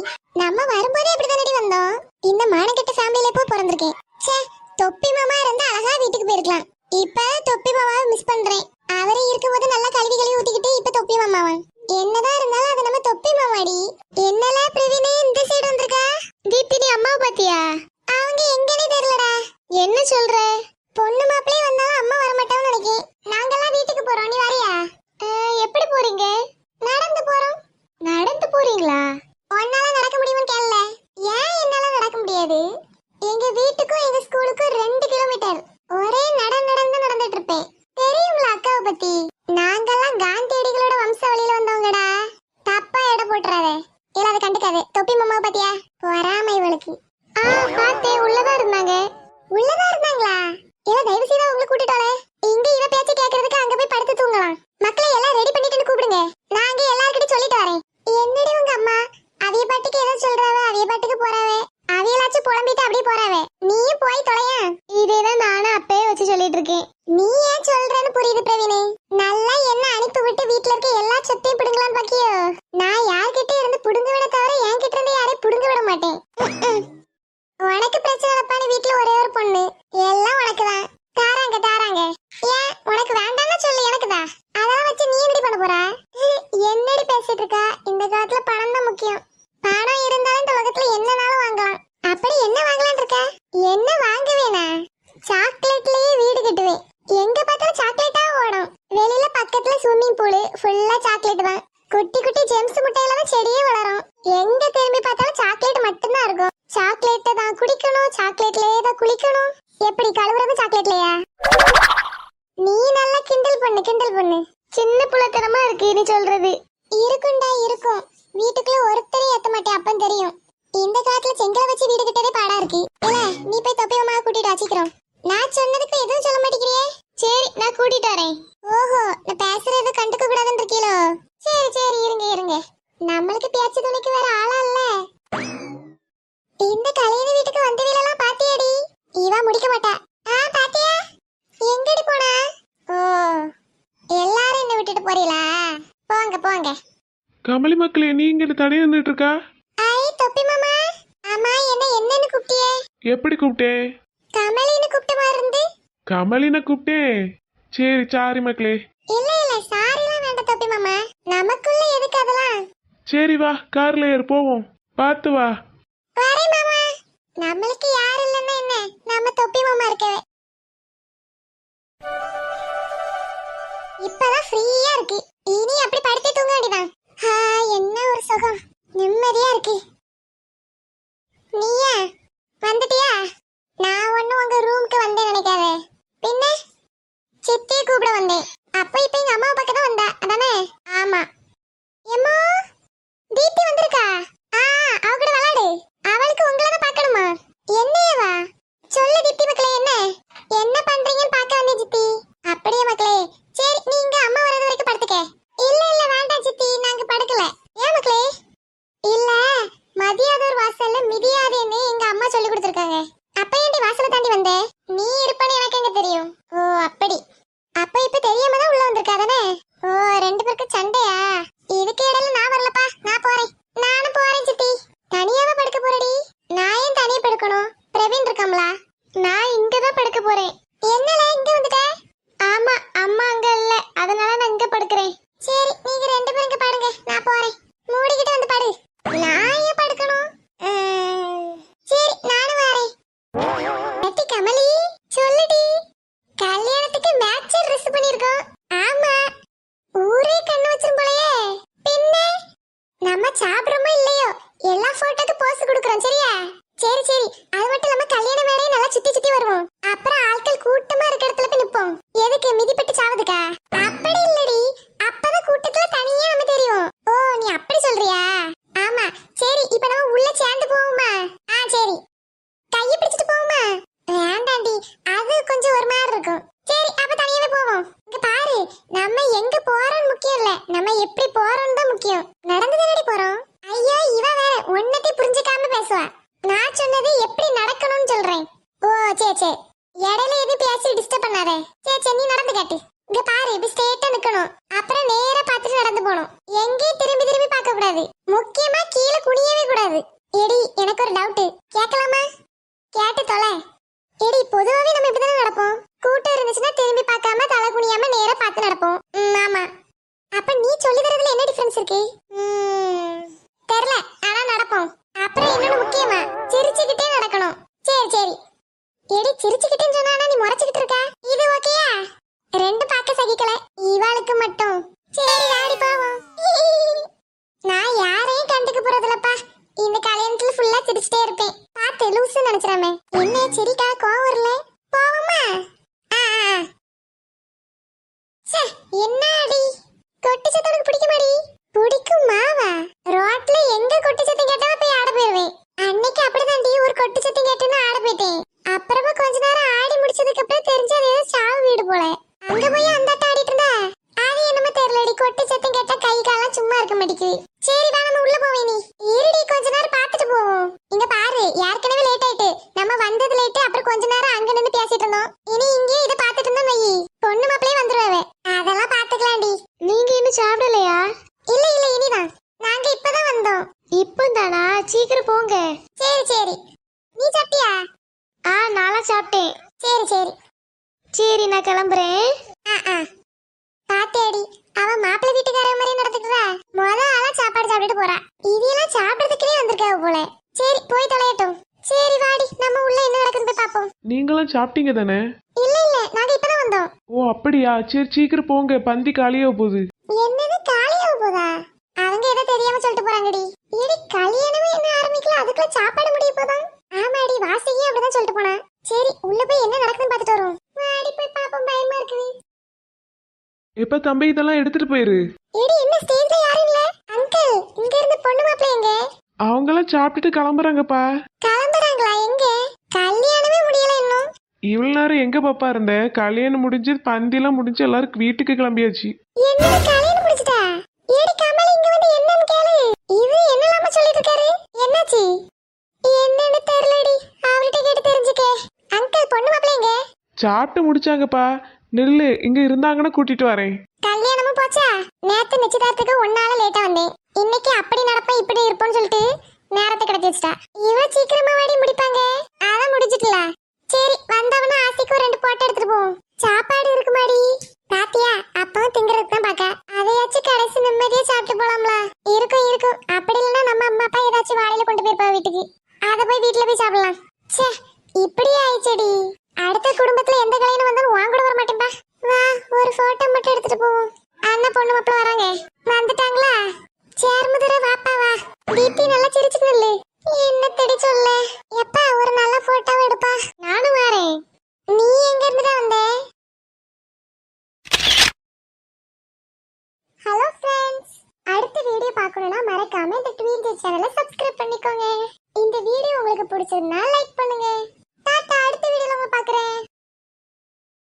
நம்ம வரும்போதே அப்படிதானடி வந்தோம் இந்த மானக்கெட்ட ஃபேமிலில போய் பிறந்திருக்கேன் ச்சே தொப்பி மாமா இருந்தா அழகா வீட்டுக்கு போயிருக்கலாம் இப்ப தொப்பி மாமாவை மிஸ் பண்றேன் அவரே இருக்கும்போது நல்லா கழுவி ஊத்திக்கிட்டு இப்ப தொப்பி மாமாவா என்னதான் இருந்தாலும் அது நம்ம தொப்பி மாமாடி என்னல பிரவீனே இந்த சைடு வந்திருக்கா தீப்தி நீ அம்மாவை பாத்தியா அவங்க எங்கனே தெரியலடா என்ன சொல்ற பொண்ணு மாப்பிளே வந்தாலும் அம்மா வர மாட்டான்னு நினைக்கிறேன் நாங்கெல்லாம் வீட்டுக்கு போறோம் நீ வரியா எப்படி போறீங்க நடந்து போறோம் நடந்து போறீங்களா உன்னால நடக்க முடியுமான்னு கேளல ஏன் என்னால நடக்க முடியாது எங்க வீட்டுக்கும் எங்க ஸ்கூலுக்கும் 2 கிலோமீட்டர் ஒரே நடந்து நடந்துட்டு இருப்பேன் தெரியுங்களா அக்காவை பத்தி நாங்கெல்லாம் காந்தியடிகளோட வம்சாவளியில வந்தவங்கடா தப்பா எடை போட்டுறாதே இல்ல அதை கண்டுக்காதே தொப்பி மாமாவை பாத்தியா பொறாமை இவளுக்கு பார்த்தேன் உள்ளதான் இருந்தாங்களா இல்ல தயவு செய்து அவங்களை கூட்டிட்டாலே இங்க இவ பேச்ச கேக்குறதுக்கு அங்க போய் படுத்து தூங்கலாம் மக்களை எல்லாம் ரெடி பண்ணிட்டு கூப்பிடுங்க நாங்க எல்லார்கிட்டயும் சொல்லிட்டு வரேன் என்னடி உங்க அம்மா அவிய பாட்டுக்கு ஏதோ சொல்றாவ அவிய பாட்டுக்கு போறாவே அவியலாச்சும் புலம்பிட்டு அப்படியே போறாவே நீயும் போய் தொலையா இதேதான் நானும் அப்பவே வச்சு சொல்லிட்டு இருக்கேன் நீ ஏன் சொல்றேன்னு புரியுது பிரவீனே நல்லா என்ன அனுப்பி விட்டு வீட்டுல இருக்க எல்லா சொத்தையும் பிடுங்கலான்னு பாக்கியோ நான் யார்கிட்ட இருந்து புடுங்க விட தவிர என்கிட்ட இருந்து யாரையும் புடுங்க விட மாட்டேன் உனக்கு பிரச்சனை இல்லப்பான்னு வீட்டுல ஒரே ஒரு பொண்ணு எல்லாம் உனக்குதான் தாராங்க ஏன் உனக்கு வேண்டாம்னு சொல்லு எனக்குதான் அதெல்லாம் வச்சு நீ எப்படி பண்ண போற என்னடி பேசிட்டு இருக்கா இந்த காலத்துல பணம் தான் முக்கியம் பணம் இருந்தாலும் இந்த உலகத்துல என்னனாலும் வாங்கலாம் அப்படி என்ன வாங்கலாம்னு இருக்க என்ன வாங்குவேனா சாக்லேட்லயே வீடு கட்டுவேன் எங்க பார்த்தாலும் சாக்லேட்டா ஓடும் வெளியில பக்கத்துல ஸ்விம்மிங் பூல் ஃபுல்லா சாக்லேட் தான் குட்டி குட்டி ஜெம்ஸ் முட்டையில தான் செடியே வளரும் எங்க திரும்பி பார்த்தாலும் சாக்லேட் மட்டும்தான் இருக்கும் சாக்லேட்டை தான் குடிக்கணும் சாக்லேட்லயே தான் குளிக்கணும் எப்படி கழுவுறது சாக்லேட்லயா நீ நல்லா கிண்டல் பண்ணு சின்ன புள்ளத்தனமா இருக்கு நீ சொல்றது இருக்கும்டா இருக்கும் வீட்டுக்குள்ள ஒருத்தரையும் ஏத்த மாட்டேன் அப்பன் தெரியும் இந்த காலத்துல செங்கலை வச்சு வீடு கட்டதே பாடா இருக்கு இல்ல நீ போய் தொப்பி மாமா கூட்டிட்டு வச்சுக்கிறோம் நான் சொன்னதுக்கு எதுவும் சொல்ல மாட்டேங்கிறியே சரி நான் கூட்டிட்டு வரேன் ஓஹோ நான் பேசுறது கண்டுக்க கூடாதுன்னு இருக்கீங்களோ சரி இருங்க நம்மளுக்கு பேச்சு துணைக்கு வேற ஆளா இல்ல இந்த கல்யாண வீட்டுக்கு வந்த வேலைலாம் பாத்தியாடி இவா முடிக்க மாட்டா பாத்தியா எங்கடி போனா ஓ எல்லாரும் என்ன விட்டுட்டு போறீங்களா போங்க கமலி மக்களே நீ இங்க தனியா நின்னுட்டு இருக்கா ஐ தொப்பி மாமா ஆமா என்னன்னு கூப்பிட்டியே எப்படி கூப்பிட்டேன் கமலின்னு கூப்பிட்ட மாதிரி இருந்து கமலின கூப்பிட்டேன் சரி சாரி மக்களே இல்ல சாரிலாம் வேண்டாம் தொப்பி மாமா நமக்குள்ள எதுக்கு அதெல்லாம் சரி வா கார்ல ஏறு போவோம் பார்த்து வா வரேன் மாமா நம்மளுக்கு யாரும் இல்லைன்னா என்ன, நம்ம தொப்பி மாமா இருக்கவே. இப்பதான் ஃப்ரீயா இருக்கு, இனி அப்படி படுத்தே தூங்க வேண்டியதான். என்ன ஒரு சுகம், நிம்மதியா இருக்கு. நீயா வந்துட்டியா? நான் ஒன்னும் உங்க ரூமுக்கு வந்தேன் நினைக்காத. பின்ன சித்தியை கூப்பிட வந்தேன். அப்ப இப்ப எங்க அம்மா பக்கம் தான் வந்தா அதானே? ஆமா. எம்மா தீப்தி வந்திருக்கா? அவ கூட விளையாடு. அவளுக்கு உங்களை தான் பார்க்கணுமா? என்னையவா? சொல்லு தீப்தி மக்களே, என்ன பண்றீங்கன்னு பார்க்க வந்தேன் சித்தி. அப்படியே மக்களே, சரி நீங்க அம்மா வரது வரைக்கும் படுத்துக்க. இல்ல இல்ல வேண்டாம் சித்தி, நாங்க படுக்கல. ஏன் மக்களே? இல்ல மதியாதோர் வாசல்ல மிதியாதேன்னு எங்க அம்மா சொல்லி கொடுத்துருக்காங்க. அப்ப ஏன்டி வாசலை தாண்டி வந்தே? நீ இருப்பன்னு எனக்கு எங்க தெரியும்? ஓ அப்படி. அப்ப இப்ப தெரியாம தான் உள்ள வந்திருக்காதானே? ஓ ரெண்டு பேருக்கு சண்டையா? இதுக்கு இடையில நான் வரலப்பா, நான் போறேன். நானும் போறேன் சித்தி. தனியாவா படுக்க போறடி? நான் ஏன் தனியா படுக்கணும்? பிரவீன் இருக்காங்களா? நான் இங்கதான் படுக்க போறேன். என்னல இங்க வந்துட்ட? ஆமா அம்மா அங்க இல்ல, அதனால நான் இங்க படுக்கிறேன். சரி நீங்க ரெண்டு பேரும் இங்க பாடுங்க, நான் போறேன். மூடிக்கிட்டு வந்து பாடு. நான் ஏன் படுக்கணும்? சரி நானும் வரேன். நட்டி கமலி சொல்லுடி. கல்யாணத்துக்கு மேட்ச் ட்ரெஸ் பண்ணிருக்கோம். ஆமா ஊரே கண்ணு வச்சிரும் போலயே. பின்ன நம்ம சாப்பிடுறோமோ இல்லையோ எல்லா போட்டோக்கு போஸ் கொடுக்கறோம் சரியா? சரி சரி, அது மட்டும் இல்லாம கல்யாண மேடையை நல்லா சுத்தி சுத்தி வருவோம். அப்புறம் ஆட்கள் கூட்டமா இருக்க இடத்துல போய் நிப்போம். எதுக்கு மிதிப்பட்டு சாவதுக்கா? அப்படி இல்லடி, அப்பதான் கூட்டத்துல தனியா நம்ம தெரியும். ஓ நீ அப்படி சொல்றியா? ஆமா சரி, இப்ப நம்ம உள்ள சேர்ந்து போவோமா? சரி. கையை பிடிச்சிட்டு போவோமா? வேண்டாண்டி, அது கொஞ்சம் ஒரு மாதிரி இருக்கும். சரி அப்ப தனியாவே போவோம். இங்க பாரு, நம்ம எங்க போறோம்னு முக்கியம் இல்ல, நம்ம எப்படி போறோம்னு தான் முக்கியம். நடந்து தானடி போறோம். ஐயோ இவ வேற ஒன்னத்தை புரிஞ்சுக்காம பேசுவா. நான் சொன்னது எப்படி நடக்கணும்னு சொல்றேன். ஓ சரி சரி, இடையில எதுவும் பேசி டிஸ்டர்ப் பண்ணாதே. சரி சரி நீ நடந்து காட்டு. இங்க பாரு, இப்படி ஸ்ட்ரெயிட்டா நிக்கணும். அப்புறம் நேரா பார்த்துட்டு நடந்து போகணும். எங்கேயும் திரும்பி திரும்பி பார்க்க கூடாது. முக்கியமா கீழே குனியவே கூடாது. எடி எனக்கு ஒரு டவுட் கேட்கலாமா? கேட்டு தொலை. எடி பொதுவாவே நம்ம இப்படிதானே நடப்போம். கூட்டம் இருந்துச்சுன்னா திரும்பி பார்க்காம தலை குனியாம நேரா பார்த்து நடப்போம். ஆமா. அப்ப நீ சொல்லி தரதுல என்ன டிஃபரன்ஸ் இருக்கு? தெரியல, ஆனா நடப்போம். அப்புறம் இன்னொன்னு முக்கியமா, சிரிச்சுக்கிட்டே நடக்கணும். சரி சரி. எடி சிரிச்சுக்கிட்டேன்னு சொன்னா நீ முறைச்சுக்கிட்டு இருக்க, இது ஓகேயா? ரெண்டு பார்க்க சகிக்கல, இவாளுக்கு மட்டும். சரி வாடி போவோம். நான் யாரையும் கண்டுக்க போறதில்லப்பா. இந்த கல்யாணத்துல ஃபுல்லா சிரிச்சுட்டே இருப்பேன். பார்த்து லூசு நினைச்சிடாம. என்ன சிரிக்கா, கோவம் வரல? போவோமா? என்னடி கொட்டி சத்தம் பிடிக்க மாடி? பிடிக்குமாவா? ரோட்ல எங்க கொட்டி சத்தம் கேட்டா போய் ஆட போயிருவேன். அன்னைக்கு அப்படிதான்டி, ஒரு கொட்டி சத்தம் கேட்டுன்னு ஆட போயிட்டேன். அப்புறமா கொஞ்ச நேரம் ஆடி முடிச்சதுக்கு அப்புறம் தெரிஞ்சது ஏதோ சாவு வீடு போல. அங்க போய் அந்த ஆடிட்டு இருந்தா அது என்னமோ தெரியலடி, கொட்டி சத்தம் கேட்டா கை காலம் சும்மா இருக்க மாட்டேங்குது. சரி வா நம்ம உள்ள போவே. நீ இருடி, கொஞ்ச நேரம் பார்த்துட்டு போவோம். இங்க பாரு, ஏற்கனவே லேட் ஆயிட்டு, நம்ம வந்தது லேட்டு. அப்புறம் கொஞ்ச நேரம் அங்க நின்னு பேசிட்டு இருந்தோம். இனி இங்கே இதை பார்த்துட்டு இருந்தோம் வை, பொண்ணு மாப்பிளையே வந்துருவாவே. அதெல்லாம் பாத்துக்கலாம்டி. நீங்க இன்னும் சாப்பிடலையா? இல்ல இல்ல, இனிதான். நாங்க இப்பதான் வந்தோம். இப்பதானா? சீக்கிரம் போங்க. சரி சரி. நீ சாப்பிட்டியா? நாளா சாப்பிட்டேன். சரி சரி. சரி நான் கிளம்புறேன். பாத்தேடி, அவ மாப்பிள்ளை வீட்டுக்கார மாதிரி நடந்துக்கிறா. முத ஆளா சாப்பாடு சாப்பிட்டுட்டு போறா. இதெல்லாம் சாப்பிடறதுக்கே வந்திருக்கா போல. சரி போய் தொலையட்டும். சரி வாடி, நம்ம உள்ள என்ன நடக்குதுன்னு போய் பாப்போம். நீங்களும் சாப்பிட்டீங்க தானே? இல்ல இல்ல, நாங்க இப்பதான் வந்தோம். ஓ அப்படியா? சரி சீக்கிரம் போங்க, பந்தி காலியாக போகுது. என்னது காலியாக போதா? அவங்க ஏதோ தெரியாம சொல்லிட்டு போறாங்கடி. ஏடி கல்யாணமே என்ன ஆரம்பிக்கல, அதுக்குள்ள சாப்பாடு முடிய போதான். ஆமாடி, வாசியே அப்படிதான் சொல்லிட்டு போனா. சரி உள்ள போய் என்ன நடக்குதுன்னு பார்த்துட்டு வரோம். வாடி போய் பாப்போம், பயமா இருக்குது. எப்ப தம்பி இதெல்லாம் எடுத்துட்டு போயிரு. ஏடி என்ன ஸ்டேஜ்ல யாரும் இல்ல? அங்கிள் இங்க இருந்து பொண்ணு மாப்பிள்ளை எங்க? அவங்களாம் சாப்பிட்டுட்டு கிளம்புறாங்கப்பா. கிளம்புறாங்களா? எங்க? கல்யாணமே முடியல இன்னும். இவ்வளவு நேரம் எங்க பாப்பா இருந்த? கல்யாணம் முடிஞ்சு பந்திலாம் முடிஞ்சு எல்லாரும் வீட்டுக்கு கிளம்பியாச்சு. என்னது கல்யாணம் முடிச்சிட்டா? ஏடி கமலி இங்க வந்து என்னன்னு கேளு. இது என்னலாம சொல்லிட்டு இருக்காரு? என்னாச்சு? என்னன்னு தெரியலடி, அவர்கிட்ட கேட்டு தெரிஞ்சுக்க. அங்கிள் பொண்ணு மாப்பிள்ளை எங்க? சாப்பிட்டு முடிச்சாங்கப்பா. நெல்லு இங்க இருந்தாங்கன்னா கூட்டிட்டு வரேன். கல்யாணமும் போச்சா? நேத்து நிச்சயதார்த்தத்துக்கு ஒன்னால லேட்டா வந்தேன். இன்னைக்கு அப்படி நடப்பேன் இப்படி இருப்போம்னு சொல்லிட்டு நேரத்தை கிடைச்சி வச்சிட்டா. இவ்வளவு சீக்கிரமா வாடி முடிப்பாங்க? அதான் முடிச்சிட்டல. சரி வந்தவன ஆசைக்கு ரெண்டு போட்டோ எடுத்துட்டு போவோம். சாப்பாடு இருக்குமாடி? பாத்தியா, அப்பவும் திங்கிறதுக்கு தான் பாக்க. அதையாச்சும் கடைசி நிம்மதியா சாப்பிட்டு போலாம்ல. இருக்கும் இருக்கும். அப்படி இல்லைன்னா நம்ம அம்மா அப்பா ஏதாச்சும் வாழையில கொண்டு போயிருப்பா வீட்டுக்கு. அதை போய் வீட்டுல போய் சாப்பிடலாம். ச்சே இப்படி ஆயிச்சடி. அடுத்த குடும்பத்துல எந்த கல்யாணம் வந்தாலும் வாங்க கூட வர மாட்டேன்பா. வா ஒரு போட்டோ மட்டும் எடுத்துட்டு போவோம். அண்ணன் பொண்ணு மாப்பிள்ள வராங்க. வந்துட்டாங்களா? சேர்முதிர வாப்பா வா. தீப்தி நல்லா சிரிச்சுட்டு நில்லு. என்ன தேடி சொல்ல. எப்பா ஒரு நல்ல போட்டோவை எடுப்பா. நானும் வரேன். நீ எங்க இருந்துடா வந்த? ஹலோ ஃப்ரெண்ட்ஸ், அடுத்த வீடியோ பார்க்கணும்னா மறக்காம இந்த ட்வீன் சேனலை சப்ஸ்கிரைப் பண்ணிக்கோங்க. இந்த வீடியோ உங்களுக்கு பிடிச்சிருந்தா லைக் பண்ணுங்க. டாடா, அடுத்த வீடியோல உங்களை பார்க்கறேன்.